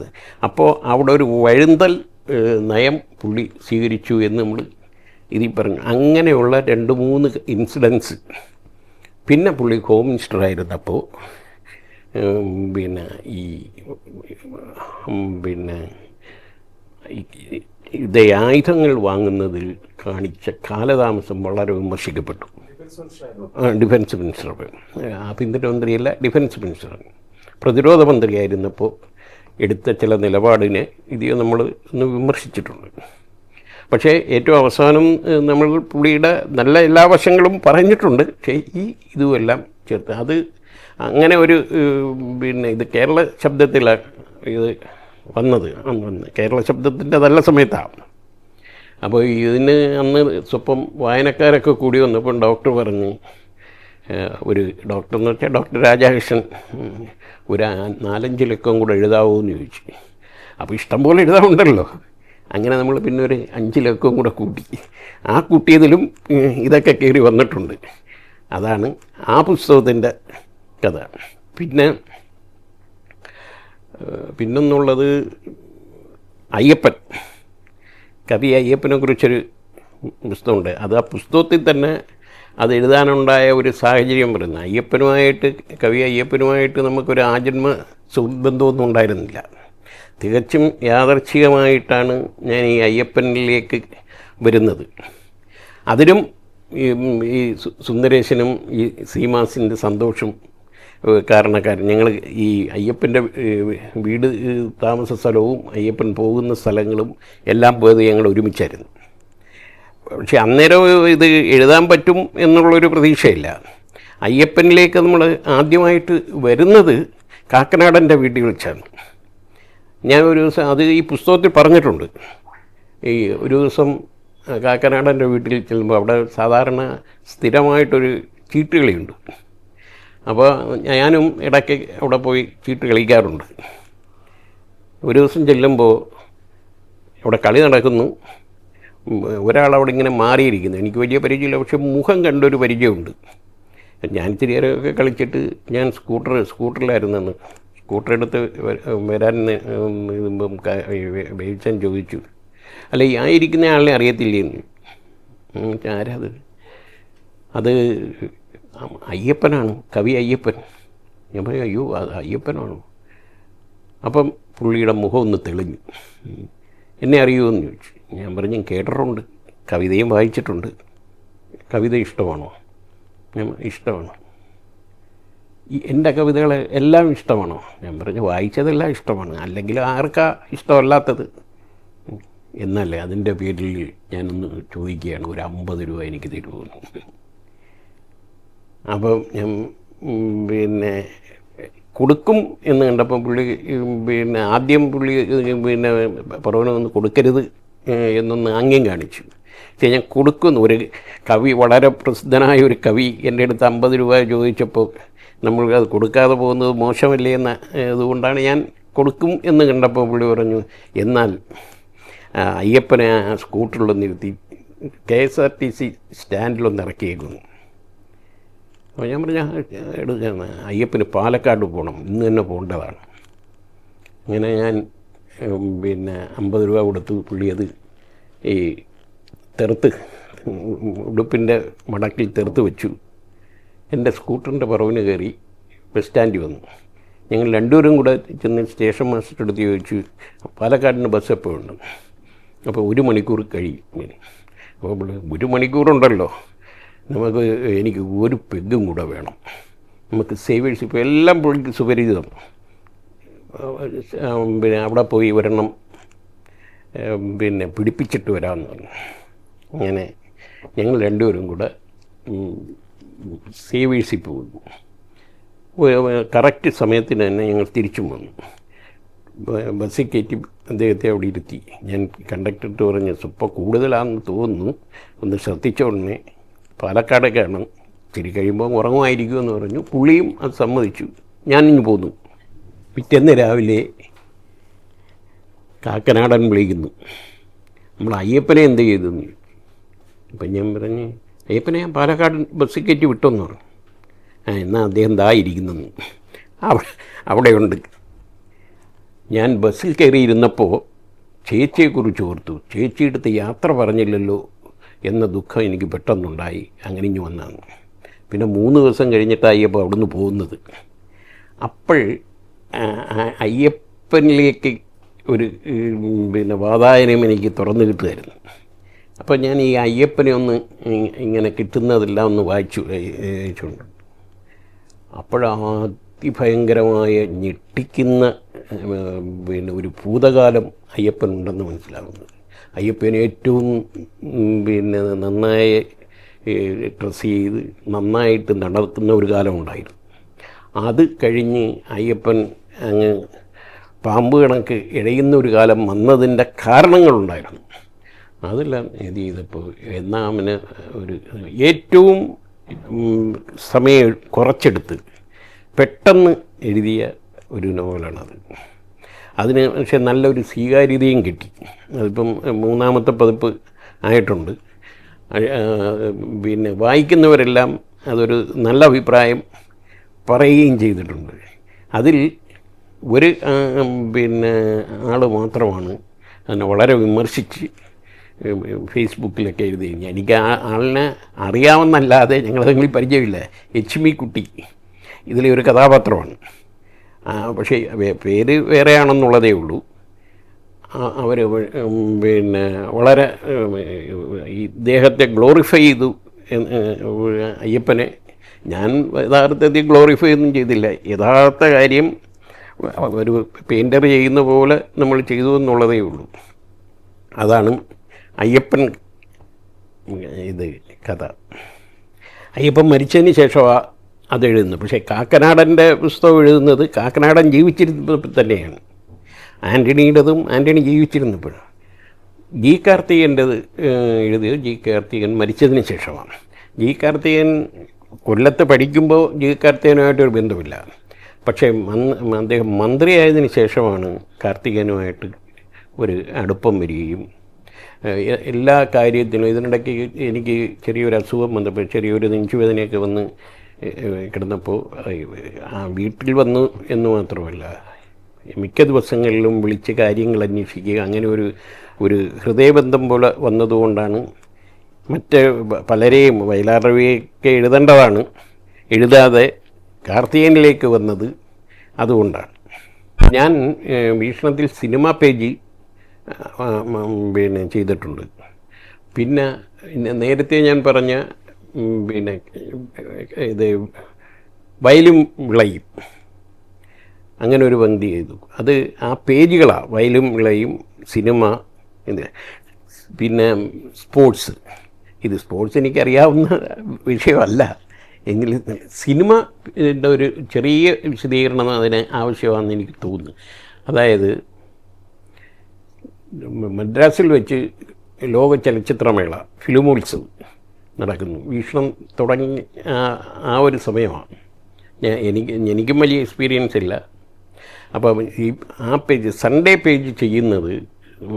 അപ്പോൾ അവിടെ ഒരു വഴുന്തൽ നയം പുള്ളി സ്വീകരിച്ചു എന്ന് നമ്മൾ ഇതിൽ പറഞ്ഞു. അങ്ങനെയുള്ള 2-3 ഇൻസിഡൻസ്. പിന്നെ പുള്ളി ഹോം മിനിസ്റ്ററായിരുന്നപ്പോൾ പിന്നെ ഈ പിന്നെ ഇത് ആയുധങ്ങൾ വാങ്ങുന്നതിൽ കാണിച്ച കാലതാമസം വളരെ വിമർശിക്കപ്പെട്ടു. ഡിഫൻസ് മിനിസ്റ്റർ, ആഭ്യന്തരമന്ത്രിയല്ല, ഡിഫൻസ് മിനിസ്റ്റർ, പ്രതിരോധ മന്ത്രിയായിരുന്നപ്പോൾ എടുത്ത ചില നിലപാടിനെ ഇത് നമ്മൾ ഒന്ന് വിമർശിച്ചിട്ടുണ്ട്. പക്ഷേ ഏറ്റവും അവസാനം നമ്മൾ പുള്ളിയുടെ നല്ല എല്ലാ വശങ്ങളും പറഞ്ഞിട്ടുണ്ട്. പക്ഷേ ഇതുമെല്ലാം ചേർത്ത് അത് അങ്ങനെ ഒരു പിന്നെ ഇത് കേരള ശബ്ദത്തിലാണ് ഇത് വന്നത്. കേരള ശബ്ദത്തിൻ്റെ നല്ല സമയത്താണ്. അപ്പോൾ ഇതിന് അന്ന് സ്വപ്പം വായനക്കാരൊക്കെ കൂടി വന്നപ്പോൾ ഡോക്ടർ പറഞ്ഞ്, ഒരു ഡോക്ടർ എന്ന് വെച്ചാൽ ഡോക്ടർ രാജാകൃഷ്ണൻ, ഒരു 4-5 ലക്കം കൂടെ എഴുതാവോ എന്ന് ചോദിച്ചു. അപ്പോൾ ഇഷ്ടംപോലെ എഴുതാറുണ്ടല്ലോ. അങ്ങനെ നമ്മൾ പിന്നെ ഒരു 5 ലക്കം കൂടെ കൂട്ടി. ആ കൂട്ടിയതിലും ഇതൊക്കെ കയറി വന്നിട്ടുണ്ട്. അതാണ് ആ പുസ്തകത്തിൻ്റെ കഥ. പിന്നൊന്നുള്ളത് അയ്യപ്പൻ, കവി അയ്യപ്പനെ കുറിച്ചൊരു പുസ്തകമുണ്ട്. അത് ആ പുസ്തകത്തിൽ തന്നെ അത് എഴുതാനുണ്ടായ ഒരു സാഹചര്യം പറയുന്നത്. അയ്യപ്പനുമായിട്ട്, കവി അയ്യപ്പനുമായിട്ട് നമുക്കൊരു ആജന്മ സുബന്ധമൊന്നും ഉണ്ടായിരുന്നില്ല. തികച്ചും യാദർച്ഛികമായിട്ടാണ് ഞാൻ ഈ അയ്യപ്പനിലേക്ക് വരുന്നത്. അതിനും ഈ സുന്ദരേശനും ഈ സീമാസിൻ്റെ സന്തോഷം കാരണക്കാരൻ. ഞങ്ങൾ ഈ അയ്യപ്പൻ്റെ വീട്, താമസ സ്ഥലവും അയ്യപ്പൻ പോകുന്ന സ്ഥലങ്ങളും എല്ലാം പോയത് ഞങ്ങൾ ഒരുമിച്ചായിരുന്നു. പക്ഷെ അന്നേരം ഇത് എഴുതാൻ പറ്റും എന്നുള്ളൊരു പ്രതീക്ഷയില്ല. അയ്യപ്പനിലേക്ക് നമ്മൾ ആദ്യമായിട്ട് വരുന്നത് കാക്കനാടൻ്റെ വീട്ടിൽ വെച്ചാണ്. ഞാൻ ഒരു ദിവസം, അത് ഈ പുസ്തകത്തിൽ പറഞ്ഞിട്ടുണ്ട്, ഈ ഒരു ദിവസം കാക്കനാടൻ്റെ വീട്ടിൽ ചെല്ലുമ്പോൾ അവിടെ സാധാരണ സ്ഥിരമായിട്ടൊരു ചീട്ടുകളിയുണ്ട്. അപ്പോൾ ഞാനും ഇടയ്ക്ക് അവിടെ പോയി ചീട്ട് കളിക്കാറുണ്ട്. ഒരു ദിവസം ചെല്ലുമ്പോൾ അവിടെ കളി നടക്കുന്നു. ഒരാളവിടെ ഇങ്ങനെ മാറിയിരിക്കുന്നു. എനിക്ക് വലിയ പരിചയമില്ല, പക്ഷെ മുഖം കണ്ടൊരു പരിചയമുണ്ട്. ഞാൻ ഇത്തിരി നേരമൊക്കെ കളിച്ചിട്ട് ഞാൻ സ്കൂട്ടറിലായിരുന്നെന്ന് സ്കൂട്ടർ എടുത്ത് വരാൻ വേവിച്ചാൻ ചോദിച്ചു, അല്ല ഈ ആയിരിക്കുന്ന ആളിനെ അറിയത്തില്ലേന്ന്. ആരാത്? അത് അയ്യപ്പനാണ്, കവി അയ്യപ്പൻ. ഞാൻ പറഞ്ഞു, അയ്യോ അത് അയ്യപ്പനാണോ? അപ്പം പുള്ളിയുടെ മുഖം ഒന്ന് തെളിഞ്ഞു. എന്നെ അറിയുമെന്ന് ചോദിച്ചു. ഞാൻ പറഞ്ഞു, കേട്ടിട്ടുണ്ട്, കവിതയും വായിച്ചിട്ടുണ്ട്. കവിത ഇഷ്ടമാണോ? ഞാൻ ഇഷ്ടമാണ്. എൻ്റെ കവിതകൾ എല്ലാം ഇഷ്ടമാണോ? ഞാൻ പറഞ്ഞു, വായിച്ചതെല്ലാം ഇഷ്ടമാണ്, അല്ലെങ്കിൽ ആർക്കാ ഇഷ്ടമല്ലാത്തത്? എന്നല്ലേ അതിൻ്റെ പേരിൽ ഞാനൊന്ന് ചോദിക്കുകയാണ്, ഒരു 50 രൂപ എനിക്ക് തരുമെന്ന്. അപ്പം ഞാൻ പിന്നെ കൊടുക്കും എന്ന് കണ്ടപ്പോൾ പുള്ളി ആദ്യം പറവനൊന്ന് കൊടുക്കരുത് എന്നൊന്ന് ആംഗ്യം കാണിച്ചു. പക്ഷേ ഞാൻ കൊടുക്കുന്നു. ഒരു കവി, വളരെ പ്രസിദ്ധനായ ഒരു കവി എൻ്റെ അടുത്ത് 50 രൂപ ചോദിച്ചപ്പോൾ നമ്മൾക്കത് കൊടുക്കാതെ പോകുന്നത് മോശമല്ലേ എന്ന അതുകൊണ്ടാണ് ഞാൻ കൊടുക്കും എന്ന് കണ്ടപ്പോൾ പുള്ളി പറഞ്ഞു, എന്നാൽ അയ്യപ്പനെ ആ സ്കൂട്ടറിലൊന്ന് ഇരുത്തി KSRTC സ്റ്റാൻഡിലൊന്ന് ഇറക്കിയേക്കുന്നു. അപ്പോൾ ഞാൻ പറഞ്ഞ എടുക്കാൻ, അയ്യപ്പന് പാലക്കാട് പോകണം, ഇന്ന് തന്നെ പോകേണ്ടതാണ്. അങ്ങനെ ഞാൻ 50 രൂപ കൊടുത്തു. പുള്ളി അത് ഈ ഉടുപ്പിൻ്റെ മടക്കിൽ തെറുത്ത് വെച്ചു. എൻ്റെ സ്കൂട്ടറിൻ്റെ പുറവിന് കയറി ബസ് സ്റ്റാൻഡിൽ വന്നു. ഞങ്ങൾ രണ്ടുപേരും കൂടെ ചെന്ന് സ്റ്റേഷൻ മാസ്റ്റർ എടുത്ത് ചോദിച്ചു, പാലക്കാടിന് ബസ് എപ്പോഴുണ്ട്? അപ്പോൾ 1 മണിക്കൂർ കഴിയും. അപ്പോൾ 1 മണിക്കൂറുണ്ടല്ലോ, എനിക്ക് ഒരു പെഗ്ഗും കൂടെ വേണം, നമുക്ക് സേവേഴ്സ് ഇപ്പോൾ എല്ലാം പുള്ളിക്ക് സുപരിചിതം. അവിടെ പോയി ഒരെണ്ണം പിടിപ്പിച്ചിട്ട് വരാമെന്ന് പറഞ്ഞു. അങ്ങനെ ഞങ്ങൾ രണ്ടുപേരും കൂടെ സേവേഴ്സിൽ പോകുന്നു. കറക്റ്റ് സമയത്തിന് തന്നെ ഞങ്ങൾ തിരിച്ചും വന്നു. ബസ്സിൽ കയറ്റി അദ്ദേഹത്തെ അവിടെ ഇരുത്തി. ഞാൻ കണ്ടക്ടറിട്ട് പറഞ്ഞു, ഇപ്പോൾ കൂടുതലാണെന്ന് തോന്നുന്നു, ഒന്ന് ശ്രദ്ധിച്ച ഉടനെ പാലക്കാടൊക്കെയാണ്, തിരി കഴിയുമ്പോൾ ഉറങ്ങുമായിരിക്കുമെന്ന് പറഞ്ഞു. പുള്ളിയും അത് സമ്മതിച്ചു. ഞാനിഞ്ഞ് പോന്നു. പിറ്റേന്ന് രാവിലെ കാക്കനാടൻ വിളിക്കുന്നു, നമ്മൾ അയ്യപ്പനെ എന്ത് ചെയ്തെന്ന്. അപ്പം ഞാൻ പറഞ്ഞ്, അയ്യപ്പനെ ഞാൻ പാലക്കാട് ബസ്സിൽ കയറ്റി വിട്ടെന്ന് പറഞ്ഞു. എന്നാൽ അദ്ദേഹം ഇരിക്കുന്നെന്ന് അവിടെയുണ്ട്. ഞാൻ ബസ്സിൽ കയറിയിരുന്നപ്പോൾ ചേച്ചിയെക്കുറിച്ച് ഓർത്തു. ചേച്ചിയെടുത്ത് യാത്ര പറഞ്ഞില്ലല്ലോ എന്ന ദുഃഖം എനിക്ക് പെട്ടെന്നുണ്ടായി. അങ്ങനെ ഇഞ്ഞ് വന്നാണ്. പിന്നെ 3 ദിവസം കഴിഞ്ഞിട്ടായപ്പോൾ അവിടുന്ന് പോകുന്നത്. അപ്പോൾ അയ്യപ്പനിലേക്ക് ഒരു വാതായനം എനിക്ക് തുറന്നു കിട്ടുമായിരുന്നു. അപ്പോൾ ഞാൻ ഈ അയ്യപ്പനെ ഒന്ന് ഇങ്ങനെ കിട്ടുന്നതെല്ലാം ഒന്ന് വായിച്ചുകൊണ്ട്, അപ്പോഴതിഭയങ്കരമായ ഞെട്ടിക്കുന്ന ഒരു ഭൂതകാലം അയ്യപ്പനുണ്ടെന്ന് മനസ്സിലാകുന്നത്. അയ്യപ്പനെ ഏറ്റവും നന്നായി ഡ്രസ്സ് ചെയ്ത് നന്നായിട്ട് നടക്കുന്ന ഒരു കാലമുണ്ടായിരുന്നു. അത് കഴിഞ്ഞ് അയ്യപ്പൻ അങ്ങ് പാമ്പ് കണക്ക് ഇഴയുന്ന ഒരു കാലം വന്നതിൻ്റെ കാരണങ്ങളുണ്ടായിരുന്നു. അതെല്ലാം ഇത് ചെയ്തപ്പോൾ അവന് ഒരു ഏറ്റവും സമയം കുറച്ചെടുത്ത് പെട്ടെന്ന് എഴുതിയ ഒരു നോവലാണത്. അതിന് പക്ഷേ നല്ലൊരു സ്വീകാര്യതയും കിട്ടി. അതിപ്പം 3ാമത്തെ പതിപ്പ് ആയിട്ടുണ്ട്. വായിക്കുന്നവരെല്ലാം അതൊരു നല്ല അഭിപ്രായം പറയുകയും ചെയ്തിട്ടുണ്ട്. അതിൽ ഒരു ആൾ മാത്രമാണ് അതിനെ വളരെ വിമർശിച്ച് ഫേസ്ബുക്കിലൊക്കെ എഴുതി. എനിക്ക് ആ ആളിനെ അറിയാമെന്നല്ലാതെ ഞങ്ങളതങ്ങളിൽ പരിചയമില്ല. എച്ച് കുട്ടി ഇതിലെ ഒരു കഥാപാത്രമാണ്. പക്ഷേ പേര് വേറെയാണെന്നുള്ളതേ ഉള്ളൂ. അവർ പിന്നെ വളരെ ഈ ഇദ്ദേഹത്തെ ഗ്ലോറിഫൈ ചെയ്തു. അയ്യപ്പനെ ഞാൻ യഥാർത്ഥത്തിൽ ഗ്ലോറിഫൈ ഒന്നും ചെയ്തില്ല. യഥാർത്ഥ കാര്യം ഒരു പെയിൻറ്റർ ചെയ്യുന്ന പോലെ നമ്മൾ ചെയ്തു എന്നുള്ളതേ ഉള്ളൂ. അതാണ് അയ്യപ്പൻ കഥ. അയ്യപ്പൻ മരിച്ചതിന് ശേഷമാണ് അതെഴുതുന്നത്. പക്ഷേ കാക്കനാടൻ്റെ പുസ്തകം എഴുതുന്നത് കാക്കനാടൻ ജീവിച്ചിരുന്നപ്പോൾ തന്നെയാണ്. ആൻ്റണിയുടേതും ആൻ്റണി ജീവിച്ചിരുന്നപ്പോഴും. ജി കാർത്തികേൻ്റെത് എഴുതിയത് ജി കാർത്തികൻ മരിച്ചതിന് ശേഷമാണ്. ജി കാർത്തികൻ കൊല്ലത്ത് പഠിക്കുമ്പോൾ ജി കാർത്തികനുമായിട്ടൊരു ബന്ധമില്ല. പക്ഷേ അദ്ദേഹം മന്ത്രിയായതിനു ശേഷമാണ് കാർത്തികനുമായിട്ട് ഒരു അടുപ്പം വരികയും എല്ലാ കാര്യത്തിനും. ഇതിനിടയ്ക്ക് എനിക്ക് ചെറിയൊരു അസുഖം വന്നപ്പോൾ, ചെറിയൊരു നെഞ്ചുവേദനയൊക്കെ വന്ന് കിടന്നപ്പോൾ വീട്ടിൽ വന്നു എന്ന് മാത്രമല്ല, മിക്ക ദിവസങ്ങളിലും വിളിച്ച് കാര്യങ്ങൾ അന്വേഷിക്കുക, അങ്ങനെ ഒരു ഹൃദയബന്ധം പോലെ വന്നതുകൊണ്ടാണ്. മറ്റ് പലരെയും വയലാർ രവിയൊക്കെ എഴുതേണ്ടതാണ്, എഴുതാതെ കാർത്തികനിലേക്ക് വന്നത് അതുകൊണ്ടാണ്. ഞാൻ വീക്ഷണത്തിൽ സിനിമ പേജ് ചെയ്തിട്ടുണ്ട്. പിന്നെ നേരത്തെ ഞാൻ പറഞ്ഞ ഇത് വയലും വിളയും അങ്ങനെ ഒരു പങ്ക്തി ചെയ്തു. അത് ആ പേജുകളാണ്. വയലും വിളയും, സിനിമ, പിന്നെ സ്പോർട്സ്. ഇത് സ്പോർട്സ് എനിക്കറിയാവുന്ന വിഷയമല്ല എങ്കിലും സിനിമയുടെ ഒരു ചെറിയ വിശദീകരണം അതിന് ആവശ്യമാണെന്ന് എനിക്ക് തോന്നുന്നു. അതായത് മദ്രാസിൽ വെച്ച് ലോക ചലച്ചിത്രമേള, ഫിലിമോത്സവം നടക്കുന്നു. വീക്ഷണം തുടങ്ങി ആ ഒരു സമയമാണ്. എനിക്കും വലിയ എക്സ്പീരിയൻസ് ഇല്ല. അപ്പം ആ പേജ്, സൺഡേ പേജ് ചെയ്യുന്നത്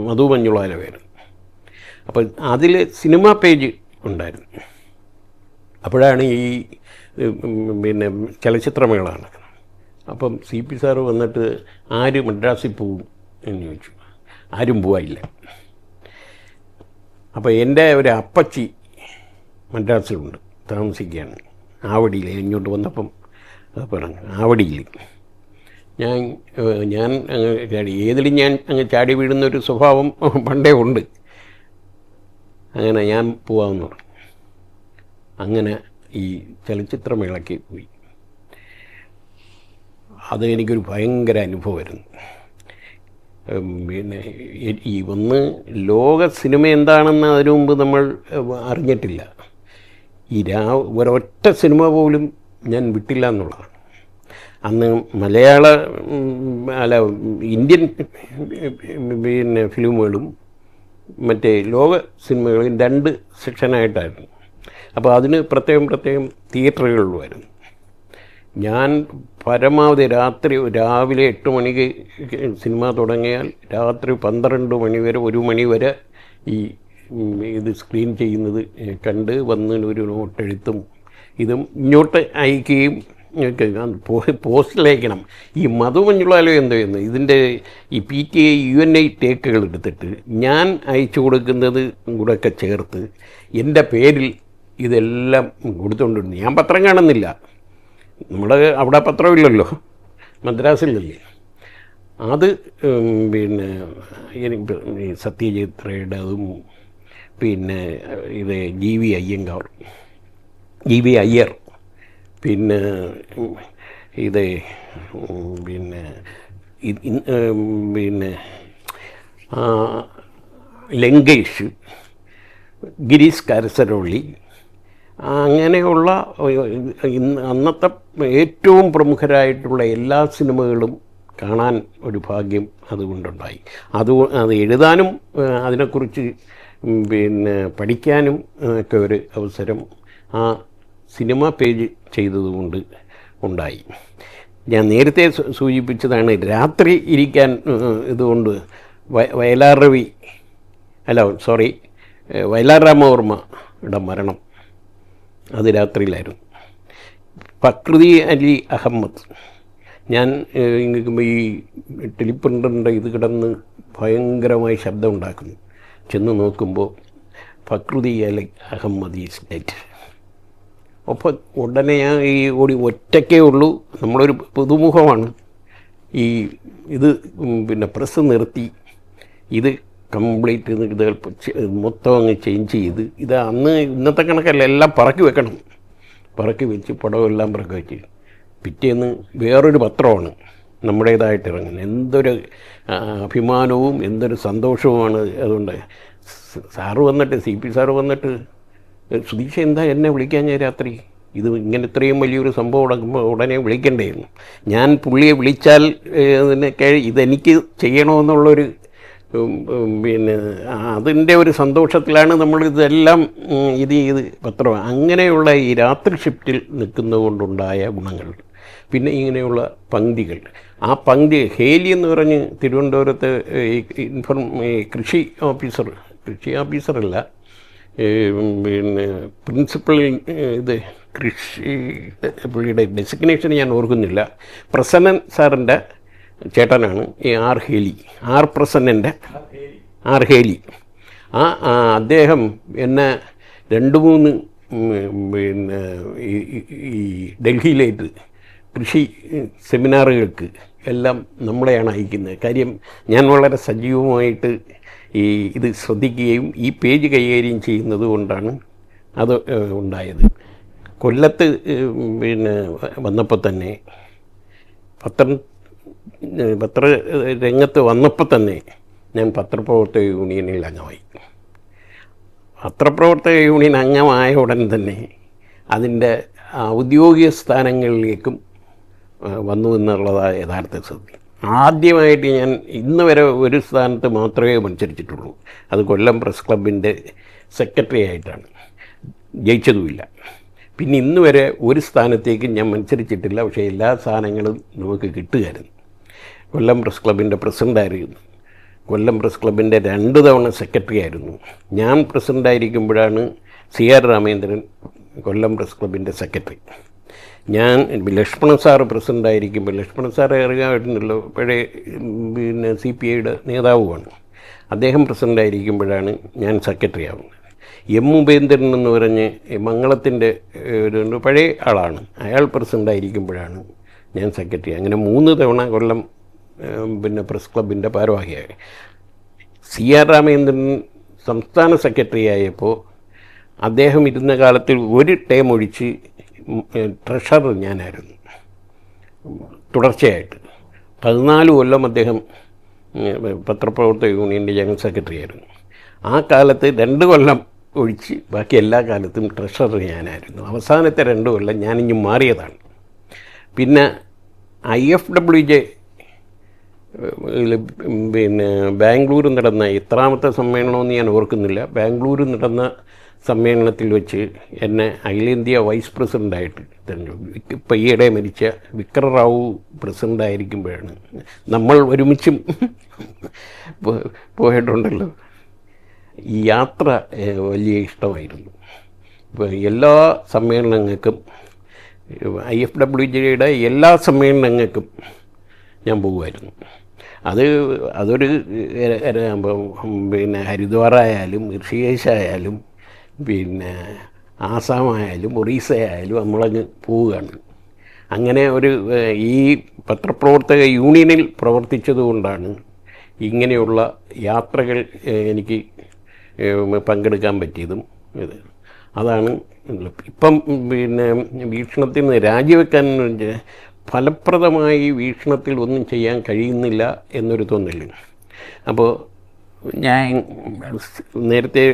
മധു മഞ്ജുളാലയായിരുന്നു. അപ്പം അതിൽ സിനിമ പേജ് ഉണ്ടായിരുന്നു. അപ്പോഴാണ് ഈ ചലച്ചിത്രമേള നടക്കുന്നത്. അപ്പം CP സാറ് വന്നിട്ട് ആര് മദ്രാസിൽ പോവും എന്ന് ചോദിച്ചു. ആരും പോവായില്ല. അപ്പോൾ എൻ്റെ ഒരു അപ്പച്ചി മദ്രാസിലുണ്ട്, താമസിക്കുകയാണ് ആവടിയിൽ. ഇങ്ങോട്ട് വന്നപ്പം അത് പറഞ്ഞു ആവടിയിൽ. ഞാൻ അങ്ങ് ചാടി, ഏതിലും ഞാൻ അങ്ങ് ചാടി വീഴുന്നൊരു സ്വഭാവം പണ്ടേ ഉണ്ട്. അങ്ങനെ ഞാൻ പോവാമെന്ന് പറഞ്ഞു. അങ്ങനെ ഈ ചലച്ചിത്രമേളയ്ക്ക് പോയി. അത് എനിക്കൊരു ഭയങ്കര അനുഭവമായിരുന്നു. പിന്നെ ഈ ലോക സിനിമ എന്താണെന്ന് അതിനു മുമ്പ് നമ്മൾ അറിഞ്ഞിട്ടില്ല. ഒരൊറ്റ സിനിമ പോലും ഞാൻ വിട്ടില്ല എന്നുള്ളതാണ്. അന്ന് മലയാള ഇന്ത്യൻ ഫിലിമുകളും മറ്റേ ലോക സിനിമകളും 2 സെക്ഷനായിട്ടായിരുന്നു. അപ്പോൾ അതിന് പ്രത്യേകം തിയേറ്ററുകളിലുമായിരുന്നു. ഞാൻ പരമാവധി രാവിലെ 8 മണിക്ക് സിനിമ തുടങ്ങിയാൽ രാത്രി 12 മണി വരെ, 1 മണി വരെ ഇത് സ്ക്രീൻ ചെയ്യുന്നത് കണ്ട് വന്ന് ഒരു നോട്ടെഴുത്തും ഇതും ഇങ്ങോട്ട് അയക്കുകയും പോസ്റ്റിലയക്കണം. ഈ മധു മഞ്ജുളാലയം എന്തോ ചെയ്യുന്നു, ഇതിൻ്റെ ഈ PTA UNI ടേക്കുകൾ എടുത്തിട്ട് ഞാൻ അയച്ചു കൊടുക്കുന്നത് കൂടെയൊക്കെ ചേർത്ത് എൻ്റെ പേരിൽ ഇതെല്ലാം കൊടുത്തുകൊണ്ടിരുന്നു. ഞാൻ പത്രം കാണുന്നില്ല, നമ്മുടെ അവിടെ പത്രമില്ലല്ലോ, മദ്രാസിലല്ലേ. അത് പിന്നെ എനിക്ക് സത്യജിത്രയുടെ അതും പിന്നെ ഇത് GV അയ്യർ പിന്നെ ഇത് പിന്നെ ലങ്കേഷ്, ഗിരീഷ് കാരസരവള്ളി, അങ്ങനെയുള്ള അന്നത്തെ ഏറ്റവും പ്രമുഖരായിട്ടുള്ള എല്ലാ സിനിമകളും കാണാൻ ഒരു ഭാഗ്യം അതുകൊണ്ടുണ്ടായി. അത് എഴുതാനും അതിനെക്കുറിച്ച് പിന്നെ പഠിക്കാനും ഒക്കെ ഒരു അവസരം ആ സിനിമ പേജ് ചെയ്തതുകൊണ്ട് ഉണ്ടായി. ഞാൻ നേരത്തെ സൂചിപ്പിച്ചതാണ് രാത്രി ഇരിക്കാൻ ഇതുകൊണ്ട് വയലാർ രാമവർമ്മയുടെ മരണം അത് രാത്രിയിലായിരുന്നു. ഫക്രുദ്ദീൻ അലി അഹമ്മദ്, ഞാൻ ഈ ടെലിപ്രിൻ്ററിൻ്റെ ഇത് കിടന്ന് ഭയങ്കരമായി ശബ്ദം ഉണ്ടാക്കുന്നു. ചെന്ന് നോക്കുമ്പോൾ ഫക്രുദ്ദീൻ അലി അഹമ്മദി സ്റ്റേറ്റ്. അപ്പോൾ ഉടനെ ഞാൻ ഈ ഓടി ഒറ്റയ്ക്കേ ഉള്ളൂ, നമ്മളൊരു പുതുമുഖമാണ്. ഈ ഇത് പിന്നെ പ്രസ് നിർത്തി ഇത് കംപ്ലീറ്റ് ഇത് മൊത്തം അങ്ങ് ചേഞ്ച് ചെയ്ത് ഇത് അന്ന് ഇന്നത്തെ കണക്കല്ല, എല്ലാം പറക്കി വെക്കണം. പറക്കി വെച്ച് പടമെല്ലാം പറക്കി വെച്ച് പിറ്റേന്ന് വേറൊരു പത്രമാണ് നമ്മുടേതായിട്ട് ഇറങ്ങുന്നത്. എന്തൊരു അഭിമാനവും എന്തൊരു സന്തോഷവുമാണ്. അതുകൊണ്ട് സാറ് വന്നിട്ട് CP സാറ് വന്നിട്ട്, സുധീഷ എന്താ എന്നെ വിളിക്കാൻ ഞാൻ രാത്രി, ഇത് ഇങ്ങനെ ഇത്രയും വലിയൊരു സംഭവം നടക്കുമ്പോൾ ഉടനെ വിളിക്കണ്ടേന്ന്. ഞാൻ പുള്ളിയെ വിളിച്ചാൽ ഇതെനിക്ക് ചെയ്യണമെന്നുള്ളൊരു പിന്നെ അതിൻ്റെ ഒരു സന്തോഷത്തിലാണ് നമ്മളിതെല്ലാം ഇത് പത്രം. അങ്ങനെയുള്ള ഈ രാത്രി ഷിഫ്റ്റിൽ നിൽക്കുന്നത് കൊണ്ടുണ്ടായ ഗുണങ്ങൾ, പിന്നെ ഇങ്ങനെയുള്ള പങ്ക്തികൾ. ആ പങ്ക്തി ഹേലി എന്ന് പറഞ്ഞ് തിരുവനന്തപുരത്ത് ഈ കൃഷി ഓഫീസറല്ല, പിന്നെ പ്രിൻസിപ്പൽ ഇത് കൃഷി പുള്ളിയുടെ ഡെസിഗ്നേഷൻ ഞാൻ ഓർക്കുന്നില്ല, പ്രസന്നൻ സാറിൻ്റെ ചേട്ടനാണ് ഈ ആർ പ്രസന്നൻ്റെ ഹേലി. അദ്ദേഹം എന്നെ 2-3 പിന്നെ ഈ ഡൽഹിയിലേക്ക് കൃഷി സെമിനാറുകൾക്ക് എല്ലാം നമ്മളെയാണ് അയക്കുന്നത്. കാര്യം ഞാൻ വളരെ സജീവമായിട്ട് ഇത് ശ്രദ്ധിക്കുകയും ഈ പേജ് കൈകാര്യം ചെയ്യുന്നത് കൊണ്ടാണ് അത് ഉണ്ടായത്. കൊല്ലത്ത് പിന്നെ വന്നപ്പോൾ തന്നെ പത്ര രംഗത്ത് വന്നപ്പോൾ തന്നെ ഞാൻ പത്രപ്രവർത്തക യൂണിയനിൽ അംഗമായി. പത്രപ്രവർത്തക യൂണിയൻ അംഗമായ ഉടൻ തന്നെ അതിൻ്റെ ഔദ്യോഗിക സ്ഥാനങ്ങളിലേക്കും വന്നു എന്നുള്ളതാണ് യഥാർത്ഥ സത്യം. ആദ്യമായിട്ട് ഞാൻ ഇന്ന് വരെ ഒരു സ്ഥാനത്ത് മാത്രമേ മത്സരിച്ചിട്ടുള്ളൂ, അത് കൊല്ലം പ്രസ് ക്ലബിൻ്റെ സെക്രട്ടറി ആയിട്ടാണ്. ജയിച്ചതുമില്ല. പിന്നെ ഇന്ന് വരെ ഒരു സ്ഥാനത്തേക്കും ഞാൻ മത്സരിച്ചിട്ടില്ല, പക്ഷേ എല്ലാ സ്ഥാനങ്ങളും നമുക്ക് കിട്ടുകയായിരുന്നു. കൊല്ലം പ്രസ് ക്ലബിൻ്റെ പ്രസിഡൻ്റായിരുന്നു, കൊല്ലം പ്രസ് ക്ലബിൻ്റെ 2 തവണ സെക്രട്ടറി ആയിരുന്നു. ഞാൻ പ്രസിഡൻ്റായിരിക്കുമ്പോഴാണ് CR രാമേന്ദ്രൻ കൊല്ലം പ്രസ് ക്ലബിൻ്റെ സെക്രട്ടറി. ഞാൻ ലക്ഷ്മണൻ സാറ് പ്രസിഡൻ്റായിരിക്കുമ്പോൾ, ലക്ഷ്മണൻ സാറ് അറിയാമായിരുന്നല്ലോ, പഴയ പിന്നെ CPIയുടെ നേതാവുമാണ്. അദ്ദേഹം പ്രസിഡൻ്റായിരിക്കുമ്പോഴാണ് ഞാൻ സെക്രട്ടറി ആവുന്നത്. M ഉപേന്ദ്രൻ എന്ന് പറഞ്ഞ് മംഗളത്തിൻ്റെ ഒരു പഴയ ആളാണ്, അയാൾ പ്രസിഡൻ്റായിരിക്കുമ്പോഴാണ് ഞാൻ സെക്രട്ടറി. അങ്ങനെ 3 തവണ കൊല്ലം പിന്നെ പ്രസ് ക്ലബിൻ്റെ ഭാരവാഹിയായി. CR രാമേന്ദ്രൻ സംസ്ഥാന സെക്രട്ടറി ആയപ്പോൾ അദ്ദേഹം ഇരുന്ന കാലത്തിൽ ഒരു ടേം ഒഴിച്ച് ട്രഷറർ ഞാനായിരുന്നു തുടർച്ചയായിട്ട്. 14 കൊല്ലം അദ്ദേഹം പത്രപ്രവർത്തക യൂണിയൻ്റെ ജനറൽ സെക്രട്ടറി ആയിരുന്നു. ആ കാലത്ത് 2 കൊല്ലം ഒഴിച്ച് ബാക്കി എല്ലാ കാലത്തും ട്രഷറർ ഞാനായിരുന്നു. അവസാനത്തെ 2 കൊല്ലം ഞാനിഞ്ഞ് മാറിയതാണ്. പിന്നെ IFWJ പിന്നെ ബാംഗ്ലൂർ നടന്ന എത്രാമത്തെ സമ്മേളനമെന്ന് ഞാൻ ഓർക്കുന്നില്ല, ബാംഗ്ലൂർ നടന്ന സമ്മേളനത്തിൽ വെച്ച് എന്നെ അഖിലേന്ത്യാ വൈസ് പ്രസിഡൻ്റായിട്ട് തിരഞ്ഞെടുത്തു. ഇപ്പം ഈയിടെ മരിച്ച വിക്രറാവു പ്രസിഡൻ്റായിരിക്കുമ്പോഴാണ് നമ്മൾ ഒരുമിച്ചും പോയിട്ടുണ്ടല്ലോ. ഈ യാത്ര വലിയ ഇഷ്ടമായിരുന്നു. ഇപ്പോൾ എല്ലാ സമ്മേളനങ്ങൾക്കും IFWJയുടെ എല്ലാ സമ്മേളനങ്ങൾക്കും ഞാൻ പോകുമായിരുന്നു. അതൊരു പിന്നെ ഹരിദ്വാറായാലും ഋഷികേശായാലും പിന്നെ ആസാമായാലും ഒറീസയായാലും നമ്മളങ്ങ് പോവുകയാണ്. അങ്ങനെ ഒരു ഈ പത്രപ്രവർത്തക യൂണിയനിൽ പ്രവർത്തിച്ചതുകൊണ്ടാണ് ഇങ്ങനെയുള്ള യാത്രകൾ എനിക്ക് പങ്കെടുക്കാൻ പറ്റിയതും. അതാണ് ഇപ്പം പിന്നെ വീക്ഷണത്തിൽ നിന്ന് രാജിവെക്കാൻ ഫലപ്രദമായി വീക്ഷണത്തിൽ ഒന്നും ചെയ്യാൻ കഴിയുന്നില്ല എന്നൊരു തോന്നല്. അപ്പോൾ ഞാൻ നേരത്തെ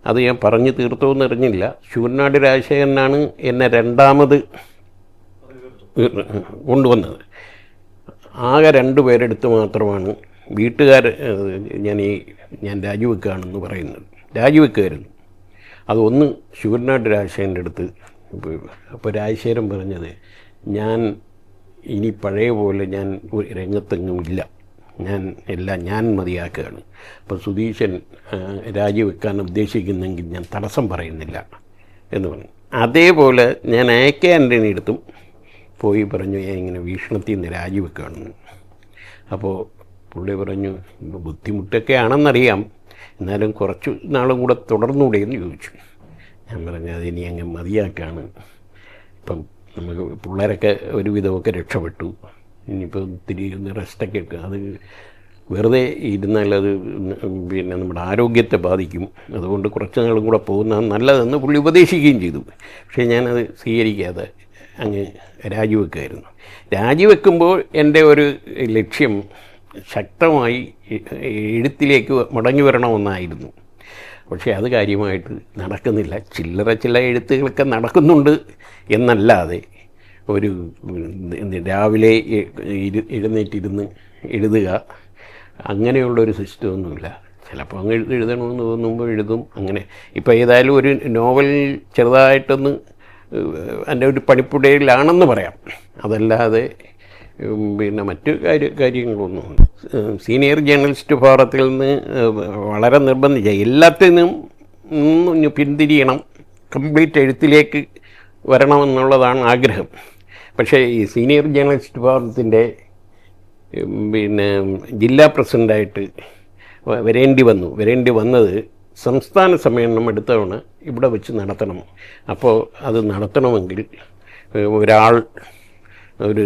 അത് ഞാൻ പറഞ്ഞു തീർത്തോന്ന് അറിഞ്ഞില്ല. ശൂരനാട് രാജശേഖരനാണ് എന്നെ 2ാമത് കൊണ്ടുവന്നത്. ആകെ 2 പേരെടുത്ത് മാത്രമാണ് വീട്ടുകാർ ഞാൻ രാജിവെക്കുകയാണെന്ന് പറയുന്നത്. രാജിവെക്കുമായിരുന്നു. അതൊന്ന് ശൂരനാട് രാജശേഖരൻ്റെ അടുത്ത്. അപ്പോൾ രാജശേഖരൻ പറഞ്ഞത്, ഇനി പഴയ പോലെ ഞാൻ രംഗത്തെങ്ങും ഇല്ല, ഞാൻ മതിയാക്കുകയാണ്. അപ്പോൾ സുധീഷൻ രാജിവെക്കാൻ ഉദ്ദേശിക്കുന്നെങ്കിൽ ഞാൻ തടസ്സം പറയുന്നില്ല എന്ന് പറഞ്ഞു. അതേപോലെ ഞാൻ AK ആൻ്റണി അടുത്തും പോയി പറഞ്ഞു, ഞാൻ ഇങ്ങനെ വീക്ഷണത്തിൽ നിന്ന് രാജിവെക്കുകയാണെന്ന്. അപ്പോൾ പുള്ളി പറഞ്ഞു, ബുദ്ധിമുട്ടൊക്കെ ആണെന്നറിയാം, എന്നാലും കുറച്ച് നാളും കൂടെ തുടർന്നുകൂടെ എന്ന് ചോദിച്ചു. ഞാൻ പറഞ്ഞു അതിനി അങ്ങ് മതിയാക്കാണ്. ഇപ്പം നമുക്ക് പിള്ളേരൊക്കെ ഒരുവിധമൊക്കെ രക്ഷപ്പെട്ടു, ഇനിയിപ്പോൾ ഒത്തിരി ഒന്ന് റെസ്റ്റൊക്കെ എടുക്കുക. അത് വെറുതെ ഇരുന്നാൽ അത് പിന്നെ നമ്മുടെ ആരോഗ്യത്തെ ബാധിക്കും. അതുകൊണ്ട് കുറച്ച് നാളും കൂടെ പോകുന്ന നല്ലതെന്ന് പുള്ളി ഉപദേശിക്കുകയും ചെയ്തു. പക്ഷേ ഞാനത് സ്വീകരിക്കാതെ അങ്ങ് രാജിവെക്കുമായിരുന്നു. രാജിവെക്കുമ്പോൾ എൻ്റെ ഒരു ലക്ഷ്യം ശക്തമായി എഴുത്തിലേക്ക് മടങ്ങി വരണമെന്നായിരുന്നു. പക്ഷേ അത് കാര്യമായിട്ട് നടക്കുന്നില്ല. ചില എഴുത്തുകളൊക്കെ നടക്കുന്നുണ്ട് എന്നല്ലാതെ ഒരു രാവിലെ എഴുന്നേറ്റിരുന്ന് എഴുതുക അങ്ങനെയുള്ളൊരു സിസ്റ്റമൊന്നുമില്ല. ചിലപ്പോൾ അങ്ങ് എഴുതണമെന്ന് തോന്നുമ്പോൾ എഴുതും. അങ്ങനെ ഇപ്പോൾ ഏതായാലും ഒരു നോവൽ ചെറുതായിട്ടൊന്ന് എൻ്റെ ഒരു പണിപ്പുടയിലാണെന്ന് പറയാം. അതല്ലാതെ പിന്നെ മറ്റു കാര്യങ്ങളൊന്നും സീനിയർ ജേർണലിസ്റ്റ് ഫോറത്തിൽ നിന്ന് വളരെ നിർബന്ധിച്ച എല്ലാത്തിനും പിന്തിരിയണം, കംപ്ലീറ്റ് എഴുത്തിലേക്ക് വരണമെന്നുള്ളതാണ് ആഗ്രഹം. പക്ഷേ ഈ സീനിയർ ജേർണലിസ്റ്റ് ഫോറത്തിൻ്റെ പിന്നെ ജില്ലാ പ്രസിഡൻ്റായിട്ട് വരേണ്ടി വന്നത് സംസ്ഥാന സമ്മേളനം അടുത്ത തവണ ഇവിടെ വെച്ച് നടത്തണം. അപ്പോൾ അത് നടത്തണമെങ്കിൽ ഒരാൾ ഒരു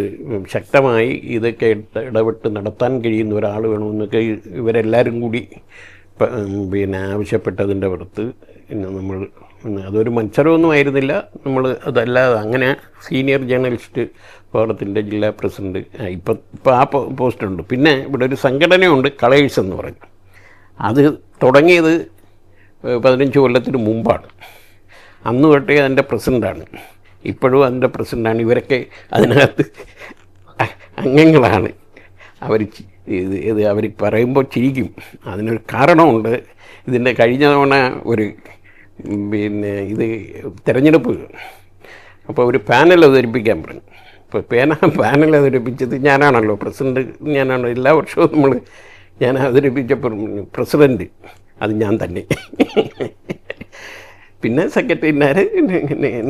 ശക്തമായി ഇതൊക്കെ ഇടപെട്ട് നടത്താൻ കഴിയുന്ന ഒരാൾ വേണമെന്നൊക്കെ ഇവരെല്ലാവരും കൂടി പിന്നെ ആവശ്യപ്പെട്ടതിൻ്റെ പുറത്ത് നമ്മൾ അതൊരു മത്സരമൊന്നും ആയിരുന്നില്ല. നമ്മൾ അതല്ലാതെ അങ്ങനെ സീനിയർ ജേർണലിസ്റ്റ് ഫോറത്തിൻ്റെ ജില്ലാ പ്രസിഡൻറ്റ് ഇപ്പോൾ ആ പോസ്റ്റുണ്ട്. പിന്നെ ഇവിടെ ഒരു സംഘടനയുണ്ട്, കളേഴ്സ് എന്ന് പറഞ്ഞു. അത് തുടങ്ങിയത് 15 കൊല്ലത്തിന് മുമ്പാണ്. അന്ന് തൊട്ടേ അതിൻ്റെ പ്രസിഡൻ്റാണ്, ഇപ്പോഴും അതിൻ്റെ പ്രസിഡൻ്റാണ്. ഇവരൊക്കെ അതിനകത്ത് അംഗങ്ങളാണ്. അവർ പറയുമ്പോൾ ചിരിക്കും. അതിനൊരു കാരണമുണ്ട്. ഇതിൻ്റെ കഴിഞ്ഞ തവണ ഒരു പിന്നെ തിരഞ്ഞെടുപ്പ്, അപ്പോൾ ഒരു പാനൽ അവതരിപ്പിക്കാൻ പറഞ്ഞു. അപ്പോൾ പാനൽ അവതരിപ്പിച്ചത് ഞാനാണല്ലോ, പ്രസിഡൻറ്റ് ഞാനാണല്ലോ. എല്ലാ വർഷവും ഞാൻ അവതരിപ്പിച്ചപ്പോൾ പ്രസിഡൻറ്റ് അത് ഞാൻ തന്നെ. പിന്നെ സെക്രട്ടറി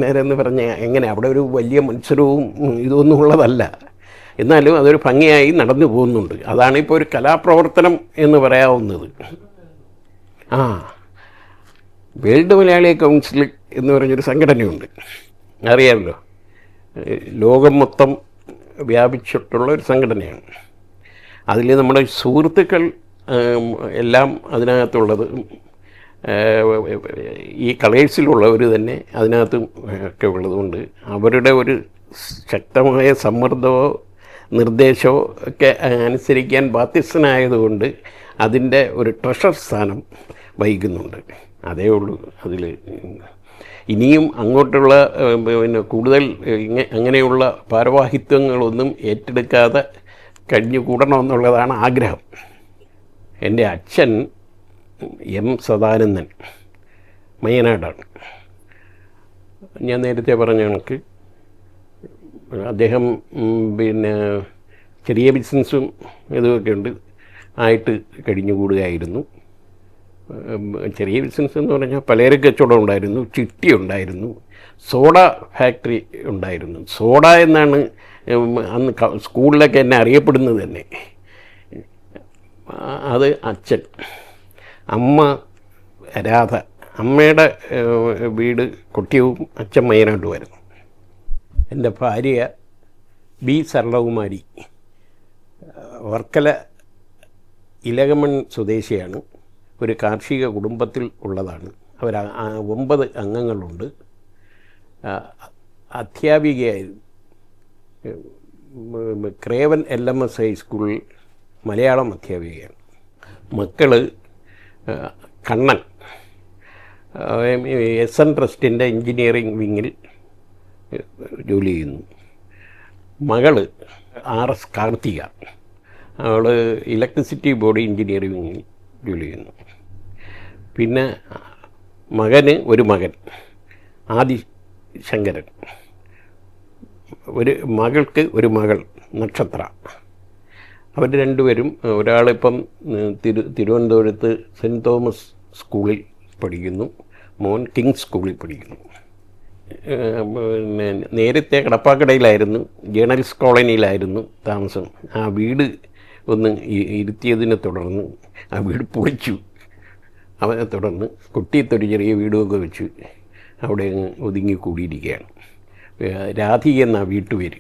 നേരെന്ന് പറഞ്ഞ എങ്ങനെ അവിടെ ഒരു വലിയ മത്സരവും ഇതൊന്നും ഉള്ളതല്ല. എന്നാലും അതൊരു ഭംഗിയായി നടന്നു പോകുന്നുണ്ട്. അതാണിപ്പോൾ ഒരു കലാപ്രവർത്തനം എന്ന് പറയാവുന്നത്. വേൾഡ് മലയാളി കൗൺസിൽ എന്ന് പറഞ്ഞൊരു സംഘടനയുണ്ട്, അറിയാമല്ലോ. ലോകം മൊത്തം വ്യാപിച്ചിട്ടുള്ള ഒരു സംഘടനയാണ്. അതിൽ നമ്മുടെ സുഹൃത്തുക്കൾ എല്ലാം അതിനകത്തുള്ളത് ഈ കളേഴ്സിലുള്ളവർ തന്നെ അതിനകത്തും ഒക്കെ ഉള്ളതുകൊണ്ട് അവരുടെ ഒരു ശക്തമായ സമ്മർദ്ദമോ നിർദ്ദേശമോ ഒക്കെ അനുസരിക്കാൻ ബാധ്യസ്ഥനായതുകൊണ്ട് അതിൻ്റെ ഒരു ട്രഷർ സ്ഥാനം വഹിക്കുന്നുണ്ട്. അതേ ഉള്ളൂ അതിൽ. ഇനിയും അങ്ങോട്ടുള്ള പിന്നെ കൂടുതൽ അങ്ങനെയുള്ള ഭാരവാഹിത്വങ്ങളൊന്നും ഏറ്റെടുക്കാതെ കഴിഞ്ഞുകൂടണമെന്നുള്ളതാണ് ആഗ്രഹം. എൻ്റെ അച്ഛൻ എം സദാനന്ദൻ മയ്യനാടാണ്. ഞാൻ നേരത്തെ പറഞ്ഞ കണക്ക് അദ്ദേഹം പിന്നെ ചെറിയ ബിസിനസ്സും ഇതൊക്കെ ഉണ്ട് ആയിട്ട് കഴിഞ്ഞുകൂടുകയായിരുന്നു. ചെറിയ ബിസിനസ് എന്ന് പറഞ്ഞാൽ പലചരക്ക് കച്ചവടം ഉണ്ടായിരുന്നു, ചിട്ടി ഉണ്ടായിരുന്നു, സോഡ ഫാക്ടറി ഉണ്ടായിരുന്നു. സോഡ എന്നാണ് അന്ന് സ്കൂളിലൊക്കെ എന്നെ അറിയപ്പെടുന്നത് തന്നെ. അത് അച്ഛൻ. അമ്മ രാധ. അമ്മയുടെ വീട് കൊട്ടിയവും അച്ഛൻ മയ്യനാട്ടുമായിരുന്നു. എൻ്റെ ഭാര്യ ബി സരളകുമാരി വർക്കല ഇലകമൺ സ്വദേശിയാണ്. ഒരു കാർഷിക കുടുംബത്തിൽ ഉള്ളതാണ്. അവർ 9 അംഗങ്ങളുണ്ട്. അധ്യാപികയായിരുന്നു. ക്രേവൻ LMS ഹൈസ്കൂളിൽ മലയാളം അധ്യാപികയാണ്. മക്കൾ കണ്ണൻ SN ട്രസ്റ്റിൻ്റെ എൻജിനീയറിംഗ് വിങ്ങിൽ ജോലി ചെയ്യുന്നു. മകൾ RS കാർത്തിക, അവൾ ഇലക്ട്രിസിറ്റി ബോർഡ് എൻജിനീയറിംഗ് വിങ്ങിൽ ജോലി ചെയ്യുന്നു. പിന്നെ ഒരു മകൻ ആദിശങ്കരൻ. ഒരു മകൾക്ക് ഒരു മകൾ നക്ഷത്ര. അവർ രണ്ടുപേരും, ഒരാളിപ്പം തിരുവനന്തപുരത്ത് സെൻറ്റ് തോമസ് സ്കൂളിൽ പഠിക്കുന്നു, മോൻ കിങ്സ് സ്കൂളിൽ പഠിക്കുന്നു. പിന്നെ നേരത്തെ കടപ്പാക്കടയിലായിരുന്നു, ജേർണലിസ്റ്റ് കോളനിയിലായിരുന്നു താമസം. ആ വീട് ഒന്ന് ഇരുത്തിയതിനെ തുടർന്ന് ആ വീട് പൊളിച്ചു. അവനെ തുടർന്ന് കൊട്ടിയത്തൊരു ചെറിയ വീടുമൊക്കെ വെച്ച് അവിടെ അങ്ങ് ഒതുങ്ങി കൂടിയിരിക്കുകയാണ്. രാധി എന്ന വീട്ടുപേര്.